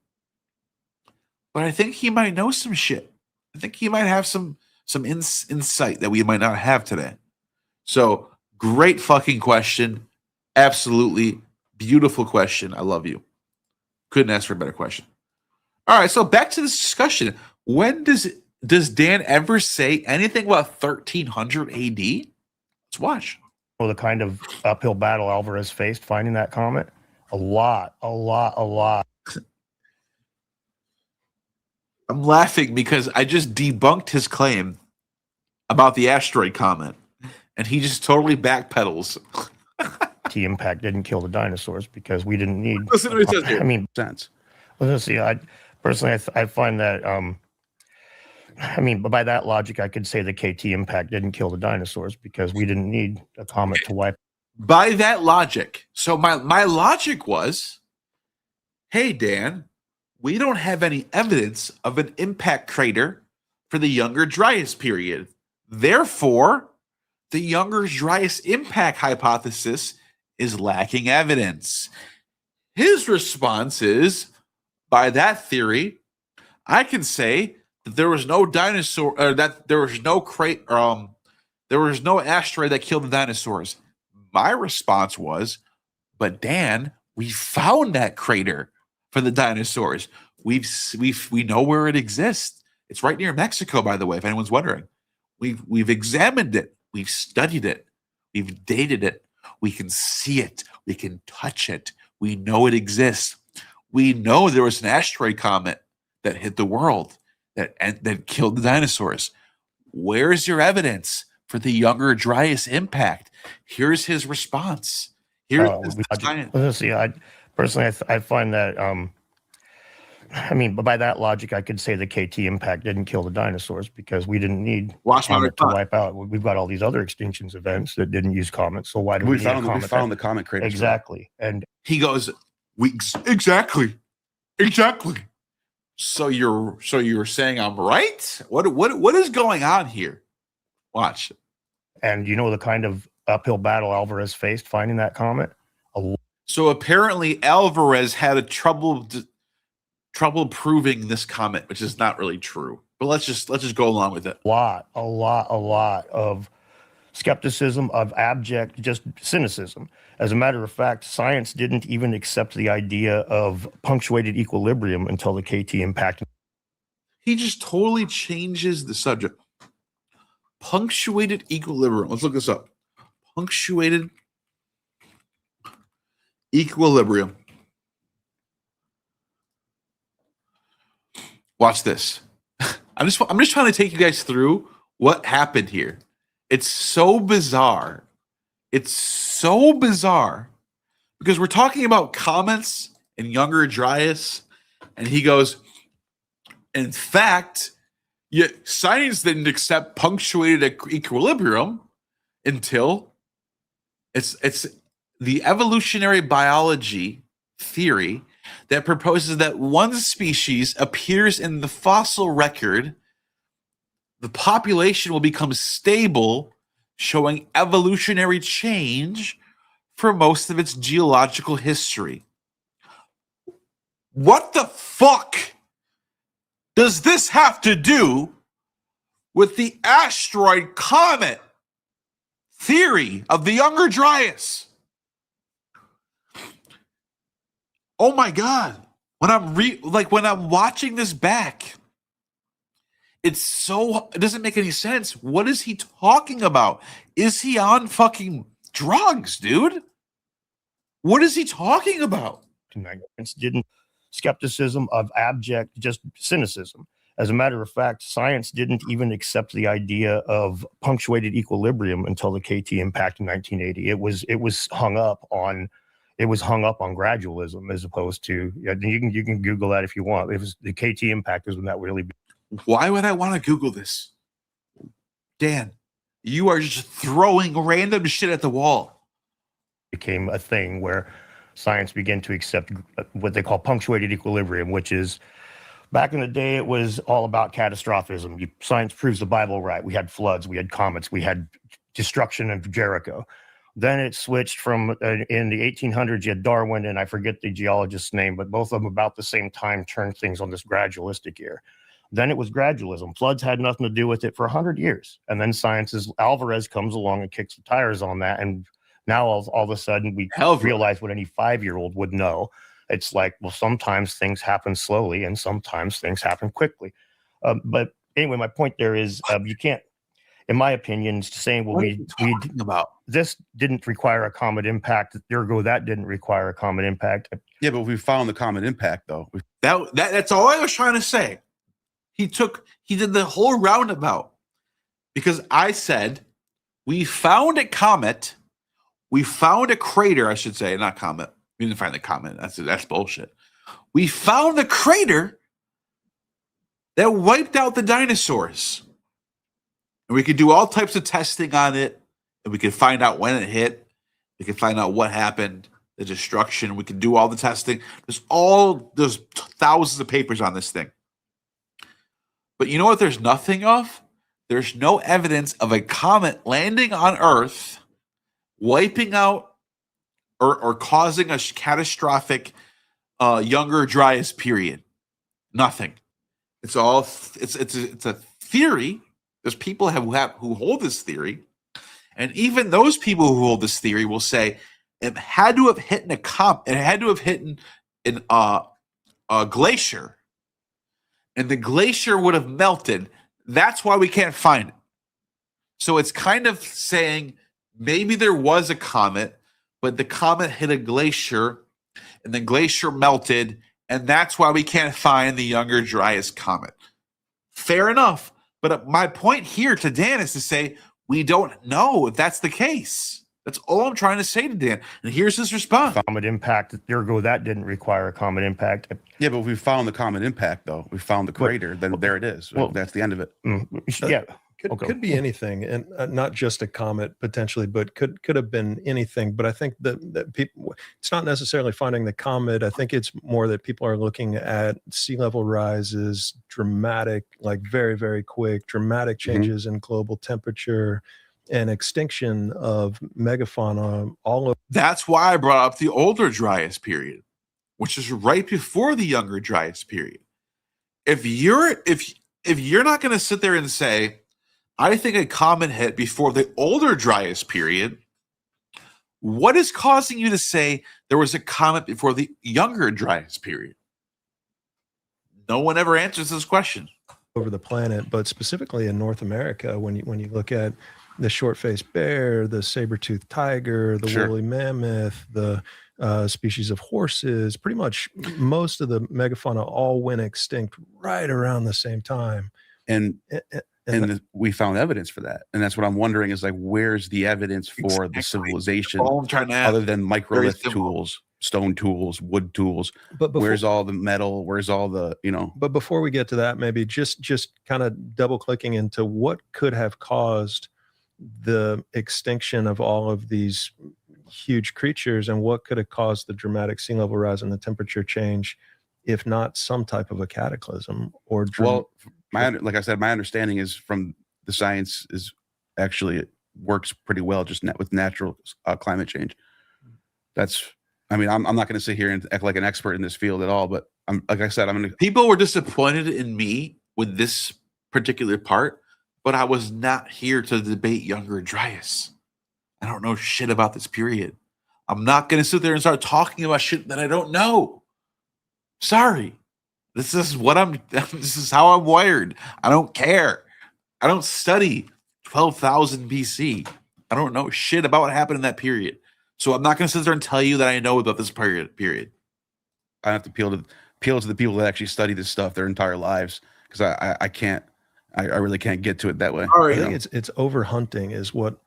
but I think he might know some shit. I think he might have some insight that we might not have today. So, great fucking question. Absolutely beautiful question. I love you. Couldn't ask for a better question. All right, so back to this discussion. When does Dan ever say anything about 1300 AD? Let's watch. Well, the kind of uphill battle Alvarez faced finding that comet, a lot. I'm laughing because I just debunked his claim about the asteroid comet, and he just totally backpedals. T-impact didn't kill the dinosaurs because we didn't need. Listen to what he says here. I mean, sense. Well, let's see. I personally, I find that. By that logic, I could say the KT impact didn't kill the dinosaurs because we didn't need a comet to wipe. By that logic, so my logic was, hey Dan, we don't have any evidence of an impact crater for the Younger Dryas period. Therefore, the Younger Dryas impact hypothesis is lacking evidence. His response is, by that theory, I can say that there was no dinosaur, or that there was no there was no asteroid that killed the dinosaurs. My response was, but Dan, we found that crater for the dinosaurs. We know where it exists. It's right near Mexico, by the way, if anyone's wondering. We've examined it. We've studied it. We've dated it. We can see it. We can touch it. We know it exists. We know there was an asteroid comet that hit the world that killed the dinosaurs. Where's your evidence for the Younger Dryas impact? Here's his response. Here's Let's see. I personally, I find that. I mean, by that logic, I could say the KT impact didn't kill the dinosaurs because we didn't need comet to wipe out. We've got all these other extinctions events that didn't use comets. So why do we need a comet? We found the comet craters. Exactly. And he goes, exactly. So you're saying I'm right? What is going on here? Watch. And you know the kind of uphill battle Alvarez faced finding that comet? So apparently Alvarez had a trouble proving this comet, which is not really true. But let's just go along with it. A lot of skepticism, of abject just cynicism. As a matter of fact, science didn't even accept the idea of punctuated equilibrium until the KT impact. He just totally changes the subject. Punctuated equilibrium. Let's look this up. Punctuated equilibrium. Watch this. I'm just trying to take you guys through what happened here. It's so bizarre. It's so bizarre because we're talking about comets and Younger Dryas, and he goes, in fact, science didn't accept punctuated equilibrium until it's the evolutionary biology theory that proposes that once species appears in the fossil record, the population will become stable, showing evolutionary change for most of its geological history. What the fuck does this have to do with the asteroid comet theory of the Younger Dryas? Oh my God. When I'm watching this back, it doesn't make any sense. What is he talking about? Is he on fucking drugs, dude? What is he talking about? Skepticism, of abject just cynicism. As a matter of fact, science didn't even accept the idea of punctuated equilibrium until the KT impact in 1980. It was hung up on gradualism as opposed to, you can Google that if you want. It was the KT impact is when that really. Why would I want to Google this? Dan, you are just throwing random shit at the wall. Became a thing where science began to accept what they call punctuated equilibrium, which is back in the day, it was all about catastrophism. Science proves the Bible right. We had floods, we had comets, we had destruction of Jericho. Then it switched from in the 1800s, you had Darwin, and I forget the geologist's name, but both of them about the same time turned things on this gradualistic ear. Then it was gradualism. Floods had nothing to do with it for 100 years. And then Alvarez comes along and kicks the tires on that. And now all of a sudden we realize what any 5-year-old would know. It's like, well, sometimes things happen slowly and sometimes things happen quickly. But anyway, my point there is you can't, in my opinion, saying, well, this didn't require a comet impact. Ergo, that didn't require a comet impact. Yeah, but we found the comet impact, though. That's all I was trying to say. He did the whole roundabout because I said, we found a comet. We found a crater, I should say, not comet. We didn't find the comet. That's bullshit. We found the crater that wiped out the dinosaurs. And we could do all types of testing on it. And we could find out when it hit. We could find out what happened, the destruction. We could do all the testing. There's thousands of papers on this thing. But you know what there's nothing of? There's no evidence of a comet landing on Earth, wiping out or causing a catastrophic Younger Dryas period. Nothing. It's a theory. There's people who hold this theory, and even those people who hold this theory will say it had to have hit a glacier and the glacier would have melted. That's why we can't find it. So it's kind of saying maybe there was a comet, but the comet hit a glacier and the glacier melted, and that's why we can't find the Younger Dryas comet. Fair enough. But my point here to Dan is to say we don't know if that's the case. That's all I'm trying to say to Dan. And here's his response. Comet impact. Ergo, that didn't require a comet impact. Yeah, but we found the comet impact, though. We found the crater. Then there it is. Well, that's the end of it. Yeah. Could be anything, and not just a comet potentially, but could have been anything. But I think that people, it's not necessarily finding the comet. I think it's more that people are looking at sea level rises, dramatic, like very, very quick, dramatic changes in global temperature and extinction of megafauna all over. That's why I brought up the older Dryas period, which is right before the Younger Dryas period. If you're not going to sit there and say, I think a comet hit before the older Dryas period, what is causing you to say there was a comet before the Younger Dryas period? No one ever answers this question. Over the planet, but specifically in North America, when you look at the short-faced bear, the saber-toothed tiger, the woolly mammoth, the species of horses, pretty much most of the megafauna all went extinct right around the same time. And we found evidence for that. And that's what I'm wondering is like, where's the evidence for the civilization All I'm trying to ask, other than very microlith simple. tools, stone tools, wood tools? But before- where's all the metal? Where's all the, But before we get to that, maybe just kind of double clicking into what could have caused the extinction of all of these huge creatures and what could have caused the dramatic sea level rise and the temperature change, if not some type of a cataclysm or like I said, my understanding is from the science is actually it works pretty well just with natural climate change. I'm not going to sit here and act like an expert in this field at all, but people were disappointed in me with this particular part, but I was not here to debate Younger Dryas. I don't know shit about this period. I'm not going to sit there and start talking about shit that I don't know. Sorry. This is how I'm wired. I don't care. I don't study 12,000 BC. I don't know shit about what happened in that period. So I'm not going to sit there and tell you that I know about this period. I have to appeal to the people that actually study this stuff their entire lives, because I can't. I really can't get to it that way. I think it's overhunting is what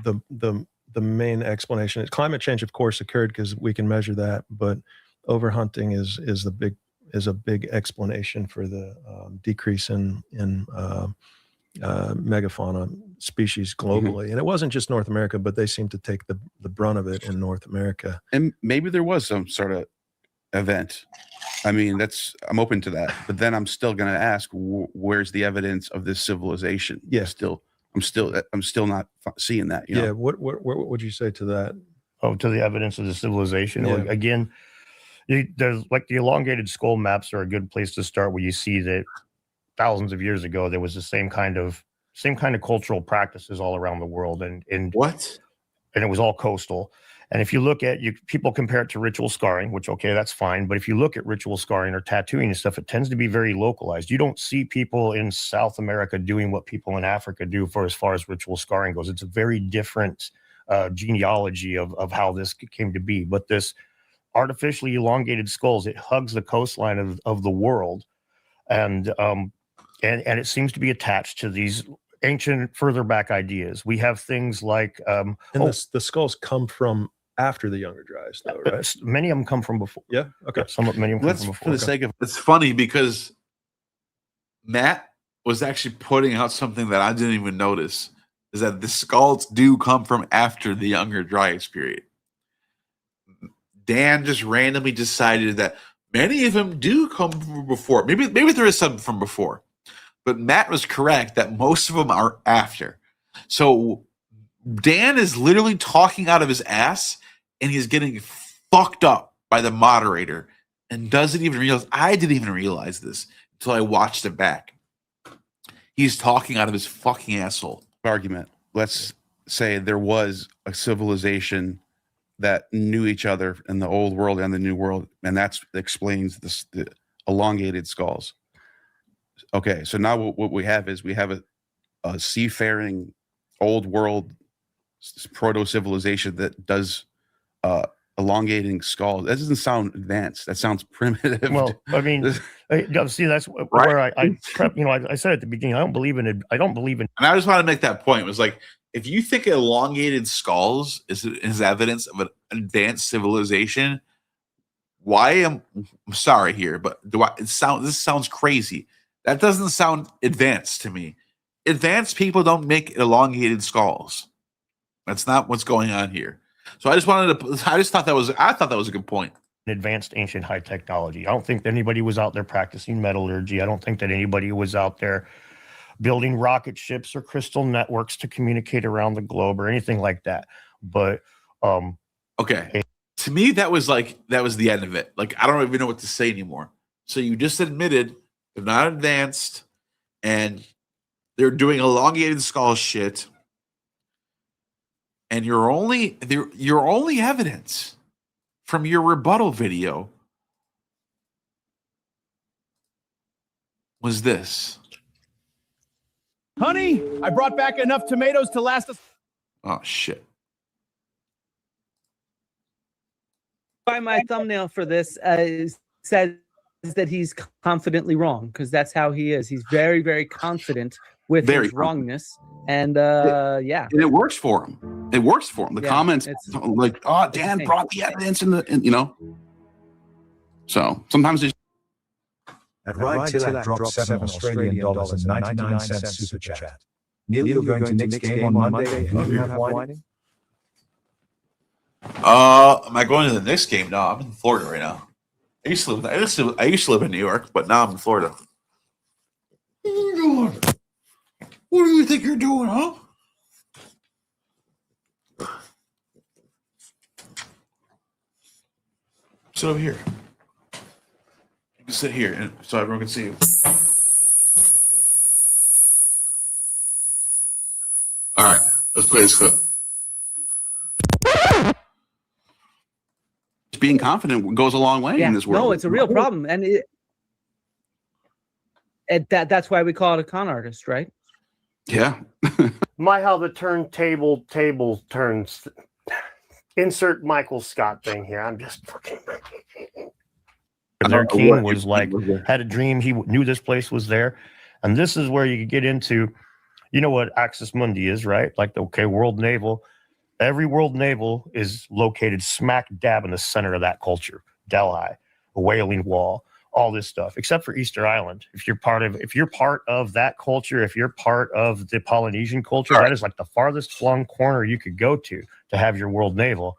the main explanation is. Climate change, of course, occurred because we can measure that, but overhunting is a big explanation for the decrease in megafauna species globally. And it wasn't just North America, but they seem to take the brunt of it in North America. And maybe there was some sort of event. I'm open to that, but then I'm still going to ask, where's the evidence of this civilization? Yeah. I'm still not seeing that. Yeah. What would you say to that? Oh, to the evidence of the civilization. Yeah. Again, there's like the elongated skull maps are a good place to start, where you see that thousands of years ago there was the same kind of cultural practices all around the world, and it was all coastal. And if you look at people compare it to ritual scarring, which that's fine, but if you look at ritual scarring or tattooing and stuff, it tends to be very localized. You don't see people in South America doing what people in Africa do as far as ritual scarring goes. It's a very different genealogy of how this came to be. But this artificially elongated skulls, it hugs the coastline of the world, and it seems to be attached to these ancient, further back ideas. We have things like the skulls come from after the Younger Dryas, though, right? Many of them come from before. Yeah. Okay. Many of them come from before. For the sake of it's funny because Matt was actually pointing out something that I didn't even notice, is that the skulls do come from after the Younger Dryas period. Dan just randomly decided that many of them do come from before. Maybe there is some from before, but Matt was correct that most of them are after. So Dan is literally talking out of his ass, and he's getting fucked up by the moderator and doesn't even realize. I didn't even realize this until I watched it back. He's talking out of his fucking asshole. Argument. Let's say there was a civilization that knew each other in the old world and the new world, and that explains the elongated skulls. Okay, so now what we have is we have a seafaring old world proto civilization that does elongating skulls. That doesn't sound advanced. That sounds primitive. Well, I mean, see, that's where I said at the beginning, I don't believe in it. I don't believe in. And I just want to make that point. It was like, if you think elongated skulls is evidence of an advanced civilization, I'm sorry here, but this sounds crazy. That doesn't sound advanced to me. Advanced people don't make elongated skulls. That's not what's going on here. So I thought that was a good point. Advanced ancient high technology. I don't think that anybody was out there practicing metallurgy. I don't think that anybody was out there building rocket ships or crystal networks to communicate around the globe or anything like that. But okay. To me, that was the end of it. Like, I don't even know what to say anymore. So you just admitted they're not advanced and they're doing elongated skull shit. And your only evidence from your rebuttal video was this. Honey, I brought back enough tomatoes to last us. Oh, shit. By my thumbnail for this says that he's confidently wrong, because that's how he is. He's very, very confident with his wrongness. And yeah. And it works for him. It works for him. The comments like, oh, Dan brought the evidence So sometimes it's At Ride Till That dropped $7 Australian dollars and 99 cents super chat. Neil, you're going to Nick's game on Monday. Who you have whining? Am I going to the Knicks game? No, I'm in Florida right now. I used to live in New York, but now I'm in Florida. What are you doing? What do you think you're doing, huh? Sit over here. You can sit here, and so everyone can see you. All right, let's play this clip. being confident goes a long way in this world. No, it's a real problem, and that's why we call it a con artist, right? Yeah. My how the table turns. Insert Michael Scott thing here. I'm just fucking. Their king was like had a dream. He knew this place was there, and this is where you could get into. You know what Axis Mundi is, right? Like the World Naval. Every World Naval is located smack dab in the center of that culture. Delhi, a Wailing Wall, all this stuff, except for Easter Island. If you're part of that culture, if you're part of the Polynesian culture, that is like the farthest flung corner you could go to have your World Naval.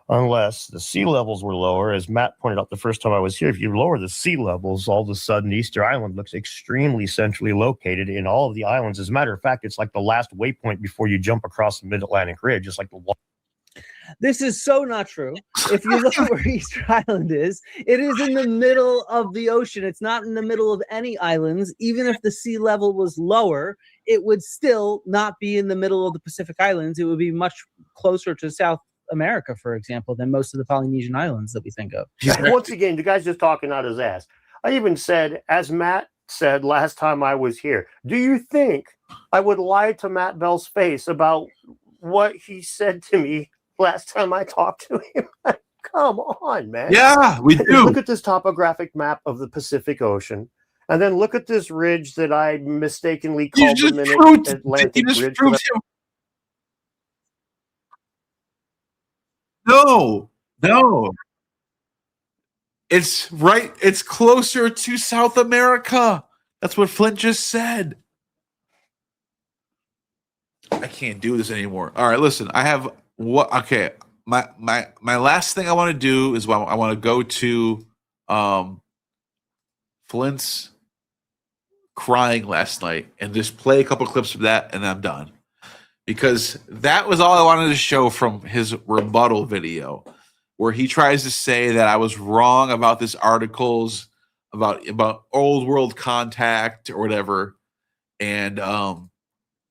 Unless the sea levels were lower, as Matt pointed out the first time I was here, if you lower the sea levels, all of a sudden Easter Island looks extremely centrally located in all of the islands. As a matter of fact, it's like the last waypoint before you jump across the Mid-Atlantic Ridge, just like the wall. This is so not true. If you look where Easter Island is, it is in the middle of the ocean. It's not in the middle of any islands. Even if the sea level was lower, it would still not be in the middle of the Pacific Islands. It would be much closer to South America, for example, than most of the Polynesian islands that we think of. Once again, the guy's just talking out his ass. I even said, as Matt said last time I was here, do you think I would lie to Matt Bell's face about what he said to me last time I talked to him? Come on, man. Yeah, we do. Look at this topographic map of the Pacific Ocean, and then look at this ridge that I mistakenly called the Mid-Atlantic Ridge. No. It's right. It's closer to South America. That's what Flint just said. I can't do this anymore. All right, listen. I have what? Okay, my last thing I want to do is I want to go to Flint's crying last night and just play a couple clips of that, and I'm done. Because that was all I wanted to show from his rebuttal video, where he tries to say that I was wrong about this articles about old world contact or whatever. And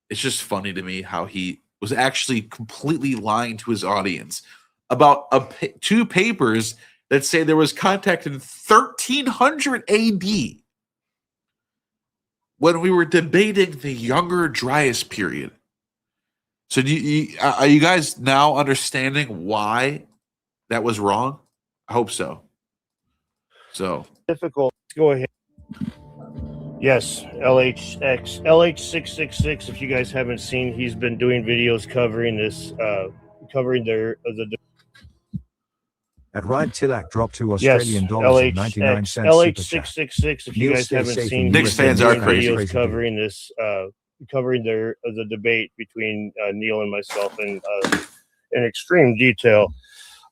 it's just funny to me how he was actually completely lying to his audience about two papers that say there was contact in 1300 AD. when we were debating the Younger Dryas period. So are you guys now understanding why that was wrong? I hope so. So difficult. Go ahead. Yes, LH666. If you guys haven't seen, he's been doing videos covering this, covering the At Ryan Tillack dropped to yes, Australian dollars and 99 cents. LH666. If you guys haven't seen, Knicks fans are crazy. Videos covering this, covering the debate between Neil and myself in extreme detail.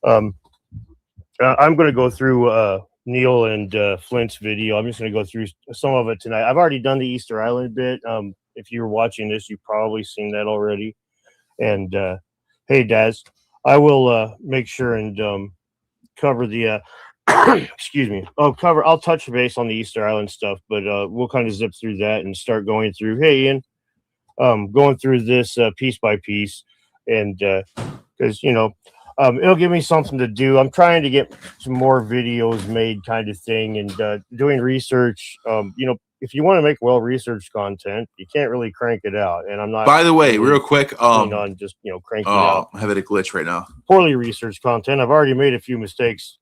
I'm going to go through Neil and Flint's video. I'm just going to go through some of it tonight. I've already done the Easter Island bit. If you're watching this, you've probably seen that already. And hey, Daz, I will make sure and cover the excuse me. I'll touch base on the Easter Island stuff, but we'll kind of zip through that and start going through. Hey, Ian, going through this piece by piece, and because it'll give me something to do. I'm trying to get some more videos made, kind of thing, and doing research. If you want to make well-researched content, you can't really crank it out. And I'm not. By the way, real quick, on just cranking out. I'm having a glitch right now. Poorly researched content. I've already made a few mistakes.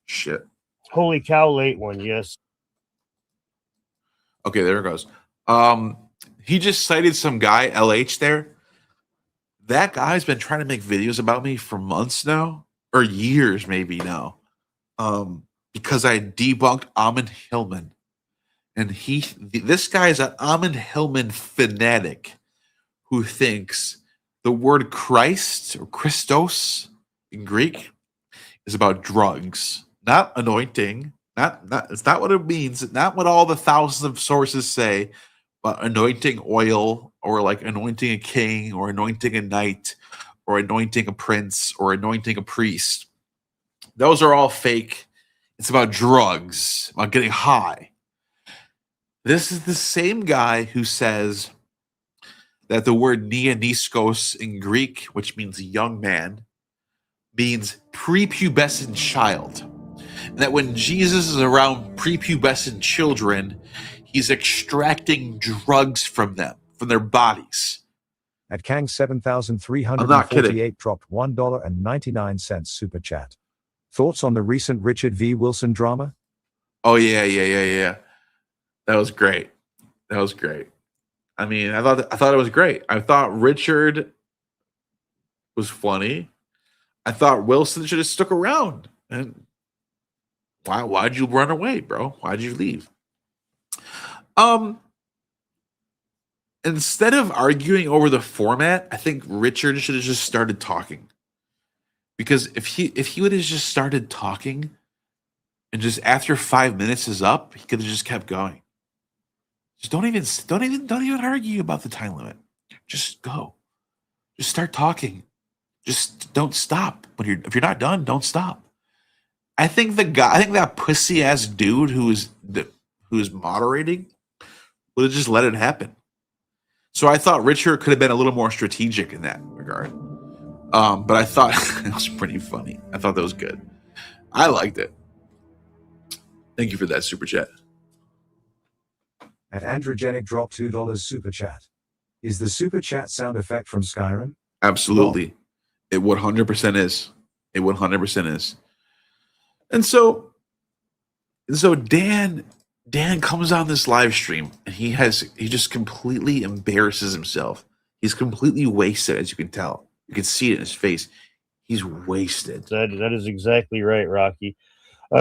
Shit. Holy cow! Late one. Yes. Okay, there it goes. He just cited some guy, LH there. That guy's been trying to make videos about me for months now, or years maybe now, because I debunked Amon Hillman. And this guy is an Amon Hillman fanatic who thinks the word Christ or Christos in Greek is about drugs, not anointing. It's not what it means. It's not what all the thousands of sources say, but anointing oil or like anointing a king or anointing a knight or anointing a prince or anointing a priest. Those are all fake. It's about drugs, about getting high. This is the same guy who says that the word neoniskos in Greek, which means young man, means prepubescent child. And that when Jesus is around prepubescent children, he's extracting drugs from them, from their bodies. At Kang I'm not kidding. 7,348 dropped $1.99 super chat. Thoughts on the recent Richard V. Wilson drama? Oh, yeah. That was great. I mean, I thought it was great. I thought Richard was funny. I thought Wilson should have stuck around. And why'd you run away, bro? Why'd you leave? Instead of arguing over the format, I think Richard should have just started talking. Because if he would have just started talking and just after 5 minutes is up, he could have just kept going. Just don't even argue about the time limit. Just go. Just start talking. Just don't stop. If you're not done, don't stop. I think that pussy ass dude who's moderating would have just let it happen. So I thought Richard could have been a little more strategic in that regard. But I thought it was pretty funny. I thought that was good. I liked it. Thank you for that super chat. At Androgenic drop $2 super chat. Is the super chat sound effect from Skyrim? Absolutely. It 100% is. It 100% is. And so Dan comes on this live stream and he just completely embarrasses himself. He's completely wasted, as you can tell. You can see it in his face. He's wasted. That is exactly right, Rocky.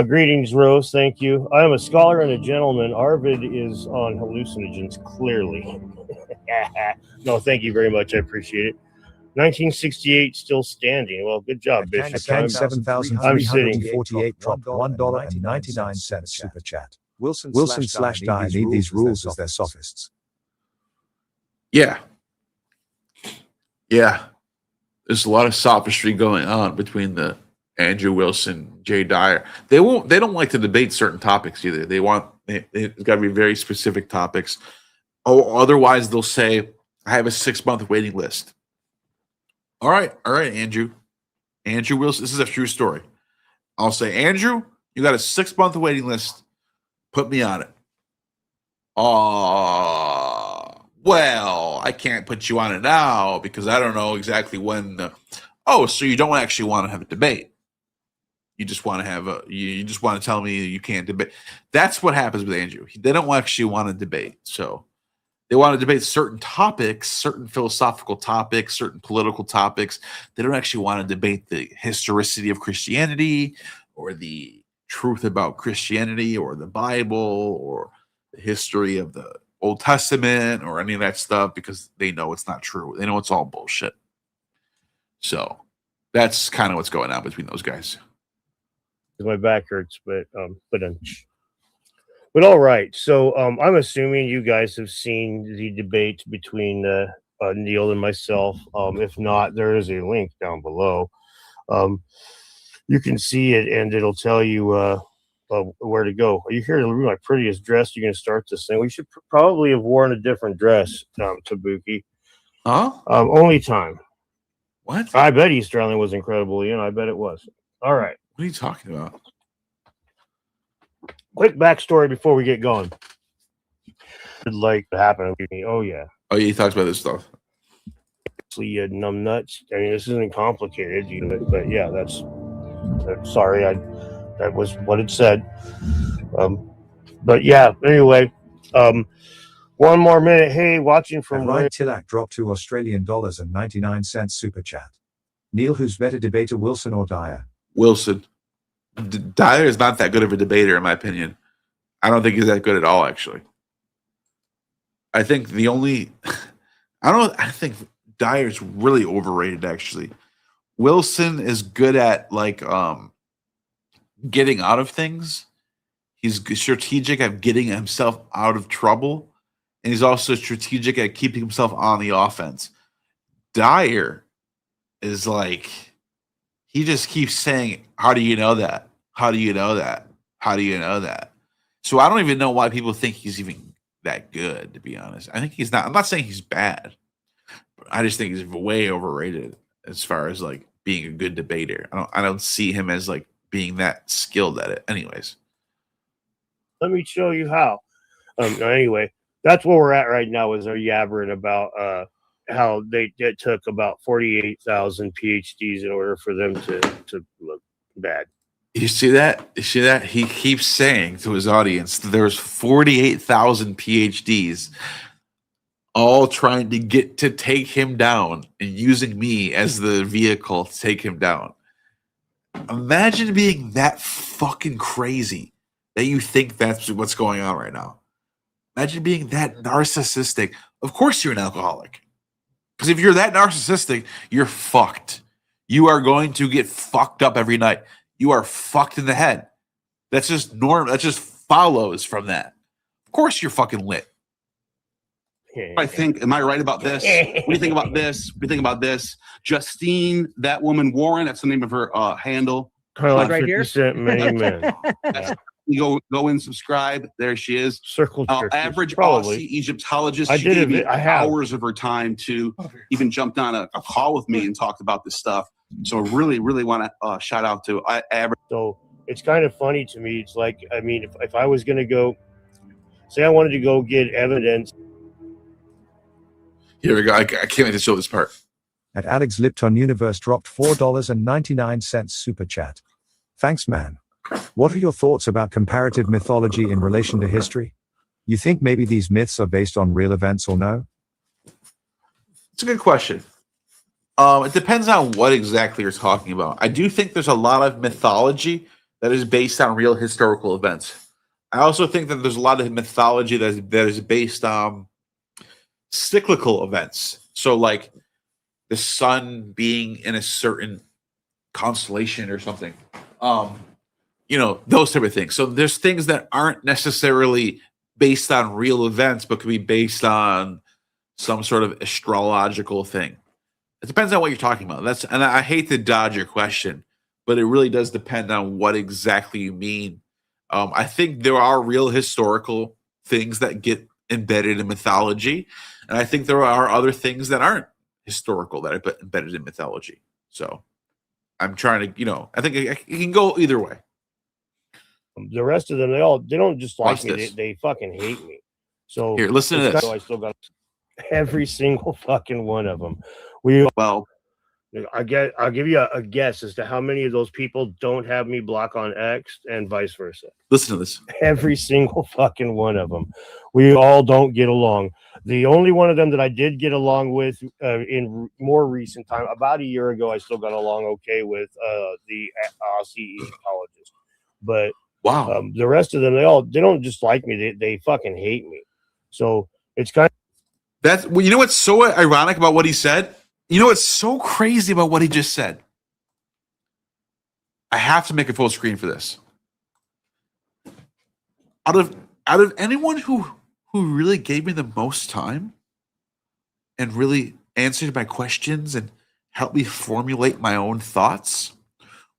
Greetings, Rose. Thank you. I am a scholar and a gentleman. Arvid is on hallucinogens, clearly. No, thank you very much. I appreciate it. 1968 still standing. Well, good job, Bishop. Kang I'm 7,348 dropped $1.99 super chat. Wilson/Die need these rules as their sophists. Yeah. There's a lot of sophistry going on between the Andrew Wilson, Jay Dyer. They don't like to debate certain topics either. It's got to be very specific topics. Oh, otherwise they'll say, I have a 6-month waiting list. All right, Andrew Wilson. This is a true story. I'll say, Andrew, you got a 6-month waiting list. Put me on it. Oh, well, I can't put you on it now because I don't know exactly when. Oh, so you don't actually want to have a debate? You just want to have you just want to tell me you can't debate. That's what happens with Andrew. They don't actually want to debate. So they want to debate certain topics, certain philosophical topics, certain political topics. They don't actually want to debate the historicity of Christianity or the truth about Christianity or the Bible or the history of the Old Testament or any of that stuff because they know it's not true. They know it's all bullshit. So that's kind of what's going on between those guys. My back hurts, but all right. So I'm assuming you guys have seen the debate between Neil and myself. If not, there is a link down below. You can see it, and it'll tell you where to go. Are you here to be my prettiest dress? You're going to start this thing. We should probably have worn a different dress, Tabuki. Huh? Only time. What? I bet Easter Island was incredible, Ian. I bet it was. All right. What are you talking about? Quick backstory before we get going. Like to happen with me. Oh yeah. Oh yeah, he talks about this stuff. Numb nuts. I mean, this isn't complicated, but yeah, that's sorry. That was what it said. But yeah. Anyway, one more minute. Hey, watching from Ryan Tillack dropped $2.99 super chat. Neil, who's better debater, Wilson or Dyer? Wilson. Dyer is not that good of a debater, in my opinion. I don't think he's that good at all, actually. I think I think Dyer's really overrated, actually. Wilson is good at getting out of things. He's strategic at getting himself out of trouble. And he's also strategic at keeping himself on the offense. Dyer is he just keeps saying, how do you know that? How do you know that? How do you know that? So I don't even know why people think he's even that good, to be honest. I think he's not. I'm not saying he's bad. But I just think he's way overrated as far as being a good debater. I don't see him as being that skilled at it. Anyways. Let me show you how. Anyway, that's where we're at right now is they're yabbering about how it took about 48,000 PhDs in order for them to look bad. You see that? You see that? He keeps saying to his audience that there's 48,000 PhDs all trying to get to take him down and using me as the vehicle to take him down. Imagine being that fucking crazy that you think that's what's going on right now. Imagine being that narcissistic. Of course you're an alcoholic. Because if you're that narcissistic, you're fucked. You are going to get fucked up every night. You are fucked in the head. That's just normal. That just follows from that. Of course you're fucking lit. I think, am I right about this? What do you think about this? What do you think about this? Justine, that woman Warren, that's the name of her handle. Right here. You go and subscribe. There she is. Circle average probably. Aussie Egyptologist. I She did gave me it. I have. hours of her time to even jumped on a call with me and talked about this stuff. So really, really want to shout out to average. So it's kind of funny to me. It's like, I mean, if I was going to go, say I wanted to go get evidence. Here we go. I can't wait to show this part. At Alex Lipton Universe dropped $4.99 super chat. Thanks, man. What are your thoughts about comparative mythology in relation to history? You think maybe these myths are based on real events or no? It's a good question. It depends on what exactly you're talking about. I do think there's a lot of mythology that is based on real historical events. I also think that there's a lot of mythology that is based on cyclical events. So like the sun being in a certain constellation or something. Those type of things. So there's things that aren't necessarily based on real events, but could be based on some sort of astrological thing. It depends on what you're talking about. And I hate to dodge your question, but it really does depend on what exactly you mean. I think there are real historical things that get embedded in mythology, and I think there are other things that aren't historical that are embedded in mythology. So I'm trying to, I think it can go either way. The rest of them, they don't just like me. They fucking hate me. So here, listen to this. I still got. Every single fucking one of them. Well, I'll give you a guess as to how many of those people don't have me block on X and vice versa. Listen to this. Every single fucking one of them. We all don't get along. The only one of them that I did get along with in more recent time, about a year ago, I still got along okay with the Aussie Egyptologist. But wow, the rest of them, they don't just like me. They fucking hate me. So it's kind of that's well, you know what's so ironic about what he said? You know what's so crazy about what he just said? I have to make a full screen for this. Out of anyone who really gave me the most time and really answered my questions and helped me formulate my own thoughts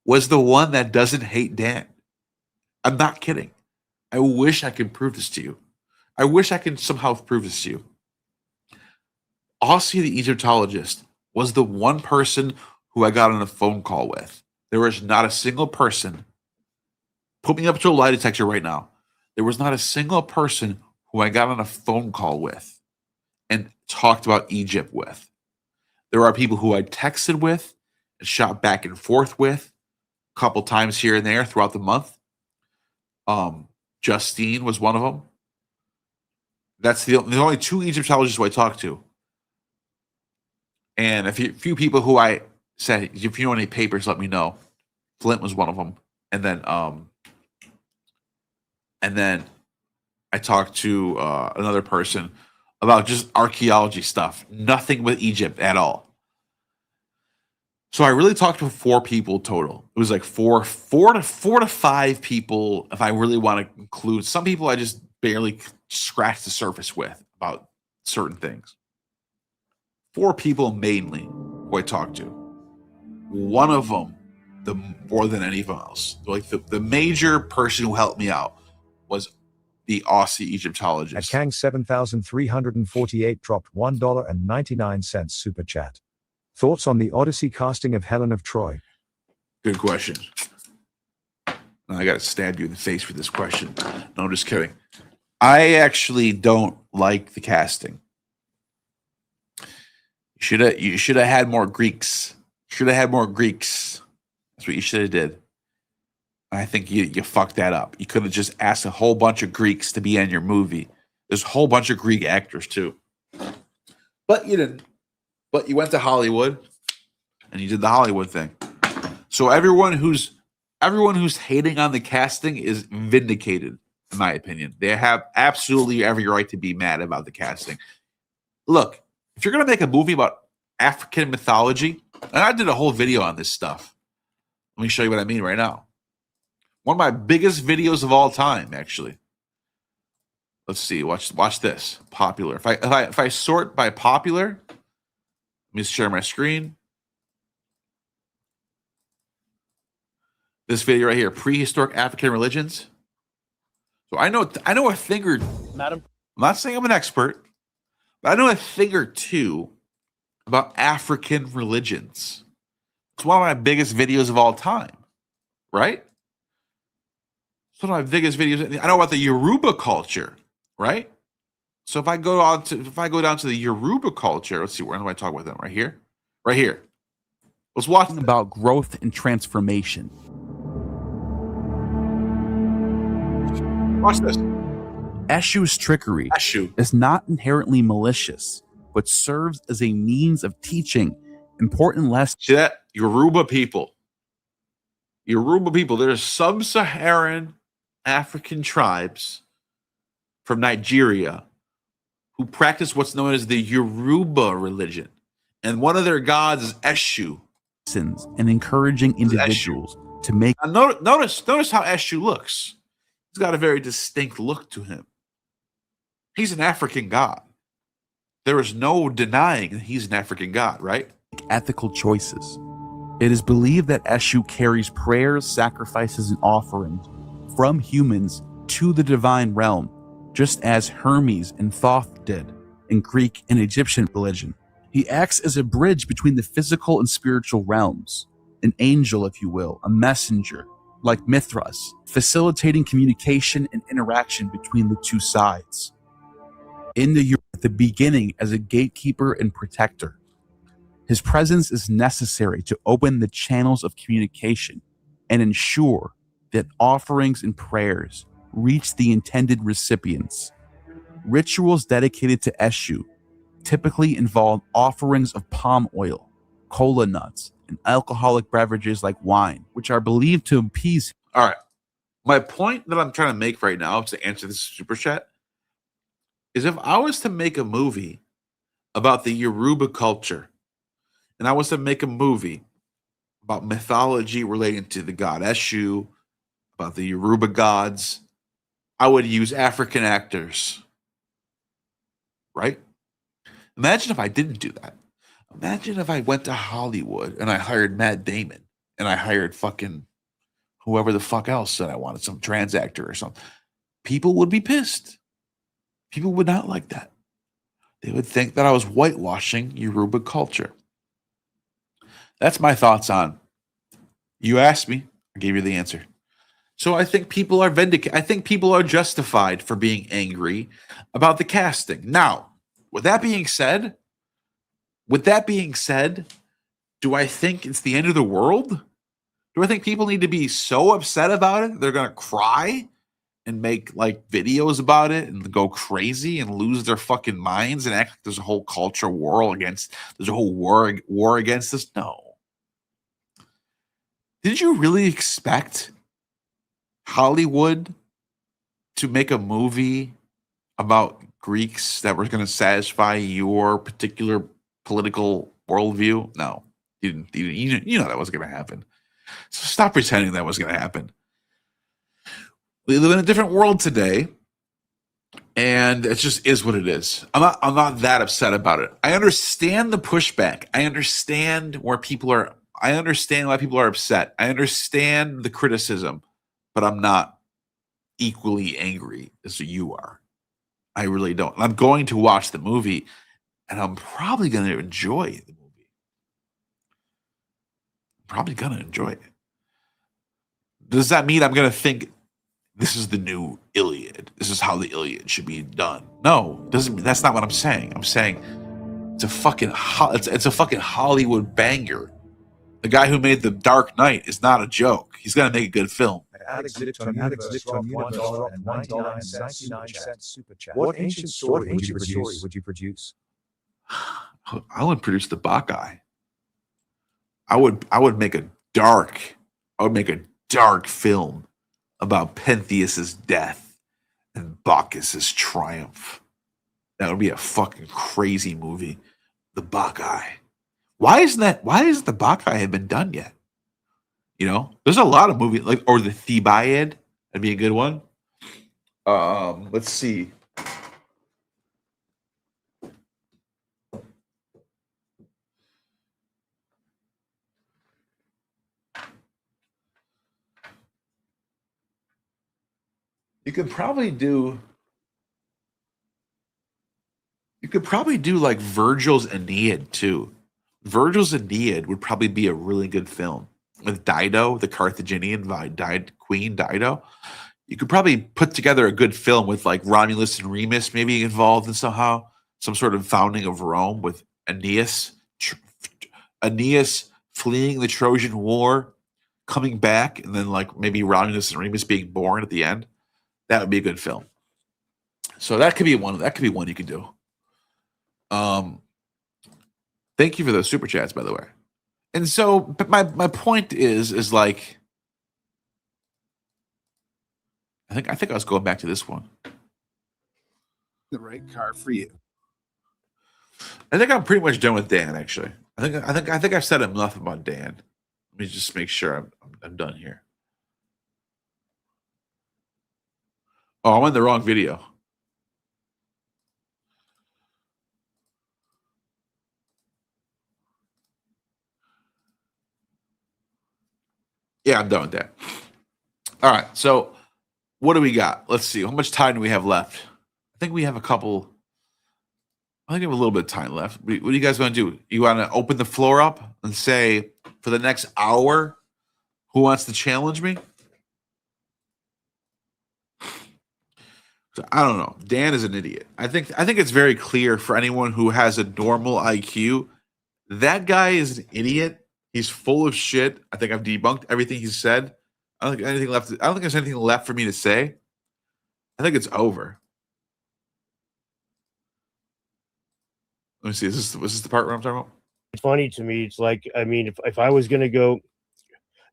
was the one that doesn't hate Dan. I'm not kidding. I wish I could prove this to you. I wish I could somehow prove this to you. Aussie the Egyptologist was the one person who I got on a phone call with. There was not a single person. Put me up to a lie detector right now. There was not a single person who I got on a phone call with and talked about Egypt with. There are people who I texted with and shot back and forth with a couple times here and there throughout the month. Justine was one of them. That's there's only 2 Egyptologists who I talked to. And a few people who I said, if you know any papers, let me know. Flint was one of them. And then I talked to another person about just archaeology stuff. Nothing with Egypt at all. So I really talked to 4 people total. It was like four to 5 people if I really want to include. Some people I just barely scratched the surface with about certain things. 4 people mainly who I talked to. One of them, more than anyone else, like the major person who helped me out was the Aussie Egyptologist. At Kang 7348 dropped $1.99 super chat. Thoughts on the Odyssey casting of Helen of Troy? Good question. Now I got to stab you in the face for this question. No, I'm just kidding. I actually don't like the casting. You should have had more Greeks. Should have had more Greeks. That's what you should have did. I think you fucked that up. You could have just asked a whole bunch of Greeks to be in your movie. There's a whole bunch of Greek actors too. But you didn't. But you went to Hollywood and you did the Hollywood thing. So everyone who's hating on the casting is vindicated, in my opinion. They have absolutely every right to be mad about the casting. Look, if you're going to make a movie about African mythology, and I did a whole video on this stuff. Let me show you what I mean right now. One of my biggest videos of all time, actually. Let's see. Watch this. Popular. If I sort by popular, let me share my screen. This video right here, prehistoric African religions. So I know a thing or Madam. I'm not saying I'm an expert, but I know a thing or two about African religions. It's one of my biggest videos of all time, right? It's one of my biggest videos. I know about the Yoruba culture, right? So if I go down to the Yoruba culture, let's see, where do I talk about them? Right here, right here. Let's watch about growth and transformation. Watch this. Eshu's trickery is not inherently malicious, but serves as a means of teaching important lessons. See that? Yoruba people. There's sub-Saharan African tribes from Nigeria who practice what's known as the Yoruba religion. And one of their gods is Eshu. And encouraging individuals to make... Now notice how Eshu looks. He's got a very distinct look to him. He's an African god. There is no denying that he's an African god, right? Ethical choices. It is believed that Eshu carries prayers, sacrifices, and offerings from humans to the divine realm, just as Hermes and Thoth did in Greek and Egyptian religion. He acts as a bridge between the physical and spiritual realms, an angel, if you will, a messenger, like Mithras, facilitating communication and interaction between the two sides. In the the beginning as a gatekeeper and protector. His presence is necessary to open the channels of communication and ensure that offerings and prayers reach the intended recipients. Rituals dedicated to Eshu typically involve offerings of palm oil, cola nuts, and alcoholic beverages like wine, which are believed to appease. All right. My point that I'm trying to make right now to answer this super chat is if I was to make a movie about the Yoruba culture and I was to make a movie about mythology relating to the god Eshu, about the Yoruba gods, I would use African actors. Right? Imagine if I didn't do that. Imagine if I went to Hollywood and I hired Matt Damon and I hired fucking whoever the fuck else that I wanted, some trans actor or something. People would be pissed. People would not like that. They would think that I was whitewashing Yoruba culture. That's my thoughts on. You asked me, I gave you the answer. So I think people are vindicated. I think people are justified for being angry about the casting. Now, with that being said, do I think it's the end of the world? Do I think people need to be so upset about it they're going to cry and make like videos about it and go crazy and lose their fucking minds and act like there's a whole culture war against, there's a whole war against this? No. Did you really expect Hollywood to make a movie about Greeks that were going to satisfy your particular political worldview? No, you know that wasn't going to happen. So stop pretending that was going to happen. We live in a different world today, and it just is what it is. I'm not that upset about it. I understand the pushback. I understand why people are upset. I understand the criticism, but I'm not equally angry as you are. I really don't. I'm going to watch the movie, and I'm probably going to enjoy the movie. Probably going to enjoy it. Does that mean I'm going to think this is the new Iliad? This is how the Iliad should be done? No, doesn't. That's not what I'm saying. I'm saying it's a fucking Hollywood banger. The guy who made The Dark Knight is not a joke. He's going to make a good film. Alex Lipton $1.99 super chat. What ancient story would you produce? I would produce the Bacchae. I would make a dark film about Pentheus's death and Bacchus's triumph. That would be a fucking crazy movie. The Bacchae. Why isn't the Bacchae have been done yet? You know, there's a lot of movies or the Thebaid. That'd be a good one. Let's see. You could probably do like Virgil's Aeneid too. Virgil's Aeneid would probably be a really good film with Dido, the Carthaginian queen Dido. You could probably put together a good film with like Romulus and Remus maybe involved in somehow, some sort of founding of Rome with Aeneas fleeing the Trojan War, coming back, and then like maybe Romulus and Remus being born at the end. That would be a good film. So that could be one. That could be one you could do. Thank you for those super chats, by the way. And so, but my point is like, I think I was going back to this one. The right car for you. I think I'm pretty much done with Dan. Actually, I think I've said enough about Dan. Let me just make sure I'm done here. Oh, I'm in the wrong video. Yeah, I'm done with that. All right, so what do we got? Let's see. How much time do we have left? I think we have a little bit of time left. What do you guys want to do? You want to open the floor up and say for the next hour, who wants to challenge me? So I don't know. Dan is an idiot. I think it's very clear for anyone who has a normal IQ. That guy is an idiot. He's full of shit. I think I've debunked everything he said. I don't think anything left. I don't think there's anything left for me to say. I think it's over. Let me see. Was this the part where I'm talking about? It's funny to me. It's like, I mean, if I was going to go,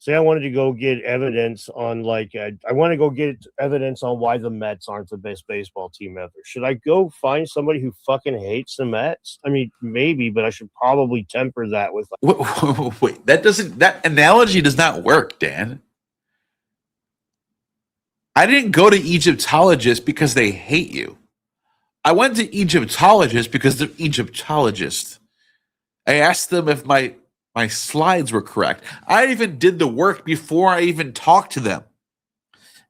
say I wanted to go get evidence on like, I want to go get evidence on why the Mets aren't the best baseball team ever. Should I go find somebody who fucking hates the Mets? I mean, maybe, but I should probably temper that with like, wait, that analogy does not work, Dan. I didn't go to Egyptologists because they hate you. I went to Egyptologists because they're Egyptologists. I asked them if my slides were correct. I even did the work before I even talked to them.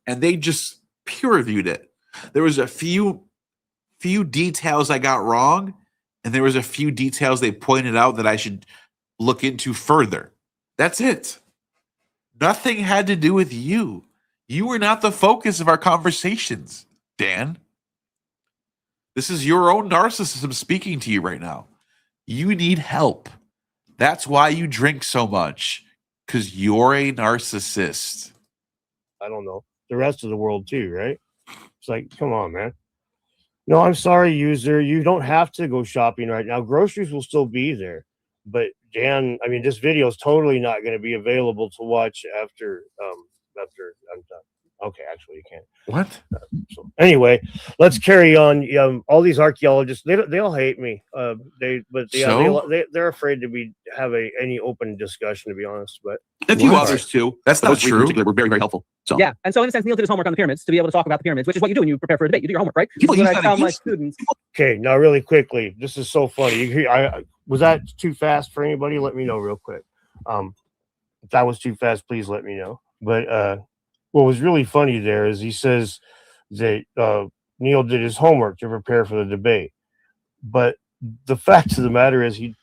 And they just peer reviewed it. There was a few details I got wrong, and there was a few details they pointed out that I should look into further. That's it. Nothing had to do with you. You were not the focus of our conversations, Dan. This is your own narcissism speaking to you right now. You need help. That's why you drink so much, because you're a narcissist. I don't know, the rest of the world too, right? It's like, come on, man. No, I'm sorry, user. You don't have to go shopping right now. Groceries will still be there. But Dan, I mean, this video is totally not going to be available to watch after I'm done. Okay, actually, you can't. What? So anyway, let's carry on. All these archaeologists, they all hate me. They're afraid to have any open discussion, to be honest. But a few others too. That's not true. We're very, very helpful. So Yeah, and so in a sense, Neil did his homework on the pyramids to be able to talk about the pyramids, which is what you do when you prepare for a debate. You do your homework, right? People That's use what I that tell my against students. okay, now really quickly, this is so funny. Was that too fast for anybody? Let me know real quick. If that was too fast, please let me know. But what was really funny there is he says that Neil did his homework to prepare for the debate. But the fact of the matter is he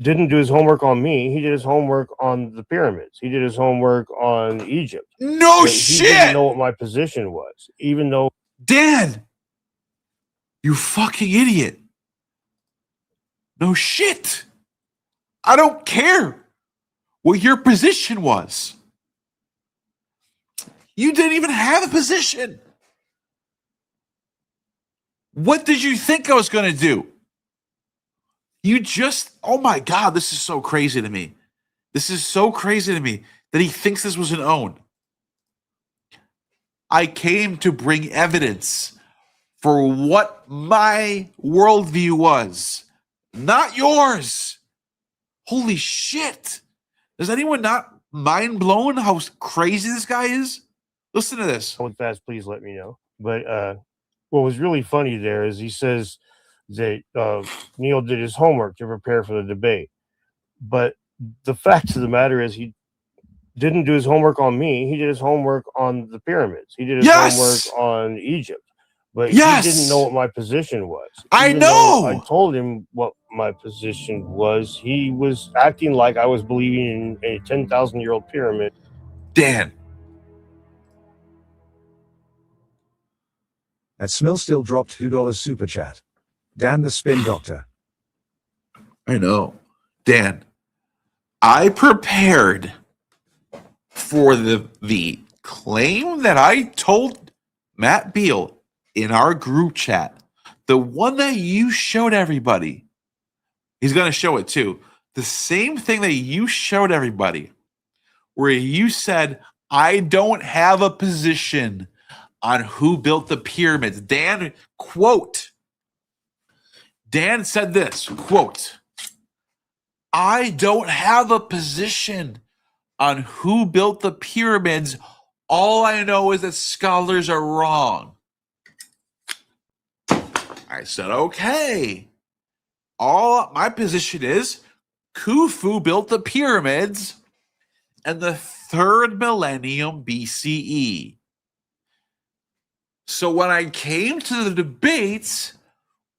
didn't do his homework on me. He did his homework on the pyramids. He did his homework on Egypt. No But shit! He didn't know what my position was, even though... Dan! You fucking idiot. No shit. I don't care what your position was. You didn't even have a position. What did you think I was going to do? You just, oh my God, this is so crazy to me. This is so crazy to me that he thinks this was an own. I came to bring evidence for what my worldview was, not yours. Holy shit. Is anyone not mind blown how crazy this guy is? Listen to this. How fast, please let me know. But what was really funny there is he says that Neil did his homework to prepare for the debate. But the fact of the matter is he didn't do his homework on me. He did his homework on the pyramids. He did his homework on Egypt. But he didn't know what my position was. I Even know. though I told him what my position was. He was acting like I was believing in a 10,000-year-old pyramid. Dan. At Smill still dropped $2 super chat. Dan the Spin Doctor. I know. Dan, I prepared for the claim that I told Matt Beal in our group chat, the one that you showed everybody. He's going to show it too. The same thing that you showed everybody, where you said, I don't have a position on who built the pyramids. Dan, quote, Dan said this, quote, I don't have a position on who built the pyramids. All I know is that scholars are wrong. I said, okay. All my position is Khufu built the pyramids in the 3rd millennium BCE. So when I came to the debates,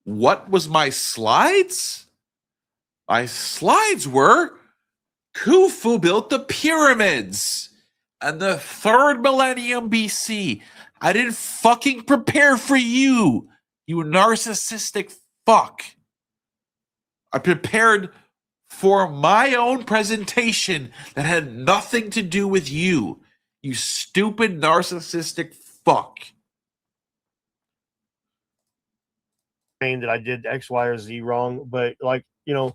what was my slides? My slides were Khufu built the pyramids in the 3rd millennium BC. I didn't fucking prepare for you, you narcissistic fuck. I prepared for my own presentation that had nothing to do with you, you stupid narcissistic fuck. Saying that I did X, Y, or Z wrong, but like, you know,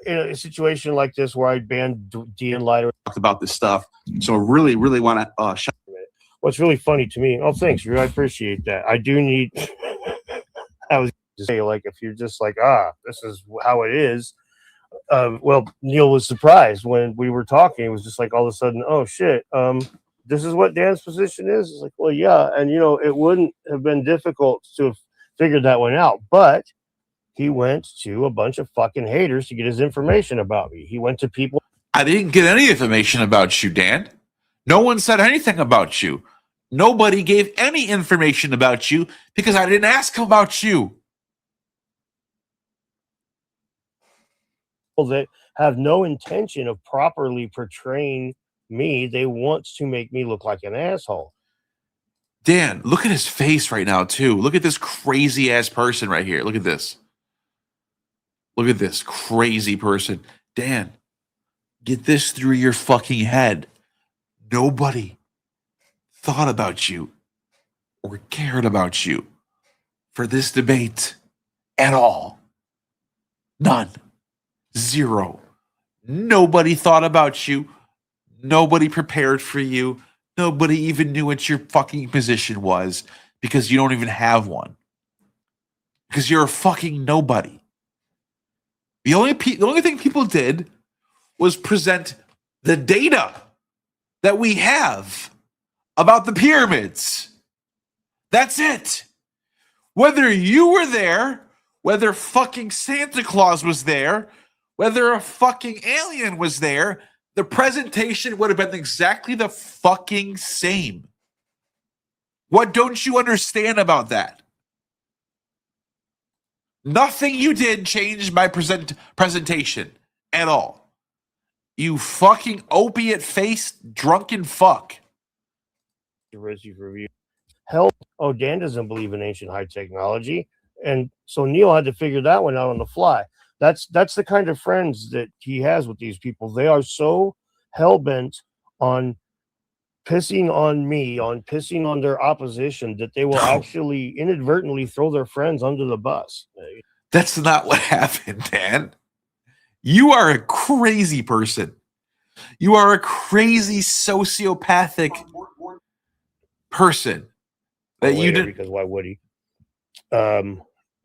in a situation like this where I banned Dean Lighter Talked about this stuff. So really, really want to shout. What's really funny to me, oh, thanks, Drew. I appreciate that. I do need, I was to say, like, if you're just like, this is how it is. Well, Neil was surprised when we were talking. It was just like all of a sudden, oh shit, this is what Dan's position is. It's like, well, yeah. And, you know, it wouldn't have been difficult to have figured that one out. But he went to a bunch of fucking haters to get his information about me. He went to people. I didn't get any information about you, Dan. No one said anything about you. Nobody gave any information about you because I didn't ask about you. That have no intention of properly portraying me. They want to make me look like an asshole. Dan, look at his face right now, too. Look at this crazy ass person right here. Look at this. Look at this crazy person. Dan, get this through your fucking head. Nobody thought about you or cared about you for this debate at all. None. Zero. Nobody thought about you. Nobody prepared for you. Nobody even knew what your fucking position was because you don't even have one. Because you're a fucking nobody. The only thing people did was present the data that we have about the pyramids. That's it. Whether you were there, whether fucking Santa Claus was there, whether a fucking alien was there, the presentation would have been exactly the fucking same. What don't you understand about that? Nothing you did changed my presentation at all. You fucking opiate-faced drunken fuck. Review. Hell, oh, Dan doesn't believe in ancient high technology. And so Neil had to figure that one out on the fly. That's the kind of friends that he has with these people. They are so hell-bent on pissing on me, on pissing on their opposition, that they will actually inadvertently throw their friends under the bus. That's not what happened, Dan. You are a crazy person. You are a crazy sociopathic person. That you did because why would he?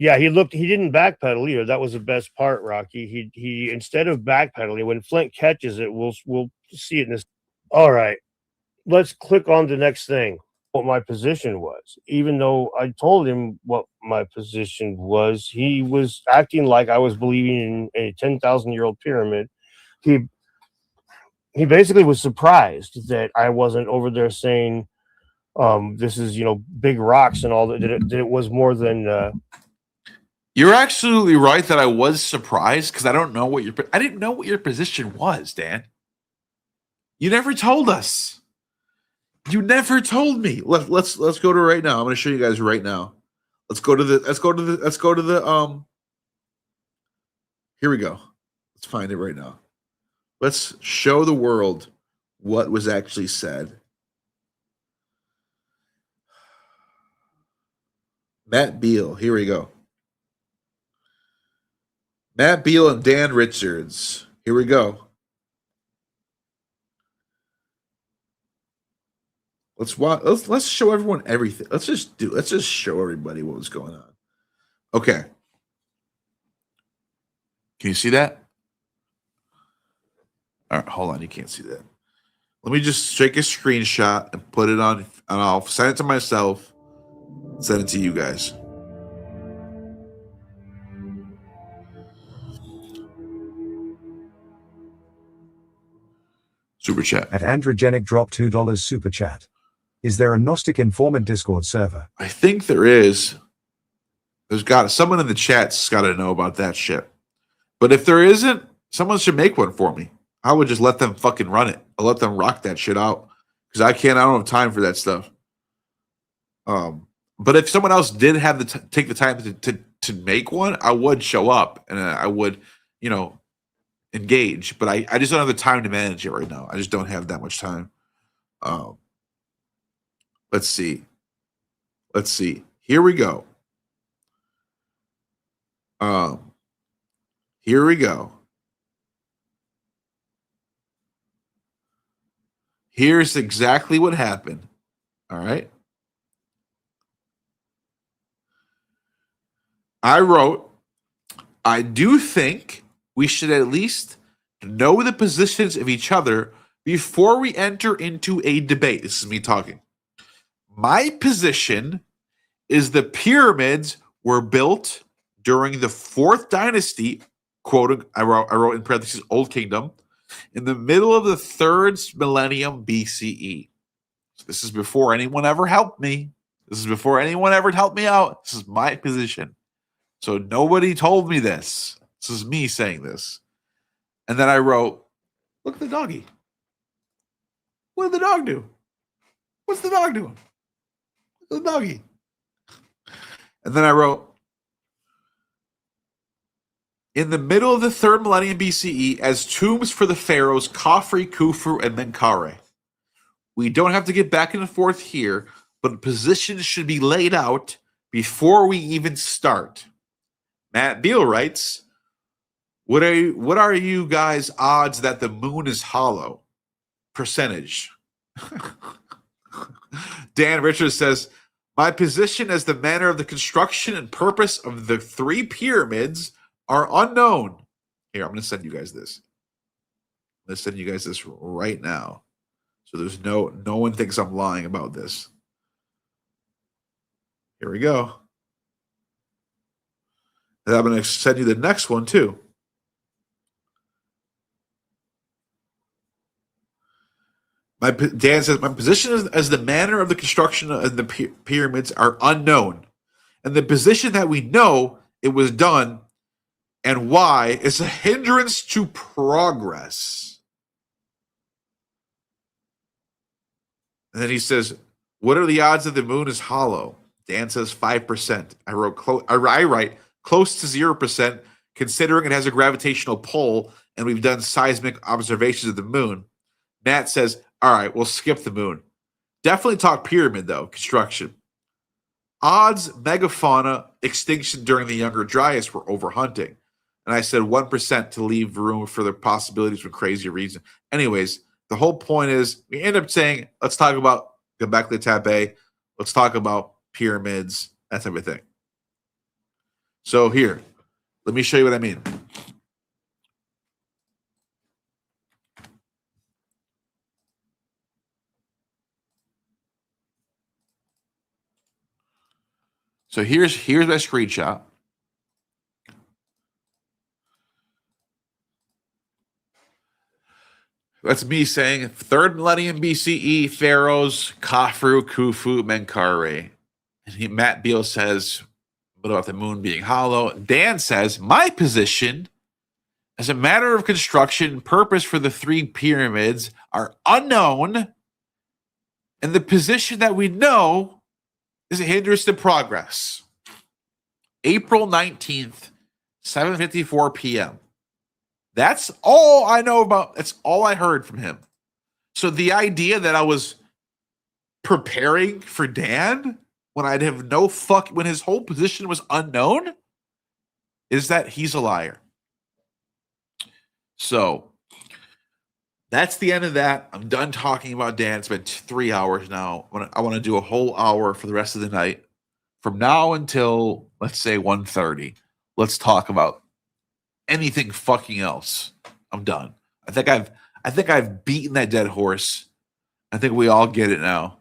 Yeah, he didn't backpedal either. That was the best part, Rocky. He instead of backpedaling, when Flint catches it, we'll see it in this. All right, let's click on the next thing. What my position was. Even though I told him what my position was, he was acting like I was believing in a 10,000-year-old pyramid. He basically was surprised that I wasn't over there saying, this is, big rocks and all that. That it was more than. You're absolutely right that I was surprised because I didn't know what your position was, Dan. You never told us. You never told me. Let's go to right now. I'm going to show you guys right now. Let's go to the here we go. Let's find it right now. Let's show the world what was actually said. Matt Beal, here we go. Matt Beal and Dan Richards. Here we go. Let's show everyone everything. Let's just show everybody what was going on. Okay. Can you see that? All right, hold on. You can't see that. Let me just take a screenshot and put it on, and I'll send it to myself, send it to you guys. Super chat. At Androgenic drop $2 super chat. Is there a Gnostic Informant Discord server? I think there is. Someone in the chat's got to know about that shit. But if there isn't, someone should make one for me. I would just let them fucking run it. I'll let them rock that shit out. Because I don't have time for that stuff. But if someone else did have take the time to make one, I would show up and I would, engage. But I just don't have the time to manage it right now. I just don't have that much time. Let's see. Here we go. Here we go. Here's exactly what happened. All right. I wrote, I do think we should at least know the positions of each other before we enter into a debate. This is me talking. My position is the pyramids were built during the 4th dynasty, quote, I wrote in parentheses, Old Kingdom, in the middle of the 3rd millennium BCE. So this is before anyone ever helped me. This is before anyone ever helped me out. This is my position. So nobody told me this. This is me saying this. And then I wrote, look at the doggy. What did the dog do? What's the dog doing? Look at the doggy. And then I wrote, in the middle of the 3rd millennium BCE, as tombs for the pharaohs Khafre, Khufu, and Menkaure. We don't have to get back and forth here, but positions should be laid out before we even start. Matt Beal writes, what are you guys' odds that the moon is hollow? Percentage. Dan Richards says, my position as the manner of the construction and purpose of the 3 pyramids are unknown. Here, I'm going to send you guys this. I'm going to send you guys this right now. So there's no one thinks I'm lying about this. Here we go. And I'm going to send you the next one too. Dan says, my position as the manner of the construction of the pyramids are unknown. And the position that we know it was done and why is a hindrance to progress. And then he says, what are the odds that the moon is hollow? Dan says 5%. I write close to 0%, considering it has a gravitational pull and we've done seismic observations of the moon. Matt says, all right, we'll skip the moon. Definitely talk pyramid, though, construction. Odds, megafauna, extinction during the Younger Dryas were overhunting. And I said 1% to leave room for the possibilities for crazy reason. Anyways, the whole point is we end up saying, let's talk about Göbekli Tepe. Let's talk about pyramids, that type of thing. So here, let me show you what I mean. So here's my screenshot. That's me saying 3rd millennium BCE, pharaohs, Khafre, Khufu, Menkaure. And Matt Beal says, what about the moon being hollow? Dan says, my position as a matter of construction, purpose for the 3 pyramids are unknown. And the position that we know is a hindrance to progress. April 19th, 7:54 p.m. That's all I know about. That's all I heard from him. So the idea that I was preparing for Dan when I'd have no fuck, when his whole position was unknown, is that he's a liar. So that's the end of that. I'm done talking about Dan. It's been 3 hours now. I want to do a whole hour for the rest of the night. From now until, let's say, 1:30, let's talk about anything fucking else. I'm done. I think I've beaten that dead horse. I think we all get it now.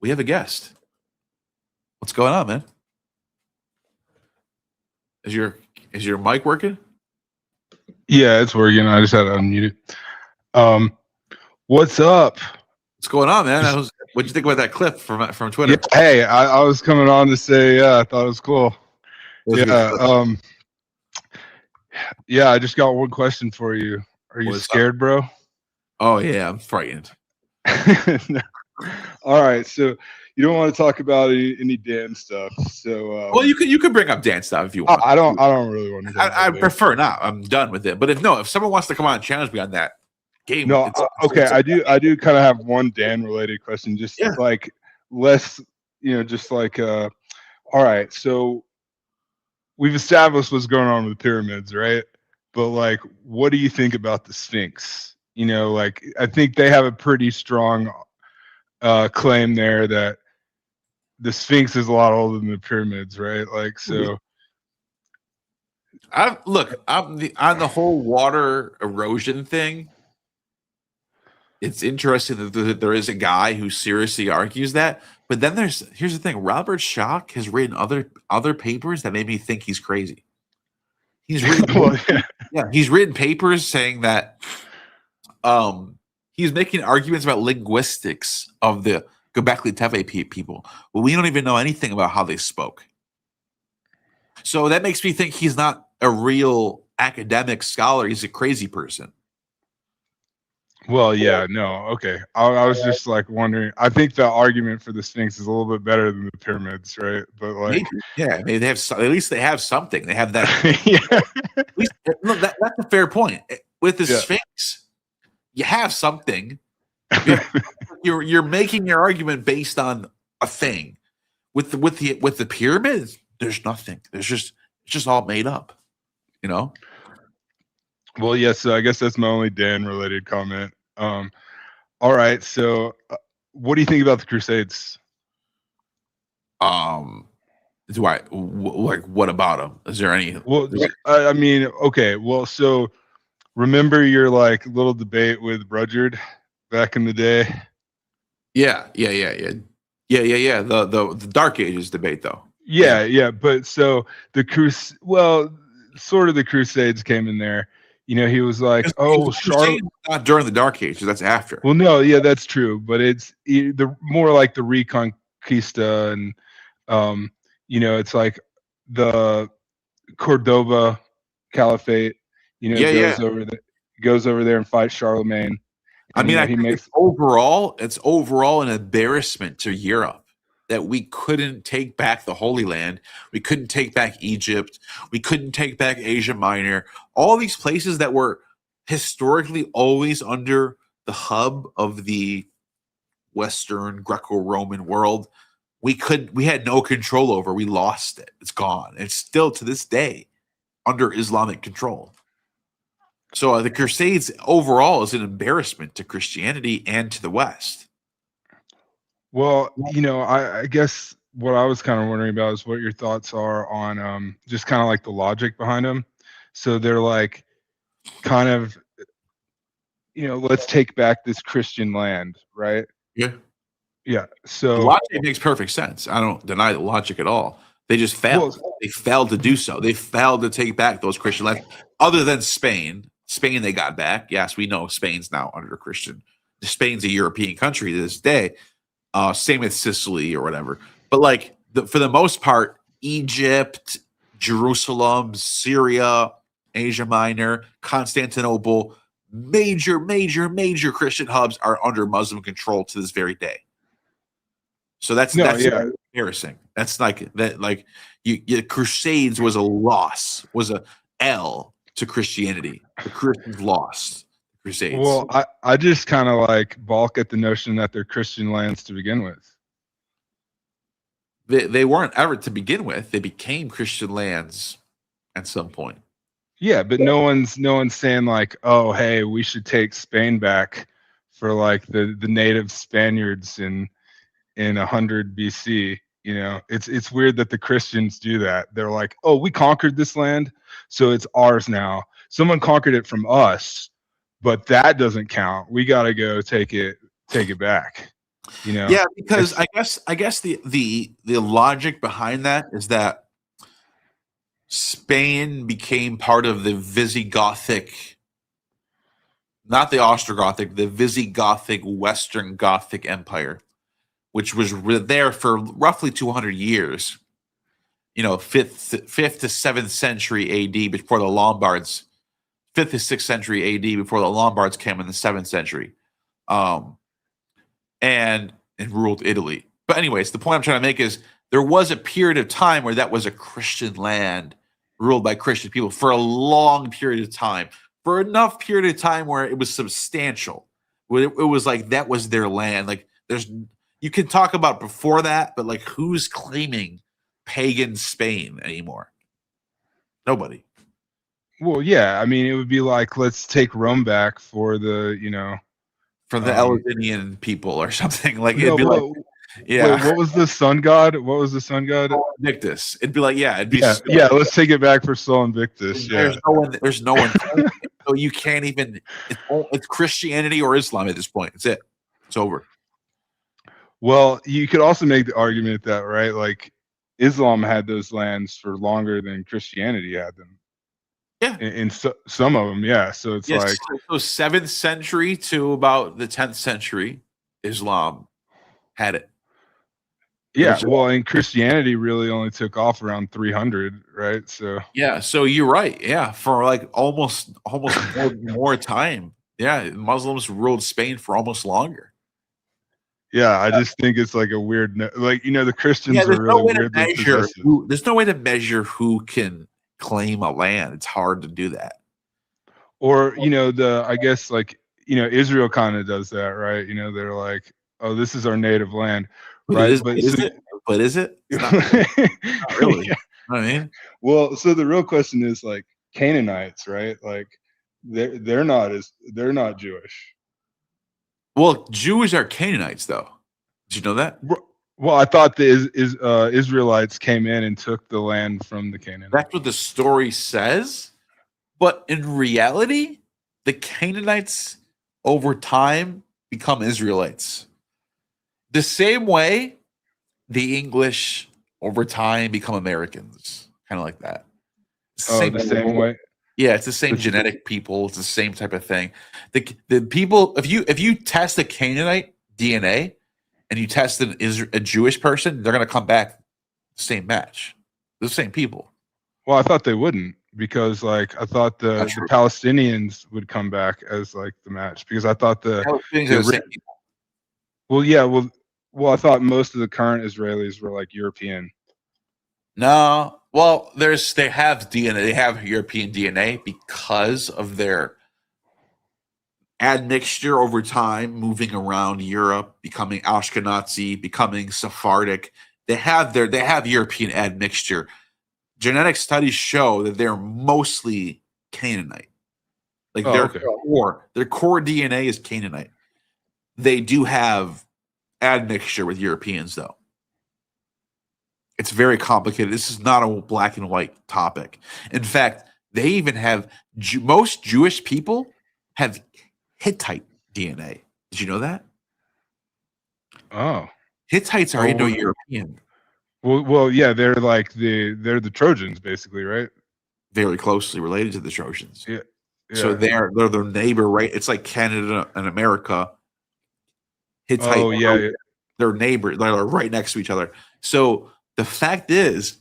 We have a guest. What's going on, man? Is your mic working? Yeah, it's working. I just had to unmute it. What's up? What's going on, man? What'd you think about that clip from Twitter? Yeah, hey, I was coming on to say, I thought it was cool. Yeah, I just got one question for you. Are you scared, bro? Oh yeah, I'm frightened. All right, so you don't want to talk about any Dan stuff. So Well, you could bring up Dan stuff if you want. I don't really want to. I prefer not. I'm done with it. But if someone wants to come on and challenge me on that game, No, okay, I do kind of have one Dan related question, just like less, just like all right, so we've established what's going on with the pyramids, right? But like, what do you think about the Sphinx? Like I think they have a pretty strong claim there that the Sphinx is a lot older than the pyramids, right? Like, so on the whole water erosion thing. It's interesting that there is a guy who seriously argues that, but then here's the thing: Robert Schoch has written other papers that made me think he's crazy. He's written, he's written papers saying that he's making arguments about linguistics of the Göbekli Tepe people. Well, we don't even know anything about how they spoke. So that makes me think he's not a real academic scholar. He's a crazy person. Well, yeah, no, okay. I was just like wondering. I think the argument for the Sphinx is a little bit better than the pyramids, right? But like, maybe they have. At least they have something. They have that. At least, look, that's a fair point. With the Sphinx, you have something. You're making your argument based on a thing. With the pyramids, there's nothing. It's just all made up. Well, yes. So I guess that's my only Dan related comment. All right. So, what do you think about the Crusades? What about them? Is there any? Well, I mean, okay. Well, so remember your like little debate with Rudyard back in the day? Yeah. The Dark Ages debate, though. Yeah. But so sort of the Crusades came in there. He was like, "Oh, Charlotte." Not during the Dark Ages. That's after. Well, no, yeah, that's true. But it's the more like the Reconquista, and it's like the Cordoba Caliphate. Goes over there and fights Charlemagne. I mean, it's overall an embarrassment to Europe that we couldn't take back the Holy Land. We couldn't take back Egypt. We couldn't take back Asia Minor. All these places that were historically always under the hub of the Western Greco-Roman world, we had no control over. We lost it. It's gone. It's still to this day under Islamic control. So the Crusades overall is an embarrassment to Christianity and to the West. Well, I guess what I was kind of wondering about is what your thoughts are on just kind of like the logic behind them. So they're like kind of, let's take back this Christian land, right? Yeah. Yeah. So the logic makes perfect sense. I don't deny the logic at all. They just failed. They failed to do so. They failed to take back those Christian lands. Other than Spain, they got back. Yes, we know Spain's now under Christian. Spain's a European country to this day. Same with Sicily or whatever. But for the most part, Egypt, Jerusalem, Syria, Asia Minor, Constantinople, major Christian hubs are under Muslim control to this very day. So that's embarrassing. That's like that. Like Crusades was a loss, was a L to Christianity. The Christians lost. Crusades. Well, I just kind of like balk at the notion that they're Christian lands to begin with. They weren't ever to begin with. They became Christian lands at some point. Yeah, but no one's saying like, oh, hey, we should take Spain back for like the native Spaniards in 100 BC. It's weird that the Christians do that. They're like, oh, we conquered this land, so it's ours now. Someone conquered it from us. But that doesn't count. We got to go take it back. Yeah, because I guess the logic behind that is that Spain became part of the Visigothic, not the Ostrogothic, the Visigothic Western Gothic Empire, which was there for roughly 200 years. 5th to 7th century AD before the Lombards. 5th to 6th century AD before the Lombards came in the 7th century. And and ruled Italy. But anyways, the point I'm trying to make is there was a period of time where that was a Christian land ruled by Christian people for a long period of time, for enough period of time where it was substantial. It was like that was their land. Like you can talk about before that, but like who's claiming pagan Spain anymore? Nobody. Well, yeah. I mean, it would be like, let's take Rome back for the, for the Elenian people or something. Like no, it'd be like, yeah. Wait, what was the sun god? What was the sun god? Invictus. It'd be like, yeah, it'd be yeah. Let's take it back for Sol Invictus. Yeah. There's no one. So you can't even. It's Christianity or Islam at this point. It's it. It's over. Well, you could also make the argument that, right, like Islam had those lands for longer than Christianity had them. Yeah. In some of them, yeah. So it's like so 7th century to about the 10th century, Islam had it. Yeah, well, and Christianity really only took off around 300, right? So yeah, so you're right. Yeah, for like almost more time. Yeah, Muslims ruled Spain for almost longer. Yeah, I just think it's like a weird, like the Christians there's are really no way to weirdly measure. possessive. There's no way to measure who can claim a land. It's hard to do that. Or I guess like Israel kind of does that, right? They're like, oh, this is our native land. Right, is it? It's not really. You know what I mean? Well, so the real question is like Canaanites, right? Like they're not Jewish. Well, Jews are Canaanites, though. Did you know that? Well, I thought the Israelites came in and took the land from the Canaanites. That's what the story says, but in reality, the Canaanites over time become Israelites. The same way the English over time become Americans, kind of like that. The same way. Yeah, it's the same genetic people. It's the same type of thing. The people, if you test a Canaanite DNA and you test a Jewish person, they're going to come back the same match. The same people. Well, I thought they wouldn't, because like I thought the Palestinians would come back as like the match, because I thought Palestinians are the same people. Well, yeah, well, I thought most of the current Israelis were like European. No, well, they have DNA. They have European DNA because of their admixture over time, moving around Europe, becoming Ashkenazi, becoming Sephardic. They have European admixture. Genetic studies show that they're mostly Canaanite. Like their core DNA is Canaanite. They do have admixture with Europeans, though. It's very complicated. This is not a black and white topic. In fact, they even have most Jewish people have Hittite DNA. Did you know that? Oh, Hittites are Indo-European. Well, yeah, they're the Trojans, basically, right? Very closely related to the Trojans. Yeah. So they're their neighbor, right? It's like Canada and America. Hittite. Oh yeah. They're neighbors. They're right next to each other. So the fact is,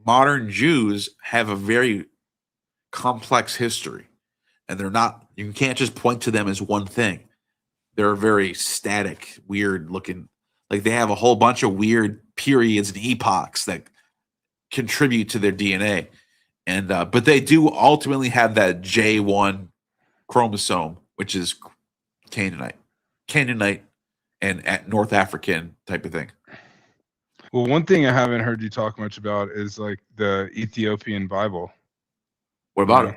modern Jews have a very complex history, and they're not. You can't just point to them as one thing. They're very static, weird looking. Like they have a whole bunch of weird periods and epochs that contribute to their DNA, and but they do ultimately have that J1 chromosome, which is Canaanite, and North African type of thing. Well, one thing I haven't heard you talk much about is like the Ethiopian Bible. What about it?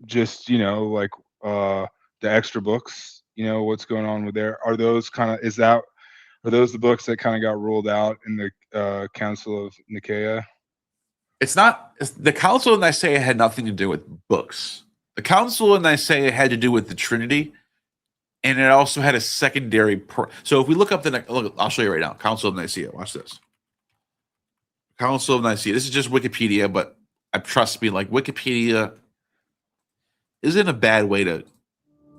Just like the extra books. What's going on with there? Are those the books that kind of got ruled out in the Council of Nicaea? It's not. The Council of Nicaea had nothing to do with books. The Council of Nicaea had to do with the Trinity, and it also had a secondary. So if we look up look, I'll show you right now. Council of Nicaea. Watch this. Council of Nicaea. This is just Wikipedia, but trust me, like Wikipedia isn't a bad way to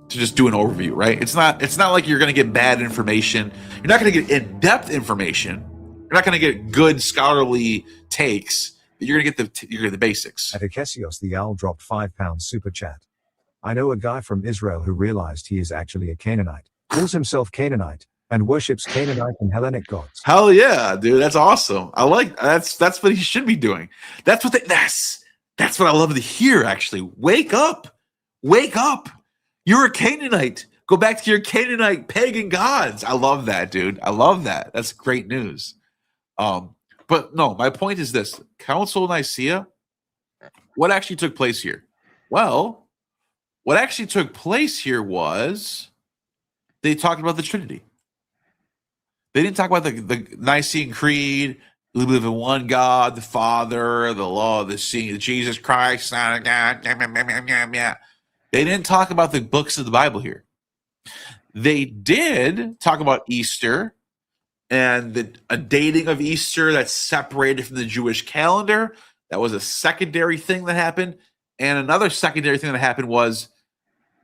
just do an overview, right? It's not like you're going to get bad information. You're not going to get in-depth information. You're not going to get good scholarly takes. But you're going to get the basics. At Akesios the Owl dropped £5 super chat. I know a guy from Israel who realized he is actually a Canaanite, calls himself Canaanite, and worships Canaanite and Hellenic gods. Hell yeah, dude. That's awesome. I like that's what he should be doing. That's what that's what I love to hear, actually. Wake up. Wake up. You're a Canaanite. Go back to your Canaanite pagan gods. I love that, dude. I love that. That's great news. But no, my point is this. Council of Nicaea, what actually took place here? Well, what actually took place here was they talked about the Trinity. They didn't talk about the Nicene Creed. We believe in one God, the Father, the law, the seeing Jesus Christ, Son of God. They didn't talk about the books of the Bible here. They did talk about Easter and a dating of Easter that's separated from the Jewish calendar. That was a secondary thing that happened. And another secondary thing that happened was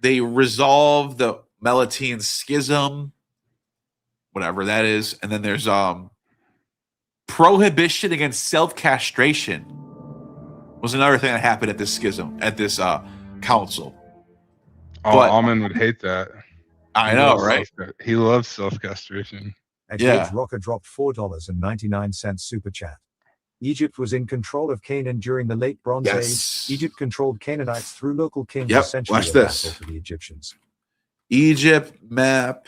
they resolved the Melitene Schism, whatever that is. And then there's prohibition against self-castration was another thing that happened at this schism, at this council. But Almond would hate that. I know, right? He loves self-castration. Gage Rocker dropped $4.99 super chat. Egypt was in control of Canaan during the late Bronze Age. Egypt controlled Canaanites through local kings. Essentially watch this. For the Egyptians. Egypt map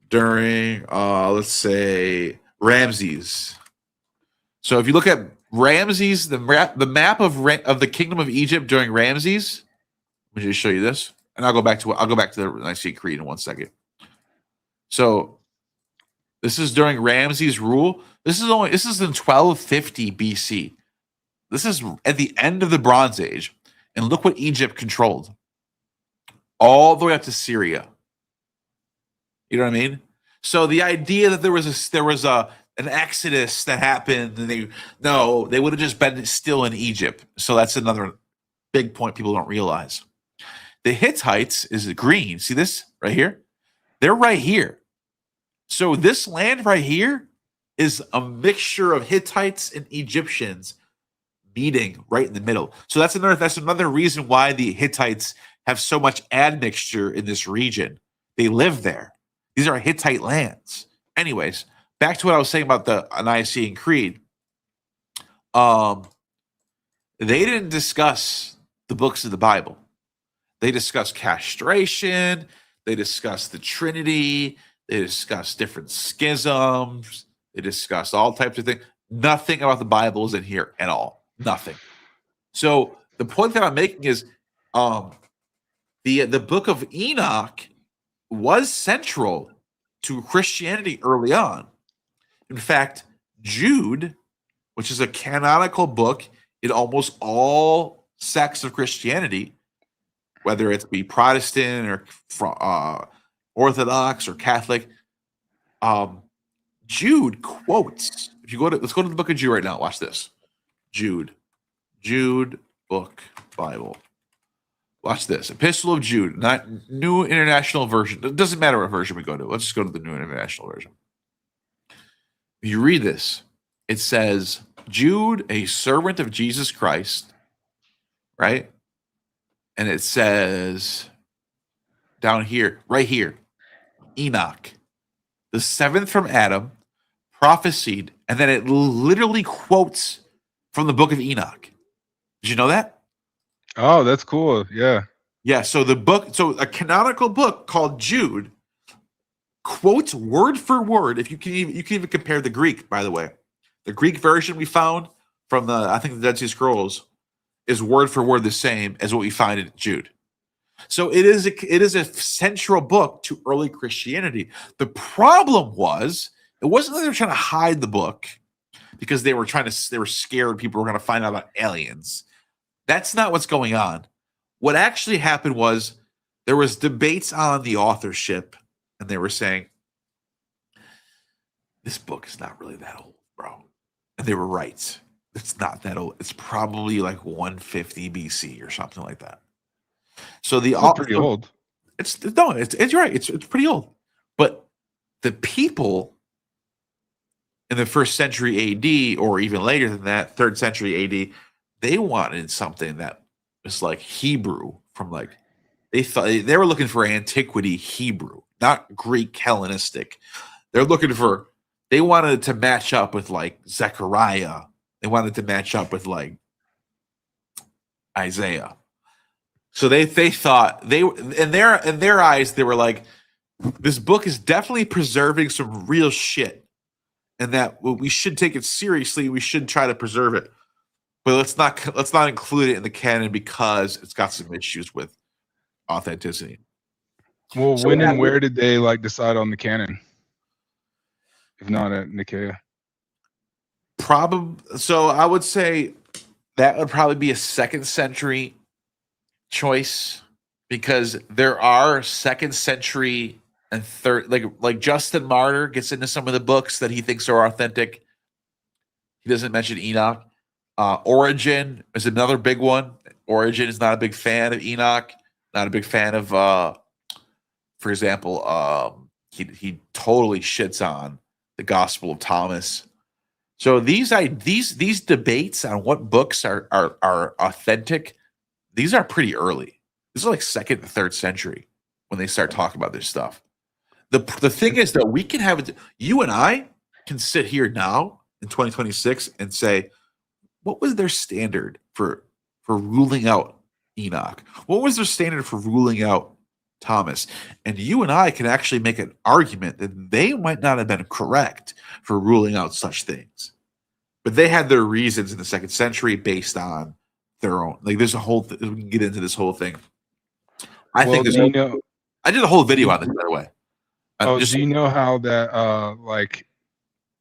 during, let's say, Ramses. So if you look at Ramses, the map of the Kingdom of Egypt during Ramses, let me just show you this, and I'll go back to the Nicene Creed in 1 second. So this is during Ramses' rule. This is in 1250 BC. This is at the end of the Bronze Age, and look what Egypt controlled, all the way up to Syria. You know what I mean? So the idea that there was an exodus that happened, and they would have just been still in Egypt. So that's another big point people don't realize. The Hittites is green. See this right here? They're right here. So this land right here is a mixture of Hittites and Egyptians meeting right in the middle. So that's another reason why the Hittites have so much admixture in this region. They live there. These are Hittite lands. Anyways, back to what I was saying about the Nicene Creed. They didn't discuss the books of the Bible. They discussed castration. They discussed the Trinity. They discussed different schisms. They discussed all types of things. Nothing about the Bible is in here at all. Nothing. So the point that I'm making is the book of Enoch was central to Christianity early on. In fact, Jude, which is a canonical book in almost all sects of Christianity, whether it be Protestant or Orthodox or Catholic, Jude quotes. If you let's go to the book of Jude right now. Watch this. Jude book Bible. Watch this. Epistle of Jude, not New International Version. It doesn't matter what version we go to. Let's just go to the New International Version. If you read this, it says, Jude, a servant of Jesus Christ, right? And it says down here, right here, Enoch, the seventh from Adam, prophesied, and then it literally quotes from the book of Enoch. Did you know that? Oh, that's cool. Yeah. Yeah. So a canonical book called Jude quotes word for word. If you can even compare the Greek, by the way, the Greek version we found from the Dead Sea Scrolls is word for word the same as what we find in Jude. So it is a central book to early Christianity. The problem was, it wasn't that they were trying to hide the book because they were scared people were going to find out about aliens. That's not what's going on. What actually happened was there was debates on the authorship, and they were saying, this book is not really that old, bro. And they were right. It's not that old. It's probably like 150 BC or something like that. So the author, pretty old. It's right. It's pretty old. But the people in the 1st century AD, or even later than that, 3rd century AD, they wanted something that was like Hebrew, from like they thought they were looking for antiquity Hebrew, not Greek Hellenistic. They're looking for. They wanted to match up with like Zechariah. They wanted to match up with like Isaiah. So they thought they in their eyes they were like, this book is definitely preserving some real shit, and that we should take it seriously. We should try to preserve it, but let's not include it in the canon because it's got some issues with authenticity. Well, So when and where did they like decide on the canon? If not at Nicaea. So I would say that would probably be a 2nd century choice, because there are 2nd century and third, like Justin Martyr gets into some of the books that he thinks are authentic. He doesn't mention Enoch. Origen is another big one. Origen is not a big fan of Enoch, not a big fan of for example, he totally shits on the Gospel of Thomas. So these debates on what books are authentic, these are pretty early. These are like 2nd and 3rd century when they start talking about this stuff. The thing is that we can have it. You and I can sit here now in 2026 and say, what was their standard for ruling out Enoch? What was their standard for ruling out Thomas? And you and I can actually make an argument that they might not have been correct for ruling out such things, but they had their reasons in the 2nd century based on their own. Like there's a whole. We can get into this whole thing. I think I did a whole video on this, by the way. Do you know how that like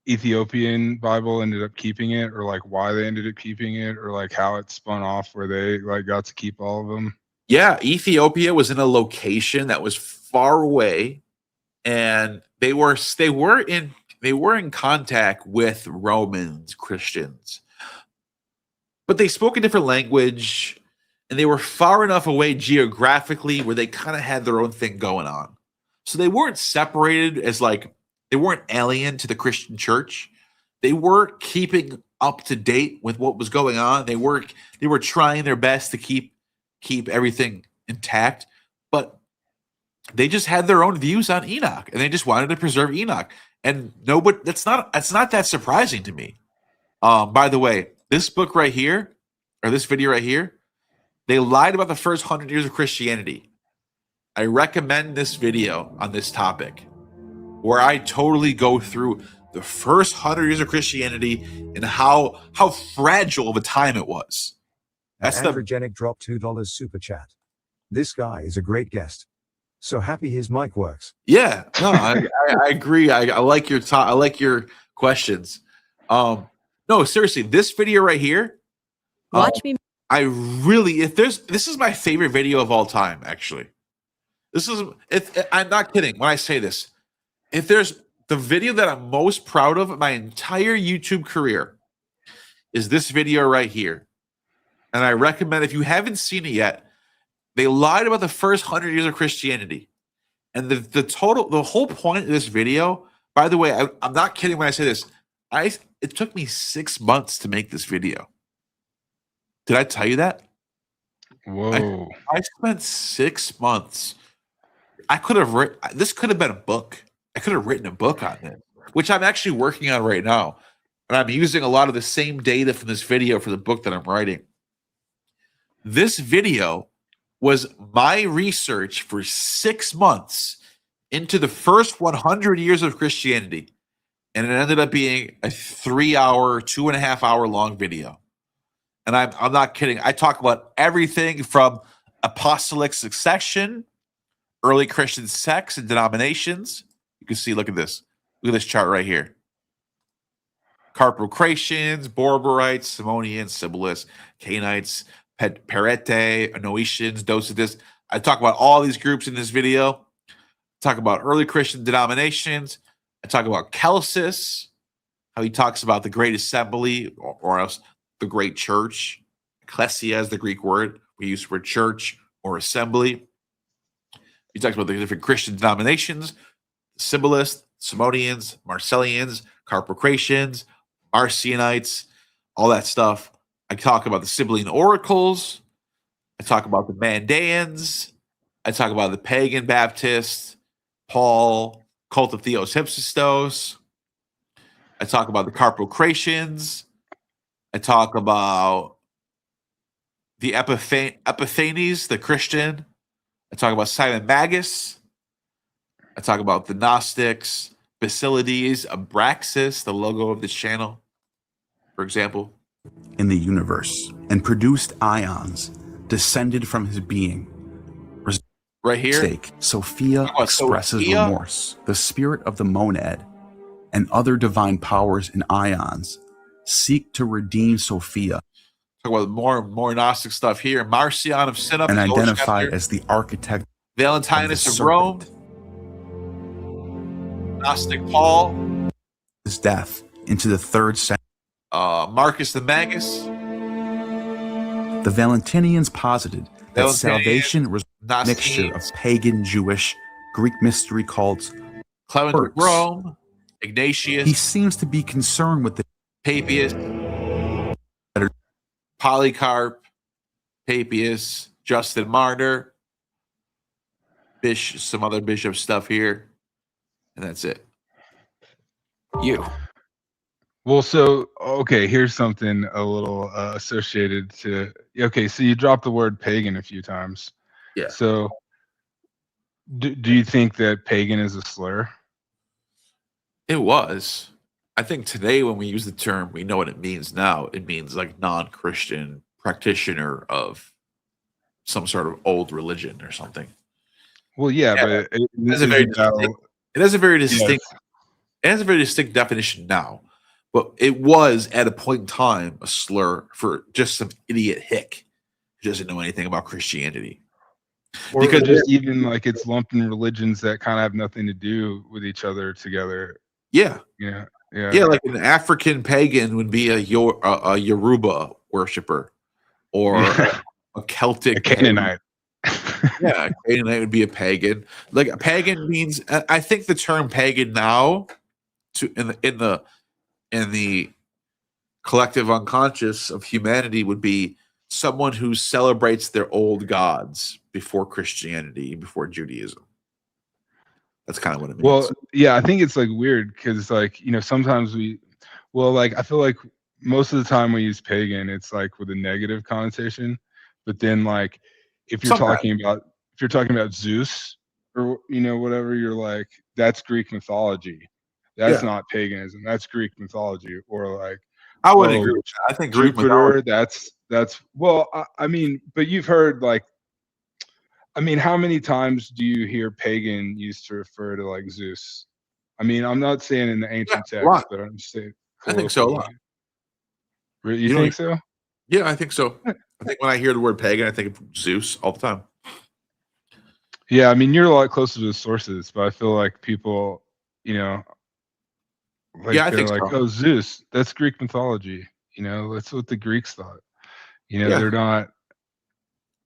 Ethiopian Bible ended up keeping it, or like why they ended up keeping it, or like how it spun off where they like got to keep all of them? Yeah, Ethiopia was in a location that was far away, and they were in contact with Romans, Christians, but they spoke a different language, and they were far enough away geographically where they kind of had their own thing going on. So they weren't separated as like they weren't alien to the Christian church. They were keeping up to date with what was going on. They were trying their best to keep everything intact, but they just had their own views on Enoch, and they just wanted to preserve Enoch. And nobody, that's not that surprising to me. By the way, this book right here, or this video right here, they lied about the first 100 years of Christianity. I recommend this video on this topic, where I totally go through the first 100 years of Christianity and how fragile of a time it was. That's Androgenic dropped $2 super chat. This guy is a great guest. So happy his mic works. Yeah, no, I agree. I like your I like your questions. No, seriously, this video right here. Watch me. This is my favorite video of all time, actually. I'm not kidding when I say this. If there's the video that I'm most proud of in my entire YouTube career is this video right here. And I recommend, if you haven't seen it yet, they lied about the first 100 years of Christianity. And the whole point of this video, by the way, I'm not kidding when I say this. It took me 6 months to make this video. Did I tell you that? Whoa. I spent 6 months. This could have been a book. I could have written a book on it, which I'm actually working on right now. And I'm using a lot of the same data from this video for the book that I'm writing. This video was my research for 6 months into the first 100 years of Christianity. And it ended up being a 3-hour, 2.5 hour long video. And I'm not kidding. I talk about everything from apostolic succession, early Christian sects and denominations. You can see, look at this. Look at this chart right here. Carpocratians, Borborites, Simonians, Sibylists, Cainites, Perete, Noetians, Docetists. I talk about all these groups in this video. I talk about early Christian denominations. I talk about Celsus, how he talks about the great assembly, or else the great church. Ecclesia is the Greek word we use for church or assembly. He talks about the different Christian denominations, Sibylists, Simonians, Marcellians, Carpocratians, Marcionites, all that stuff. I talk about the Sibylline oracles. I talk about the Mandaeans. I talk about the pagan Baptists, Paul, cult of Theos Hypsistos. I talk about the Carpocratians. I talk about the Epiphanes, the Christian. I talk about Simon Magus. I talk about the Gnostics, Basilides, Abraxas, the logo of this channel, for example. In the universe and produced ions descended from his being. Right here. Mistake. Sophia expresses Sophia? remorse, the spirit of the monad, and other divine powers and ions seek to redeem Sophia. Talk about more Gnostic stuff here. Marcion of Sinope, And the old identified chapter. as the architect Valentinus of of the Rome, Gnostic Paul, his death into the 3rd century. Marcus the Magus, The Valentinians posited that Valentinians, salvation was a mixture of Gnostines, pagan, Jewish, Greek mystery cults. Clement of works. Rome, Ignatius, He seems to be concerned with the Papias, Polycarp, Papias, Justin Martyr, some other bishop stuff here, and that's it. You. Well, so okay, here's something a little associated to. Okay, so you dropped the word pagan a few times. Yeah. So, do you think that pagan is a slur? It was. I think today when we use the term, we know what it means now. It means like non-Christian practitioner of some sort of old religion or something. Well, yeah, but It has a very distinct. It has a very distinct definition now, but it was at a point in time a slur for just some idiot hick who doesn't know anything about Christianity. Or because just even like it's lumped in religions that kind of have nothing to do with each other together. Yeah. Yeah. Yeah, like an African pagan would be a Yoruba worshiper, or a Celtic Canaanite. Yeah, a Canaanite would be a pagan. Like a pagan means, I think the term pagan now, in the collective unconscious of humanity, would be someone who celebrates their old gods before Christianity, before Judaism. That's kind of what it means. Well, yeah, I think it's like weird because like, sometimes I feel like most of the time we use pagan, it's like with a negative connotation. But then like if you're talking about Zeus or whatever, you're like, that's Greek mythology. That's not paganism. That's Greek mythology. Or like, I would agree with that. I think Greek Jupiter, that's well, I mean, but you've heard like, I mean, how many times do you hear pagan used to refer to like Zeus? I mean, I'm not saying in the ancient text, but I'm just saying. I think so a lot. You think so? Yeah, I think so. I think when I hear the word pagan, I think of Zeus all the time. Yeah, I mean, you're a lot closer to the sources, but I feel like people, I think like, so. oh, Zeus, that's Greek mythology. That's what the Greeks thought. They're not.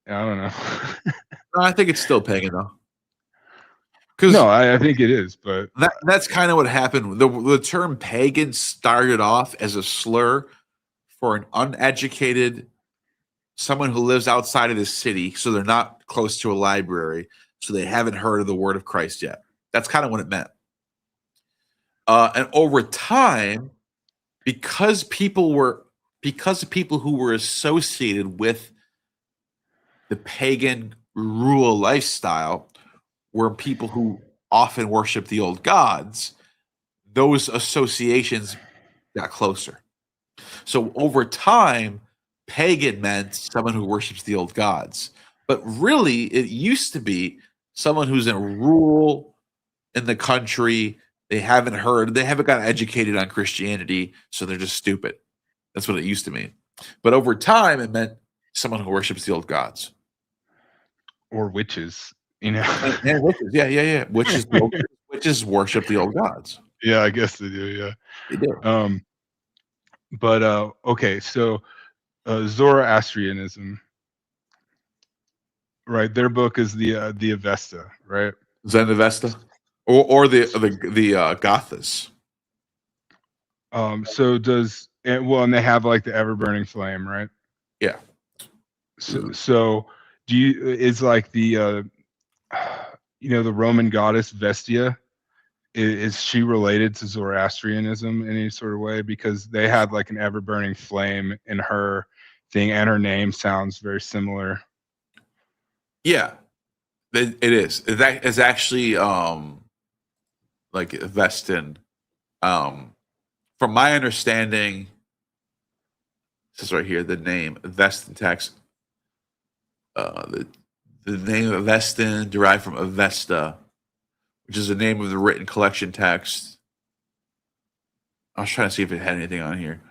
I don't know. No, I think it's still pagan though. No, I think it is, but that's kind of what happened. The term pagan started off as a slur for an uneducated someone who lives outside of the city, so they're not close to a library, so they haven't heard of the word of Christ yet. That's kind of what it meant. And over time, because people who were associated with the pagan rural lifestyle were people who often worship the old gods, those associations got closer. So over time, pagan meant someone who worships the old gods. But really, it used to be someone who's in the country. They haven't gotten educated on Christianity, so they're just stupid. That's what it used to mean. But over time, it meant someone who worships the old gods. Or witches, And witches, yeah. Witches worship the old gods. Yeah, I guess they do. Yeah, they do. But okay, so Zoroastrianism, right? Their book is the Avesta, right? Zen-Avesta, or the Gothas. So and they have like the ever burning flame, right? Yeah. So do you? Is like the the Roman goddess Vestia? is she related to Zoroastrianism in any sort of way? Because they had like an ever burning flame in her thing, and her name sounds very similar. Yeah, it is. That is actually like Vestin. From my understanding, this is right here. The name Vestin text. The name of Vestin derived from Avesta, which is the name of the written collection text. I was trying to see if it had anything on here.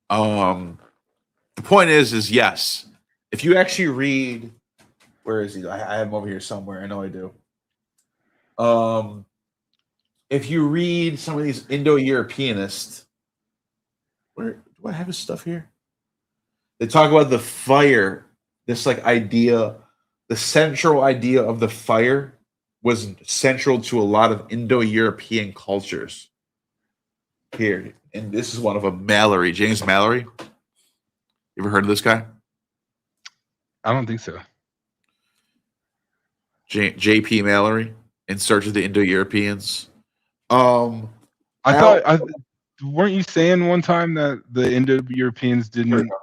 The point is yes, if you actually read, where is he? I have him over here somewhere. I know I do. If you read some of these Indo-Europeanists, where do I have his stuff here? They talk about the fire, this like idea, the central idea of the fire was central to a lot of Indo-European cultures. Here, and this is one of them, Mallory, James Mallory. You ever heard of this guy? I don't think so. J.P. Mallory, In Search of the Indo-Europeans. Weren't you saying one time that the Indo-Europeans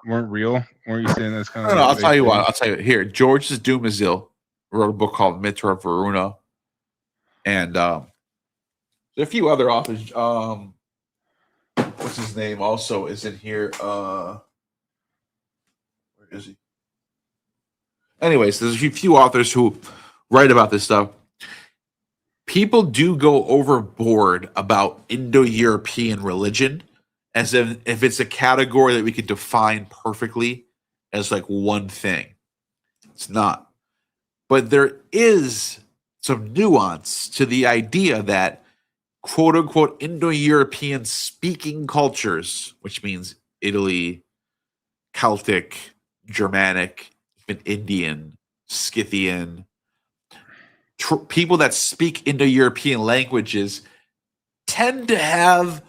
weren't real? Weren't you saying that's kind of? No, I'll tell you what. I'll tell you here. George Dumazil wrote a book called Mitra Varuna, and there are a few other authors. What's his name? Also is in here. Where is he? Anyways, there's a few authors who write about this stuff. People do go overboard about Indo-European religion as if it's a category that we could define perfectly as like one thing. It's not. But there is some nuance to the idea that quote unquote Indo-European speaking cultures, which means Italy, Celtic, Germanic, even Indian, Scythian, people that speak Indo-European languages tend to have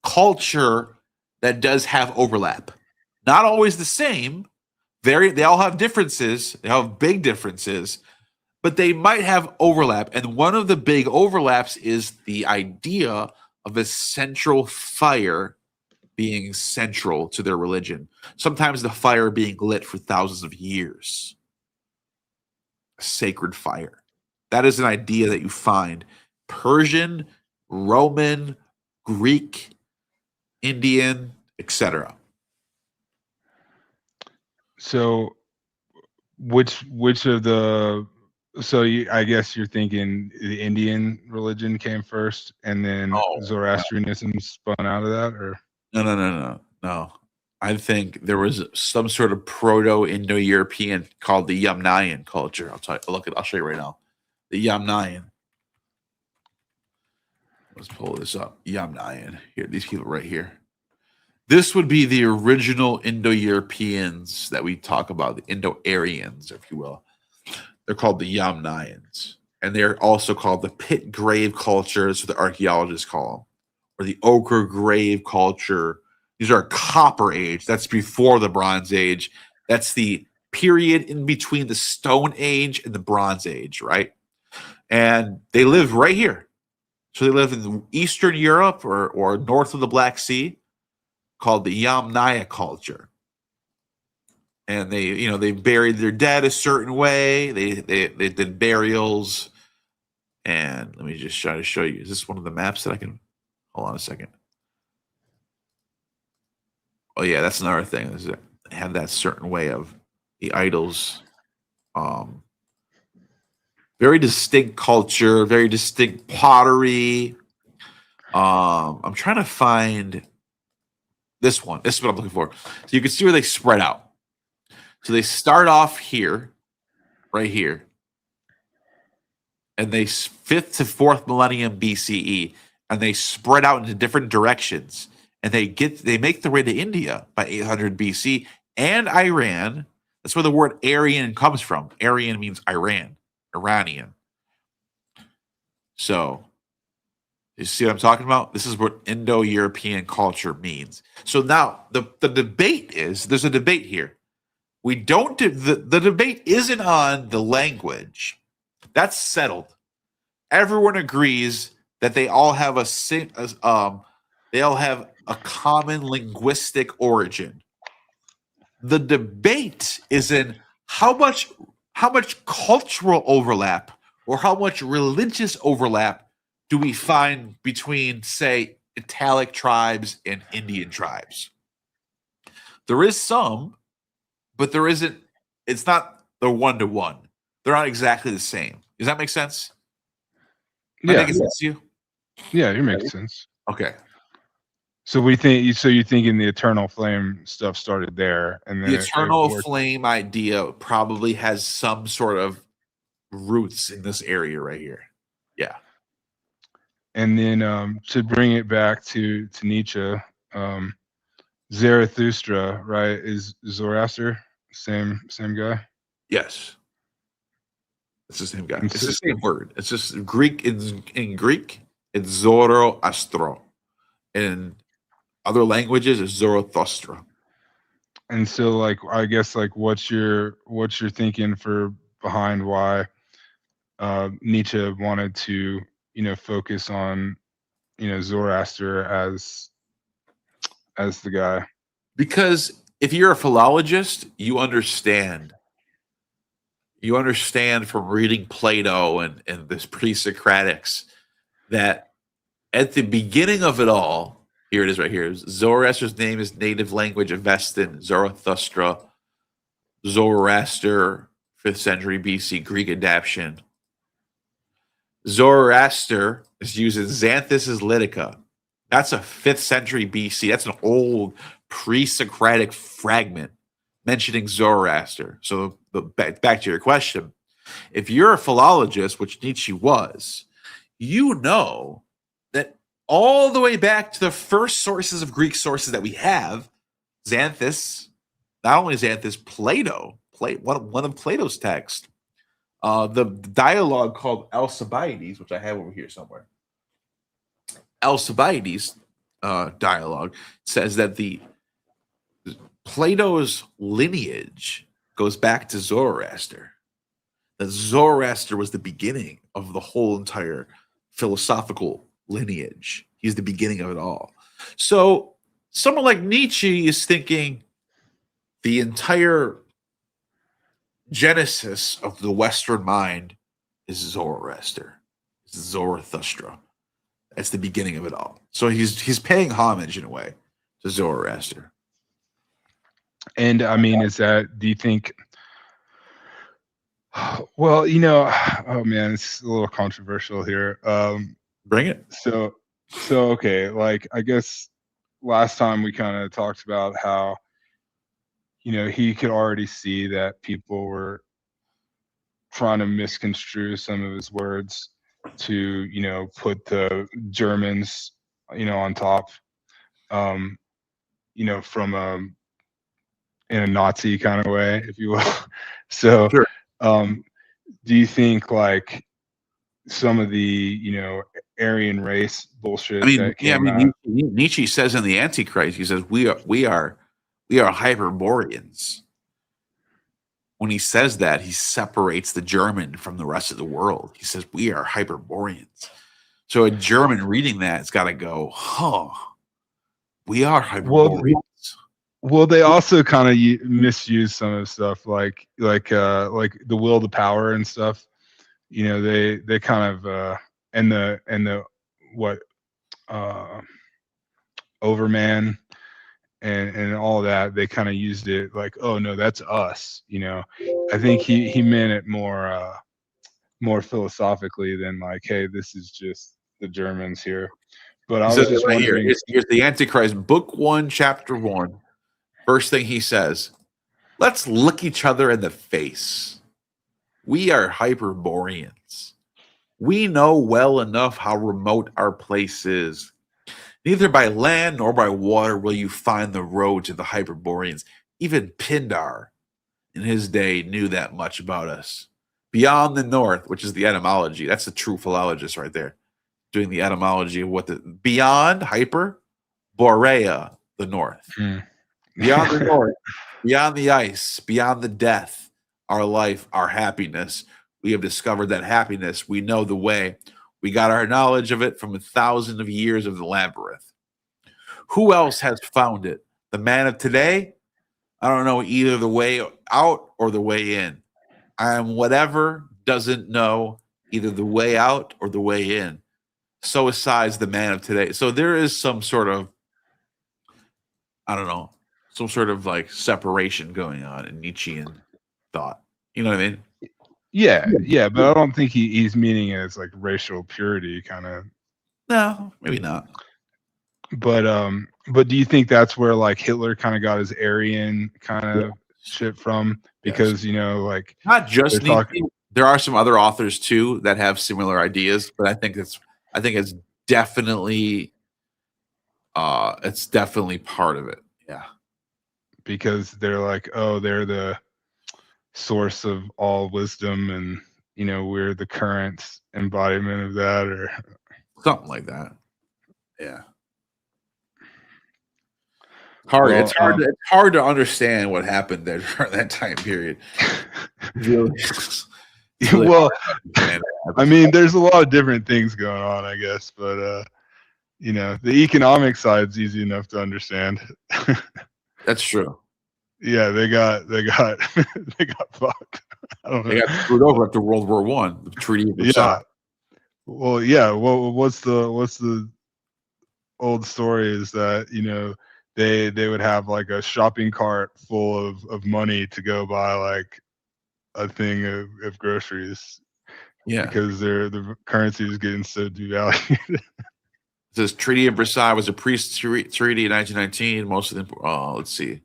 culture that does have overlap. Not always the same. They all have differences. They have big differences, but they might have overlap. And one of the big overlaps is the idea of a central fire being central to their religion. Sometimes the fire being lit for thousands of years. A sacred fire. That is an idea that you find Persian, Roman, Greek, Indian, etc. So, which of the I guess you're thinking the Indian religion came first, and then Zoroastrianism spun out of that, or no. I think there was some sort of proto-Indo-European called the Yamnayan culture. I'll show you right now. The Yamnayan. Let's pull this up. Yamnayan. Here, these people right here. This would be the original Indo-Europeans that we talk about, the Indo-Aryans, if you will. They're called the Yamnayans. And they're also called the pit grave culture, that's what the archaeologists call them, or the ochre grave culture. These are Copper Age. That's before the Bronze Age. That's the period in between the Stone Age and the Bronze Age, right? And they live right here. So they live in Eastern Europe or north of the Black Sea, called the Yamnaya culture. And they buried their dead a certain way. They did burials. And let me just try to show you. Is this one of the maps that I can hold on a second? Oh yeah, that's another thing. They have that certain way of the idols. Very distinct culture, very distinct pottery. I'm trying to find this one. This is what I'm looking for. So you can see where they spread out. So they start off here, right here, and they 5th to 4th millennium BCE, and they spread out into different directions. And they make their way to India by 800 BC and Iran. That's where the word Aryan comes from. Aryan means Iran, Iranian. So, you see what I'm talking about? This is what Indo-European culture means. So now the debate is, there's a debate here. The debate isn't on the language. That's settled. Everyone agrees that they all have they all have a common linguistic origin. The debate is in how much cultural overlap or how much religious overlap do we find between, say, Italic tribes and Indian tribes. There is some, but there isn't. It's not the one-to-one. They're not exactly the same. Does that make sense? Am I making sense to you? Yeah, you're making sense. Okay. So we think. So you're thinking the eternal flame stuff started there, and then The eternal flame idea probably has some sort of roots in this area right here. Yeah. And then to bring it back to Nietzsche, Zarathustra, right? Is Zoroaster same guy? Yes. It's the same guy. It's the same word. It's just Greek. In Greek, it's Zoroastro. In other languages, it's Zarathustra. And so, like, I guess, like, what's your thinking for behind why Nietzsche wanted to, focus on, Zoroaster as the guy? Because if you're a philologist, you understand from reading Plato and this pre-Socratics that at the beginning of it all, here it is right here, Zoroaster's name is native language Avestan, Zarathustra, Zoroaster, 5th century BC, Greek adaptation. Zoroaster is used in Xanthus' Lytica. That's a 5th century BC. That's an old pre-Socratic fragment mentioning Zoroaster. So back to your question. If you're a philologist, which Nietzsche was, you know that all the way back to the first sources of Greek sources that we have, Xanthus, not only Xanthus, Plato, one of Plato's texts, the dialogue called Alcibiades, which I have over here somewhere. Alcibiades dialogue says that Plato's lineage goes back to Zoroaster. That Zoroaster was the beginning of the whole entire philosophical lineage. He's the beginning of it all. So someone like Nietzsche is thinking the entire genesis of the Western mind is Zoroaster, Zarathustra. That's the beginning of it all. So he's paying homage in a way to Zoroaster. And I mean, do you think? Well, oh man, it's a little controversial here. Bring it. So okay, like, I guess last time we kind of talked about how, he could already see that people were trying to misconstrue some of his words to, put the Germans, on top, from in a Nazi kind of way, if you will. So, sure. Do you think, like, some of the, Aryan race bullshit? Nietzsche says in the Antichrist, he says we are Hyperboreans. When he says that, he separates the German from the rest of the world. He says we are Hyperboreans. So a German reading that, it's got to go, we are Hyperboreans. Well, they also kind of misuse some of the stuff, like the will to power and stuff. They kind of and the Overman and all that. They kind of used it like, oh no, that's us. I think he meant it more philosophically than like, hey, this is just the Germans here. But I was just right wondering. Here's the Antichrist, book 1, chapter 1. First thing he says, let's look each other in the face. We are Hyperboreans. We know well enough how remote our place is. Neither by land nor by water will you find the road to the Hyperboreans. Even Pindar in his day knew that much about us. Beyond the north, which is the etymology, that's the true philologist right there, doing the etymology of what beyond Hyper, Borea, the north. Beyond the north, beyond the ice, beyond the death, our life, our happiness. We have discovered that happiness. We know the way. We got our knowledge of it from 1,000 of years of the labyrinth. Who else has found it? The man of today? I don't know either the way out or the way in. I am whatever doesn't know either the way out or the way in. So asides the man of today. So there is some sort of, I don't know, some sort of like separation going on in Nietzschean thought. You know what I mean? Yeah, but I don't think he's meaning it as like racial purity kind of. No, maybe not. But do you think that's where like Hitler kind of got his Aryan kind of shit from? Because you know, like not just Nietzsche. There are some other authors too that have similar ideas, but I think it's definitely part of it. Yeah. Because they're like, oh, they're the source of all wisdom, and you know, we're the current embodiment of that, or something like that. Yeah. Hard. Well, it's hard to understand what happened there during that time period. Well, I mean, there's a lot of different things going on, I guess, but you know, the economic side's easy enough to understand. That's true. Yeah, they got fucked. They got screwed over after World War I. The Treaty of Versailles. Well, yeah. Well, what's the old story is that, you know, they would have like a shopping cart full of money to go buy like a thing of groceries. Yeah, because the currency is getting so devalued. This Treaty of Versailles was a peace treaty in 1919. Most of them. Let's see.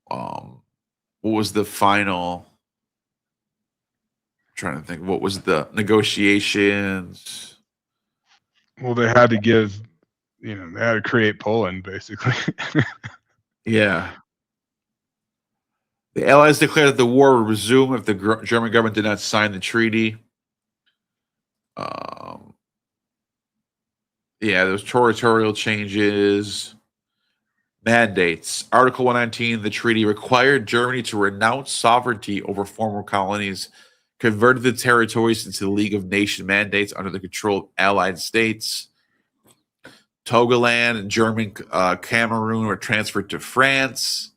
What was the final? I'm trying to think. What was the negotiations? Well, they had to give. You know, they had to create Poland, basically. Yeah. The Allies declared that the war would resume if the German government did not sign the treaty. Yeah, there was territorial changes, mandates. Article 119 of the treaty required Germany to renounce sovereignty over former colonies, converted the territories into the League of Nations mandates under the control of Allied states. Togoland and German Cameroon were transferred to France.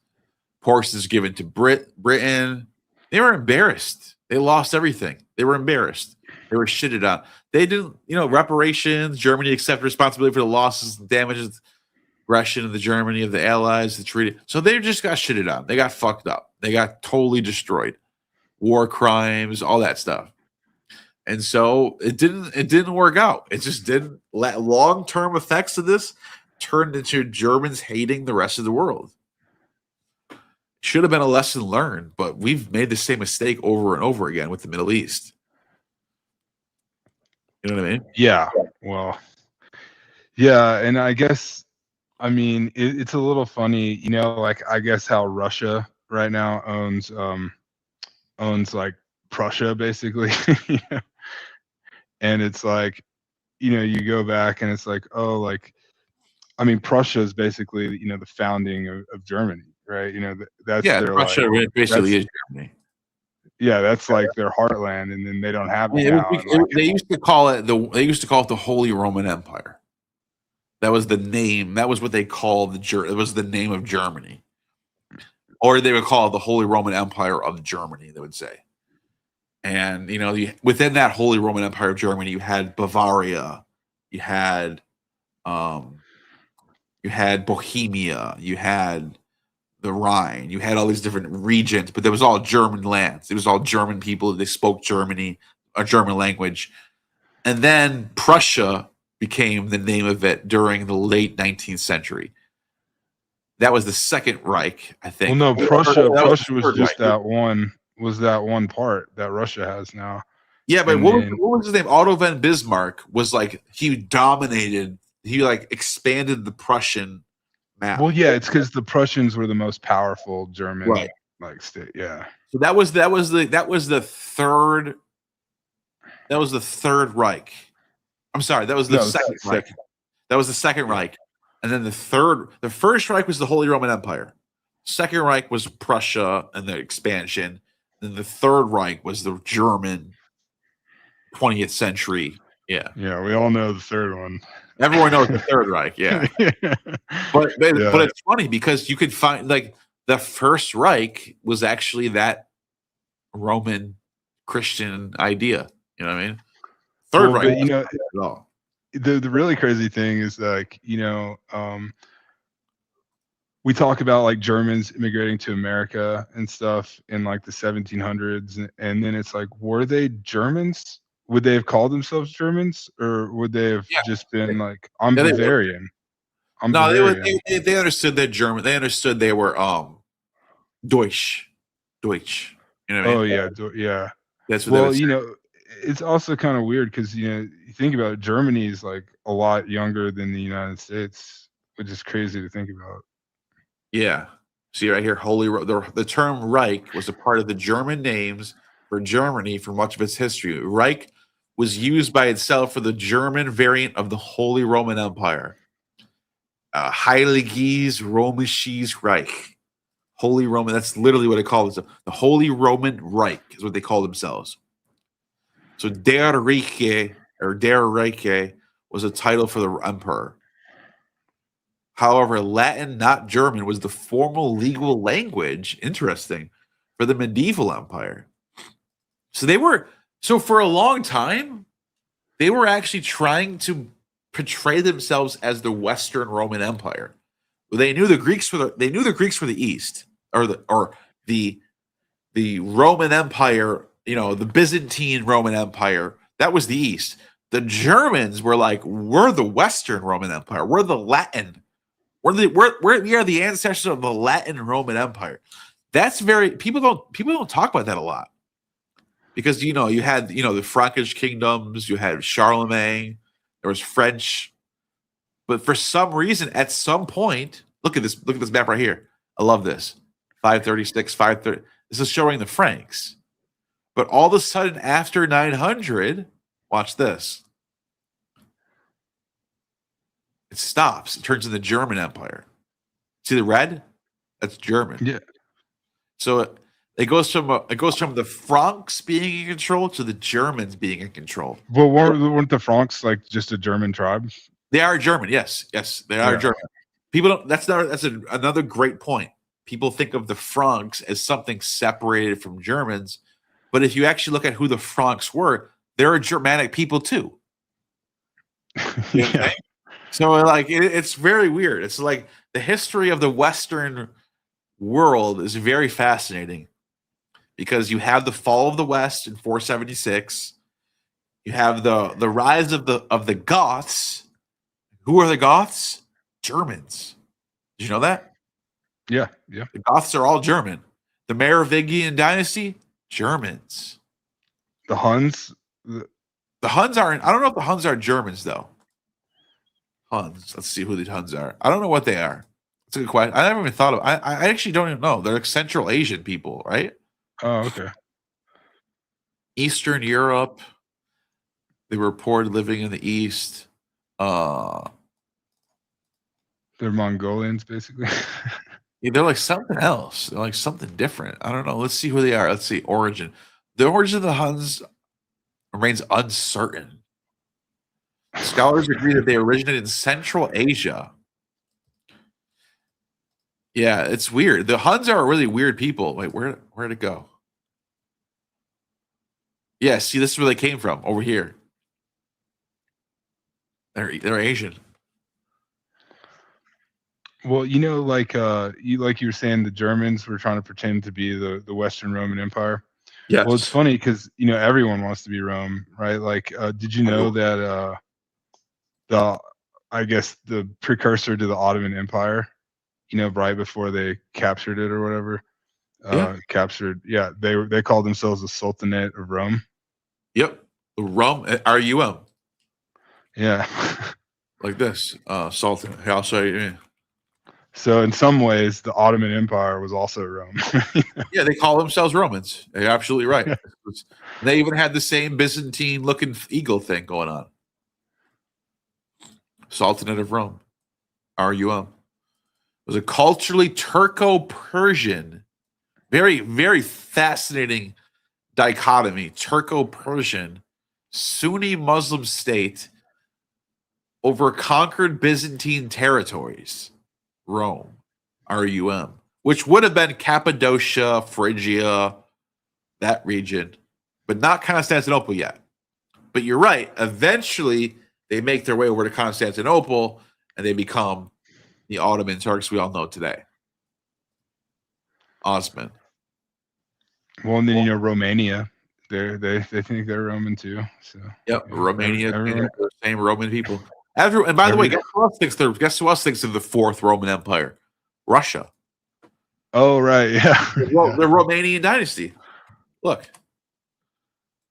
Portions given to Britain. They were embarrassed. They lost everything. They were embarrassed. They were shitted on. They didn't, reparations. Germany accepted responsibility for the losses and damages, aggression of the Germany of the Allies, the treaty. So they just got shitted on. They got fucked up. They got totally destroyed. War crimes, all that stuff. And so it didn't work out. It just didn't. Long-term effects of this turned into Germans hating the rest of the world. Should have been a lesson learned, but we've made the same mistake over and over again with the Middle East. You know what I mean? Yeah. Well, yeah. And I guess, I mean, it's a little funny, like, I guess how Russia right now owns like Prussia, basically. And it's like, you go back and it's like, oh, like, I mean, Prussia is basically, the founding of Germany, right? That's their, Prussia like, basically is Germany. Yeah, that's like their heartland, and then they don't have it now. They used to call it the Holy Roman Empire. That was the name. That was what they called it was the name of Germany, or they would call it the Holy Roman Empire of Germany. They would say, and within that Holy Roman Empire of Germany, you had Bavaria, you had Bohemia, you had the Rhine, you had all these different regions, but there was all German lands. It was all German people. They spoke a German language. And then Prussia became the name of it during the late 19th century. That was the Second Reich, I think. Well, no, Prussia was just that one part that Russia has now. Yeah, but what was his name? Otto von Bismarck was like, he dominated, he like expanded the Prussian map. Well, yeah, it's because the Prussians were the most powerful German like state. Yeah. So that was the third Reich. I'm sorry, that was the second Reich. That was the Second Reich. And then the first Reich was the Holy Roman Empire. Second Reich was Prussia and the expansion. Then the Third Reich was the German 20th century Yeah. Yeah, we all know the third one. Everyone knows the Third Reich. Yeah. But it's funny because you could find like the First Reich was actually that Roman Christian idea. You know what I mean? Third Well, Reich, but, you know, at all. the really crazy thing is like, we talk about like Germans immigrating to America and stuff in like the 1700s, and then it's like, were they Germans? Would they have called themselves Germans, or would they have just been like, I'm Bavarian? I'm No, Bavarian. they understood that German. They understood they were Deutsch. You know what I mean? Oh yeah, yeah. That's what well, they would say. It's also kind of weird because you think about it, Germany is like a lot younger than the United States, which is crazy to think about. Yeah. See right here, the term Reich was a part of the German names for Germany for much of its history. Reich was used by itself for the German variant of the Holy Roman Empire. Heiliges Römisches Reich. Holy Roman, that's literally what they call themselves. The Holy Roman Reich is what they call themselves. So Der Reich was a title for the emperor. However, Latin, not German, was the formal legal language, interesting, for the medieval empire. So for a long time, they were actually trying to portray themselves as the Western Roman Empire. They knew the Greeks were the East, or the Roman Empire, the Byzantine Roman Empire, that was the East. The Germans were like, we're the Western Roman Empire. We're the Latin. We are the ancestors of the Latin Roman Empire. That's people don't talk about that a lot. Because you had the Frankish kingdoms, you had Charlemagne, there was French, but for some reason, at some point, look at this map right here. I love this. 536, 530. This is showing the Franks, but all of a sudden after 900, watch this. It stops. It turns into the German Empire. See the red? That's German. Yeah. So it goes from the Franks being in control to the Germans being in control. Well, weren't the Franks like just a German tribe? They are German. Yes, they are German. People don't. That's another great point. People think of the Franks as something separated from Germans, but if you actually look at who the Franks were, they're Germanic people too. Yeah. So like it's very weird. It's like the history of the Western world is very fascinating because you have the fall of the West in 476. You have the rise of the Goths. Who are the Goths? Germans. Did you know that? Yeah. The Goths are all German. The Merovingian dynasty, Germans. The Huns. The Huns aren't. I don't know if the Huns are Germans though. Huns. Let's see who the Huns are. I don't know what they are. That's a good question. I never even thought of. I actually don't even know. They're like Central Asian people, right? Oh, okay. Eastern Europe. They were reported living in the East. They're Mongolians, basically. Yeah, they're like something else. They're like something different. I don't know. Let's see who they are. Let's see. Origin. The origin of the Huns remains uncertain. Scholars agree that they originated in Central Asia. Yeah, it's weird. The Huns are really weird people. Wait, where'd it go? Yeah, see, this is where they came from. Over here. They're Asian. Well, like you were saying, the Germans were trying to pretend to be the Western Roman Empire. Yeah. Well, it's funny because everyone wants to be Rome, right? Like, did you know that the precursor to the Ottoman Empire, right before they captured it or whatever, they called themselves the Sultanate of Rome. Yep, Rome, R-U-M. Yeah. Like this, Sultan. Here, I'll show you. Yeah. So in some ways, the Ottoman Empire was also Rome. Yeah, they call themselves Romans. You're absolutely right. They even had the same Byzantine-looking eagle thing going on. Sultanate of Rome, R-U-M. It was a culturally Turco-Persian, very, very fascinating dichotomy, Turco-Persian Sunni Muslim state over conquered Byzantine territories, Rome, RUM, which would have been Cappadocia, Phrygia, that region, but not Constantinople yet. But you're right. Eventually, they make their way over to Constantinople, and they become the Ottoman Turks we all know today. Osman. Well, and then Romania, they think they're Roman too. So yep, Romania, everyone, the same Roman people. And by the way, guess who else thinks they're the fourth Roman Empire? Russia. Oh right, yeah. The Romanian dynasty. Look,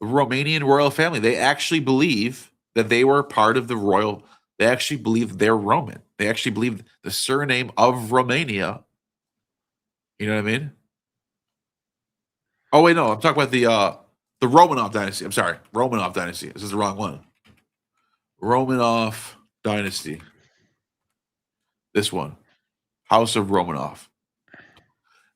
the Romanian royal family. They actually believe that they were part of the royal. They actually believe they're Roman. They actually believe the surname of Romania. You know what I mean? Oh wait, no, I'm talking about the Romanov dynasty. I'm sorry, Romanov dynasty. This is the wrong one. Romanov dynasty. This one, House of Romanov.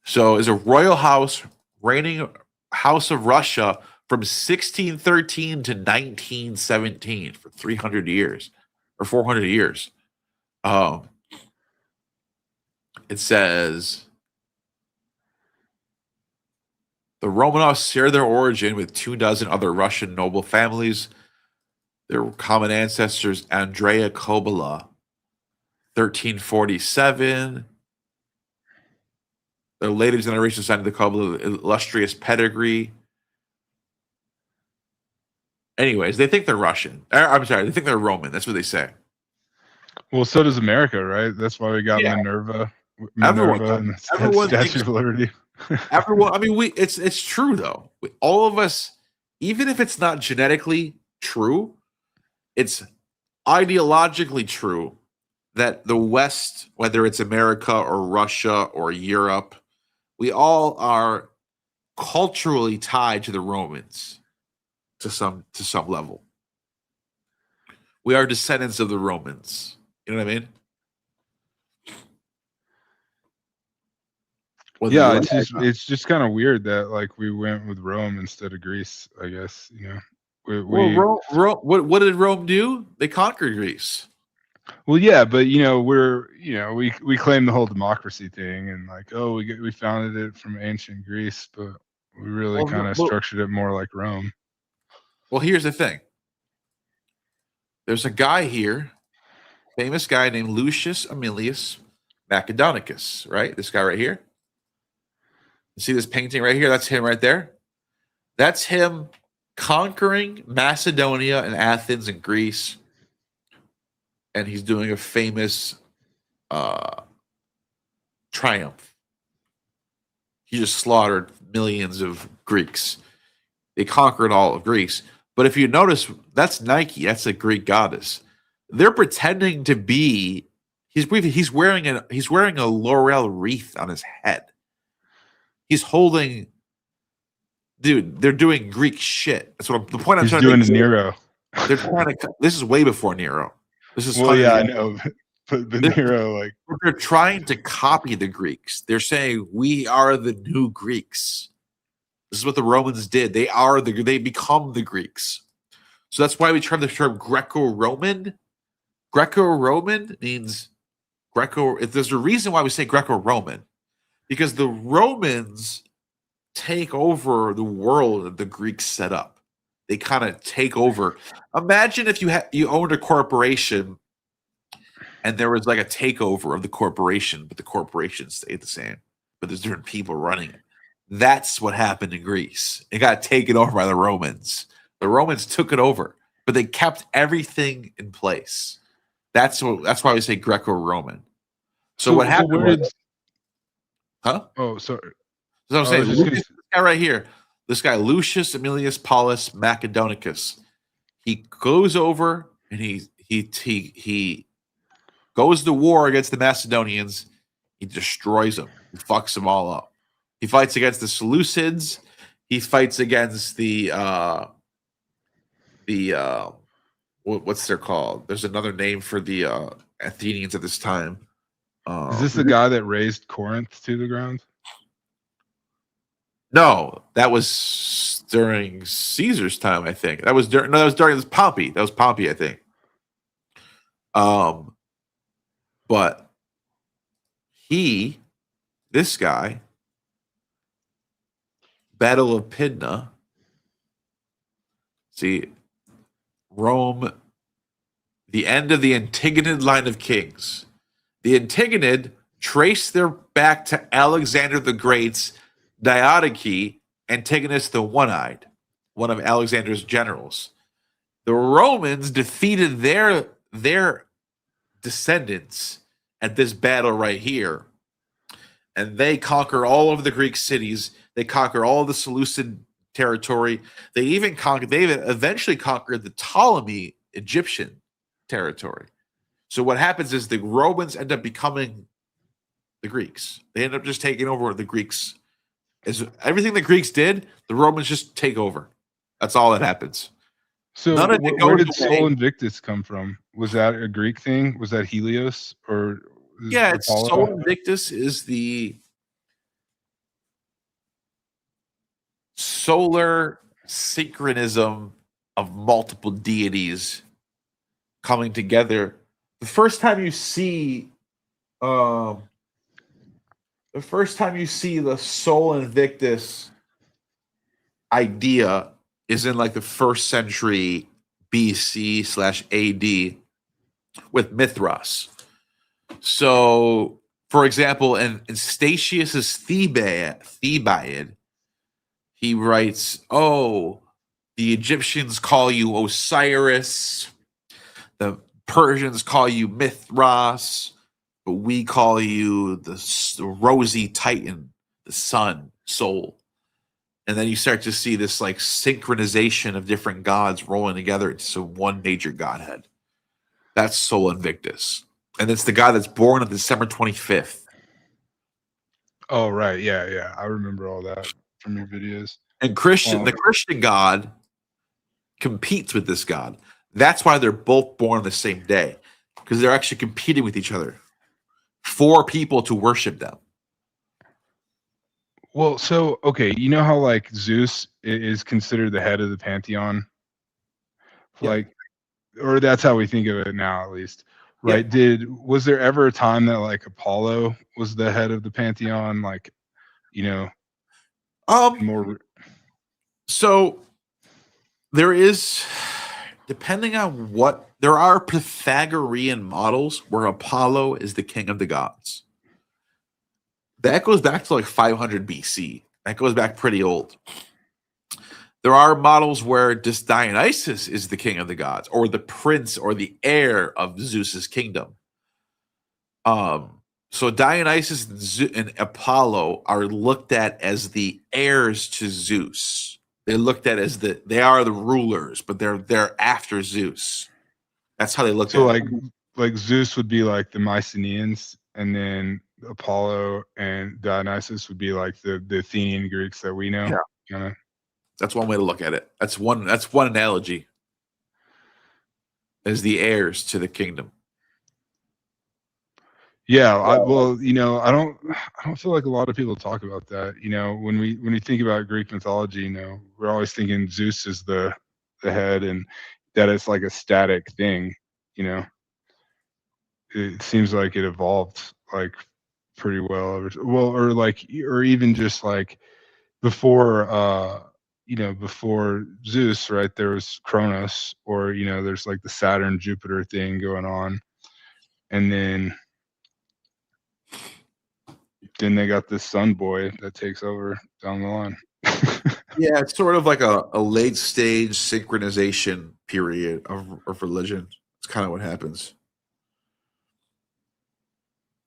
So, is a royal house reigning House of Russia from 1613 to 1917 for 300 years or 400 years. It says the Romanovs share their origin with 24 other Russian noble families. Their common ancestors, Andrea Kobyla, 1347. The later generation signed the Kobyla illustrious pedigree. Anyways, they think they're Russian. I'm sorry, they think they're Roman. That's what they say. Well, so does America, right? That's why we got Minerva and the Statue of Liberty. Everyone, I mean, it's true though. All of us, even if it's not genetically true, it's ideologically true that the West, whether it's America or Russia or Europe, we all are culturally tied to the Romans to some level. We are descendants of the Romans. You know what I mean? Well, yeah, it's just kind of weird that like we went with Rome instead of Greece. I guess what did Rome do? They conquered Greece. Well, yeah, but we claim the whole democracy thing and like we founded it from ancient Greece, but we really kind of structured it more like Rome. Well, here's the thing. There's a guy here, famous guy named Lucius Aemilius Macedonicus, right? This guy right here. See this painting right here? That's him right there. That's him conquering Macedonia and Athens and Greece. And he's doing a famous triumph. He just slaughtered millions of Greeks. They conquered all of Greece. But if you notice, that's Nike. That's a Greek goddess. They're pretending to be. He's wearing a laurel wreath on his head. He's holding, dude. They're doing Greek shit. That's what the point I'm trying to make. He's doing Nero. They're trying to. This is way before Nero. This is I know, but the Nero like they're trying to copy the Greeks. They're saying we are the new Greeks. This is what the Romans did. They become the Greeks. So that's why we term the term Greco-Roman. Greco-Roman means there's a reason why we say Greco-Roman. Because the Romans take over the world that the Greeks set up. They kind of take over. Imagine if you owned a corporation and there was like a takeover of the corporation, but the corporation stayed the same. But there's different people running it. That's what happened in Greece. It got taken over by the Romans. The Romans took it over, but they kept everything in place. That's why we say Greco-Roman. So what happened was... Huh? Oh, sorry. So I'm saying this guy right here, this guy Lucius Aemilius Paulus Macedonicus, he goes over and he goes to war against the Macedonians. He destroys them. He fucks them all up. He fights against the Seleucids. He fights against the what's they're called? There's another name for the Athenians at this time. Is this the guy that raised Corinth to the ground? No, that was during Caesar's time, I think. That was during Pompey. That was Pompey, I think. But this guy, Battle of Pydna. See, Rome, the end of the Antigonid line of kings. The Antigonid trace their back to Alexander the Great's Diadochi, Antigonus the One-Eyed, one of Alexander's generals. The Romans defeated their descendants at this battle right here, and they conquer all of the Greek cities. They conquer all of the Seleucid territory. They eventually conquered the Ptolemy Egyptian territory. So what happens is the Romans end up becoming the Greeks. They end up just taking over the Greeks. As everything the Greeks did, the Romans just take over. That's all that happens. So None of it where goes did away. Sol Invictus come from? Was that a Greek thing? Was that Helios or? Yeah, it's Apollo? Sol Invictus is the solar synchronism of multiple deities coming together. The first time you see the Sol Invictus idea is in like the 1st century BC/AD with Mithras. So, for example, in Statius's Thebaid, he writes, "Oh, the Egyptians call you Osiris, the Persians call you Mithras, but we call you the rosy Titan, the sun, soul." And then you start to see this like synchronization of different gods rolling together into one major godhead. That's Sol Invictus. And it's the guy that's born on December 25th. Oh, right. Yeah. I remember all that from your videos. And the Christian God competes with this God. That's why they're both born on the same day, because they're actually competing with each other for people to worship them. Well, so okay, you know how like Zeus is considered the head of the pantheon, like, or that's how we think of it now, at least, right? Was there ever a time that like Apollo was the head of the pantheon, like, more? So there is, depending on what, there are Pythagorean models where Apollo is the king of the gods. That goes back to like 500 BC. That goes back pretty old. There are models where just Dionysus is the king of the gods, or the prince or the heir of Zeus's kingdom. So Dionysus and Apollo are looked at as the heirs to Zeus. They're looked at as they are the rulers, but they're after Zeus. That's how they look at it. Like Zeus would be like the Mycenaeans, and then Apollo and Dionysus would be like the Athenian Greeks that we know. Yeah. That's one way to look at it. That's one analogy. As the heirs to the kingdom. Yeah, I don't feel like a lot of people talk about that. When we think about Greek mythology, we're always thinking Zeus is the head, and that it's like a static thing. It seems like it evolved like pretty well, or even just like before Zeus, right? There was Kronos, or there's like the Saturn Jupiter thing going on, and then they got this sun boy that takes over down the line. Yeah, it's sort of like a late stage synchronization period of religion. It's kind of what happens.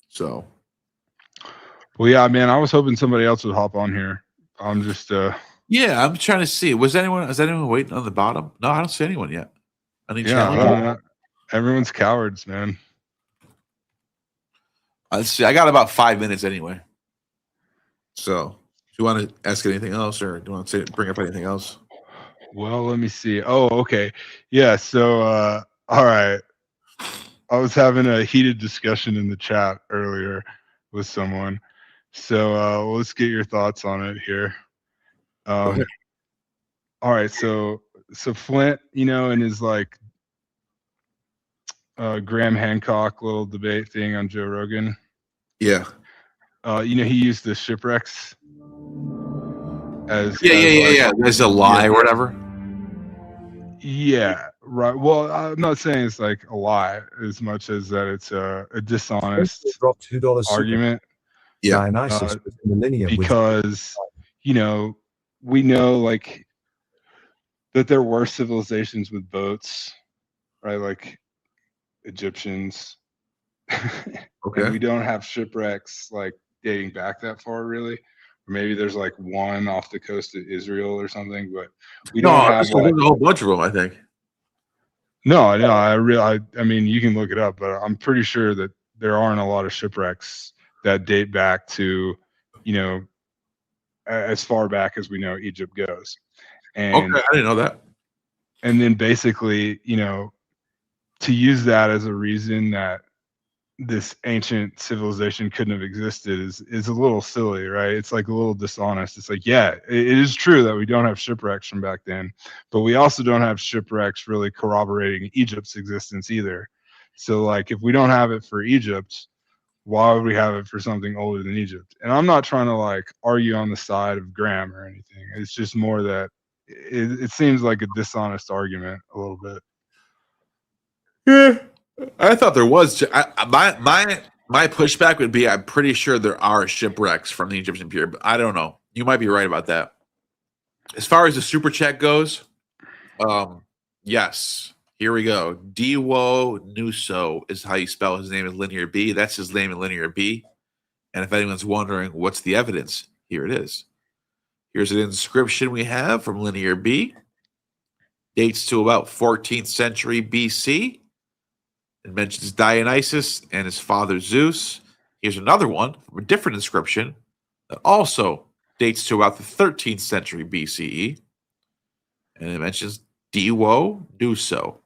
So, well, yeah, man, I was hoping somebody else would hop on here. I'm just yeah, I'm trying to see. Is anyone waiting on the bottom? No, I don't see anyone yet. Everyone's cowards, man. Let's see. I got about 5 minutes anyway. So, do you want to ask anything else, or do you want to bring up anything else? Well, let me see. Oh, okay. Yeah. So, all right. I was having a heated discussion in the chat earlier with someone. So let's get your thoughts on it here. all right, so Flint, you know, in his like Graham Hancock little debate thing on Joe Rogan. Yeah. You know, he used the shipwrecks as Yeah. There's a lie or whatever. Yeah, right. Well, I'm not saying it's like a lie as much as that it's a dishonest Dropped $2 argument. Yeah, Dionysus was in the linear with- because you know we know like that there were civilizations with boats, right? Like Egyptians. Okay. And we don't have shipwrecks like dating back that far, really. Or maybe there's like one off the coast of Israel or something, but we don't have there's a whole bunch of them, I think. No, I mean, you can look it up, but I'm pretty sure that there aren't a lot of shipwrecks that date back to, you know, as far back as we know Egypt goes. And Okay, I didn't know that. And then basically, you know, to use that as a reason that this ancient civilization couldn't have existed is a little silly, right? It's like a little dishonest. It's like, yeah, it is true that we don't have shipwrecks from back then, but we also don't have shipwrecks really corroborating Egypt's existence either. So like, if we don't have it for Egypt, why would we have it for something older than Egypt? And I'm not trying to like argue on the side of Graham or anything. It's just more that it seems like a dishonest argument a little bit. Yeah, I thought there was. My pushback would be, I'm pretty sure there are shipwrecks from the Egyptian period, but I don't know. You might be right about that. As far as the super chat goes, yes, here we go. Diwo Nuso is how you spell his name in Linear B. That's his name in Linear B. And if anyone's wondering what's the evidence, here it is. Here's an inscription we have from Linear B. Dates to about 14th century BC. It mentions Dionysus and his father Zeus. Here's another one from a different inscription that also dates to about the 13th century BCE. And it mentions Diwo Nuso.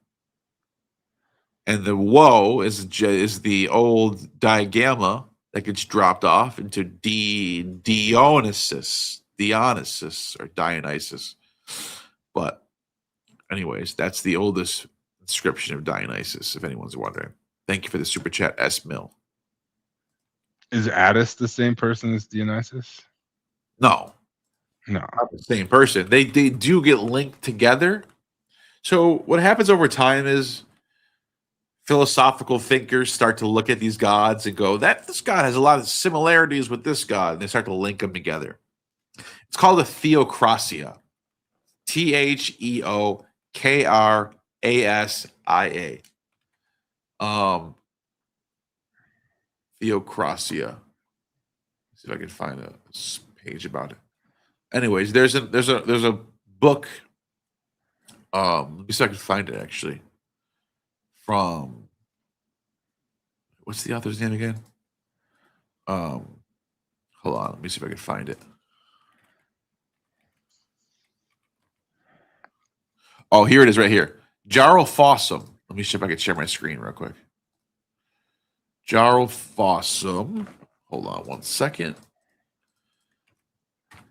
And the woe is the old digamma that gets dropped off into Dionysus or Dionysus. But anyways, that's the oldest inscription of Dionysus, if anyone's wondering. Thank you for the super chat, S. Mill. Is Attis the same person as Dionysus? No. No. Not the same person. They do get linked together. So what happens over time is philosophical thinkers start to look at these gods and go, this god has a lot of similarities with this god, and they start to link them together. It's called a theocracia. Theokrasia. Theocracia. See if I can find a page about it. Anyways, there's a book. Let me see if I can find it actually. From what's the author's name again? Hold on, let me see if I can find it. Oh, here it is right here. Jarl Fossum. Let me see if I can share my screen real quick. Jarl Fossum. Hold on one second.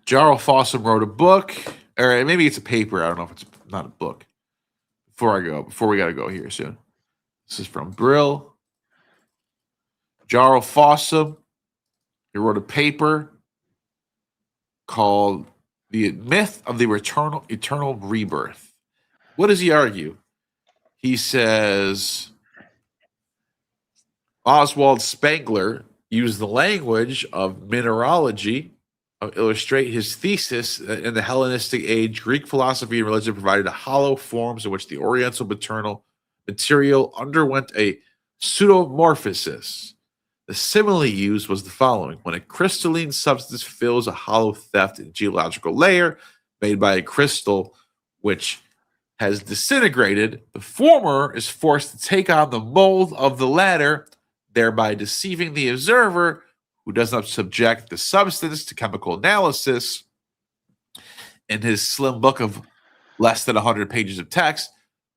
Jarl Fossum wrote a book, or maybe it's a paper. I don't know if it's not a book. Before we got to go here soon. This is from Brill. Jarl Fossum. He wrote a paper called The Myth of the Eternal Rebirth. What does he argue? He says Oswald Spengler used the language of mineralogy to illustrate his thesis that in the Hellenistic age, Greek philosophy and religion provided hollow forms in which the Oriental material underwent a pseudomorphosis. The simile used was the following. When a crystalline substance fills a hollow cleft in a geological layer made by a crystal which has disintegrated, the former is forced to take on the mold of the latter, thereby deceiving the observer who does not subject the substance to chemical analysis. In his slim book of less than 100 pages of text,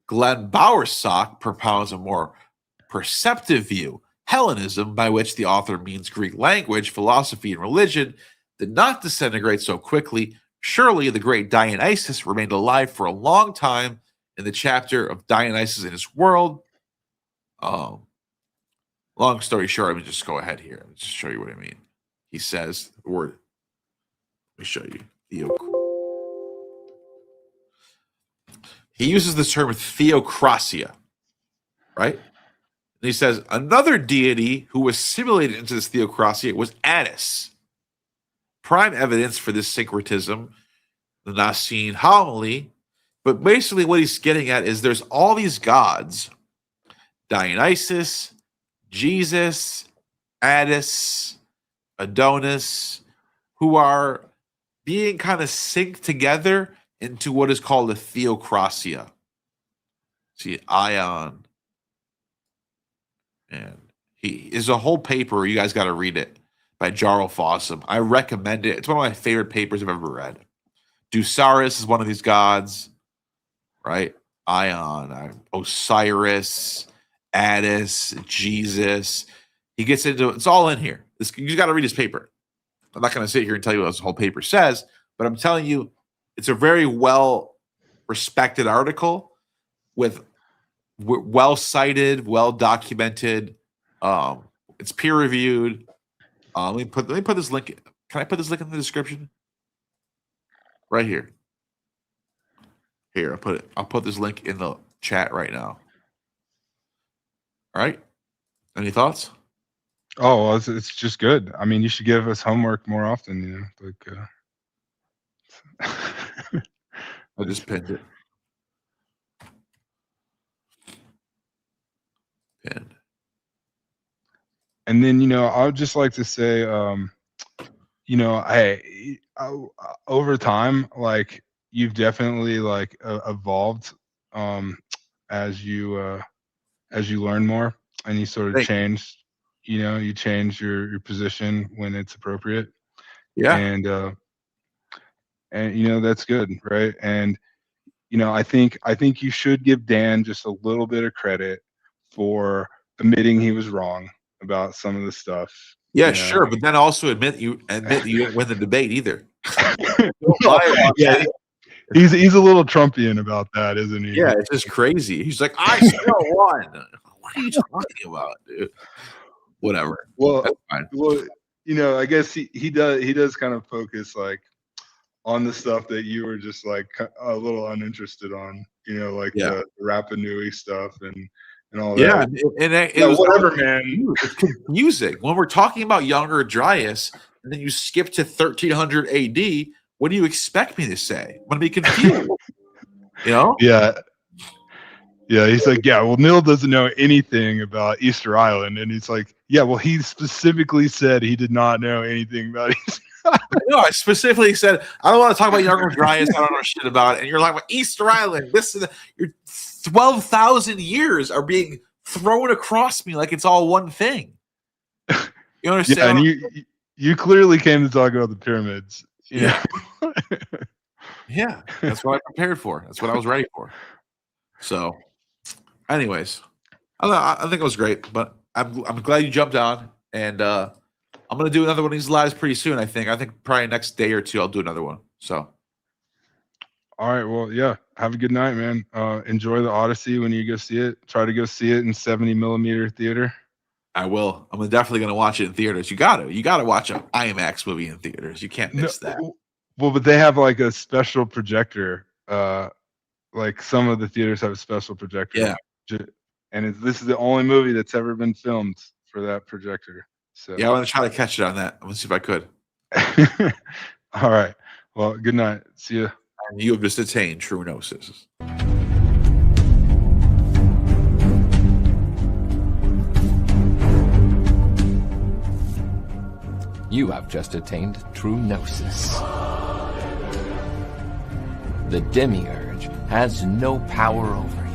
Glenn Bowersock propounds a more perceptive view. Hellenism, by which the author means Greek language, philosophy, and religion, did not disintegrate so quickly, Surely the great Dionysus remained alive for a long time in the chapter of Dionysus in his world. Long story short, let me just go ahead here. Let me just show you what I mean. He says the word. Let me show you. He uses the term theocracia, right? And he says another deity who was assimilated into this theocracia was Attis. Prime evidence for this syncretism, the Nicene homily. But basically what he's getting at is there's all these gods, Dionysus, Jesus, Attis, Adonis, who are being kind of synced together into what is called a theocracia. See, Ion. And he is a whole paper. You guys got to read it by Jarl Fossum. I recommend it. It's one of my favorite papers I've ever read. Dusaris is one of these gods, right? Ion, Osiris, Attis, Jesus. He gets into it's all in here. You got to read his paper. I'm not going to sit here and tell you what this whole paper says, but I'm telling you, it's a very well respected article with well cited, well documented. It's peer reviewed. Let me put this link. Can I put this link in the description? Right here. Here, I'll put this link in the chat right now. All right. Any thoughts? Oh, well, it's just good. I mean, you should give us homework more often, you know. Like, I just pinned it. Pinned. And then, you know, I would just like to say, you know, hey, over time, like you've definitely like evolved as you learn more, and you sort of changed. You know, you change your position when it's appropriate. Yeah. And you know, that's good, right? And you know, I think you should give Dan just a little bit of credit for admitting he was wrong about some of the stuff. Yeah, you know? sure, but then also admit you didn't win the debate either. Yeah, he's a little Trumpian about that, isn't he? Yeah, it's just crazy. He's like, I still won. What are you talking about, dude? Whatever. Well, that's fine. Well, you know, I guess he does kind of focus like on the stuff that you were just like a little uninterested on. You know, like the Rapa Nui stuff and all that. Yeah, and it was whatever, man. It's confusing when we're talking about younger Dryas, and then you skip to 1300 AD. What do you expect me to say? I'm gonna be confused. You know? Yeah. Yeah, he's like, yeah, well, Neil doesn't know anything about Easter Island. And he's like, yeah, well, he specifically said he did not know anything about Easter Island. No, I specifically said, I don't want to talk about Younger Dryas. I don't know shit about it. And you're like, well, Easter Island, this is your 12,000 years are being thrown across me like it's all one thing. You understand? Yeah, and you clearly came to talk about the pyramids. Yeah. Yeah, that's what I prepared for. That's what I was ready for. So, anyways, I think it was great, but I'm glad you jumped on, and I'm gonna do another one of these lives pretty soon. I think probably next day or two I'll do another one. So, all right, well, yeah, have a good night, man. Enjoy the Odyssey when you go see it. Try to go see it in 70mm theater. I will. I'm definitely gonna watch it in theaters. You gotta watch an IMAX movie in theaters. You can't miss that. Well, but they have like a special projector. Like some of the theaters have a special projector. Yeah. And this is the only movie that's ever been filmed for that projector. So yeah, I want to try to catch it on that. I'm gonna see if I could. All right. Well, good night. See you. And you have just attained true gnosis. You have just attained true gnosis. The demiurge has no power over you.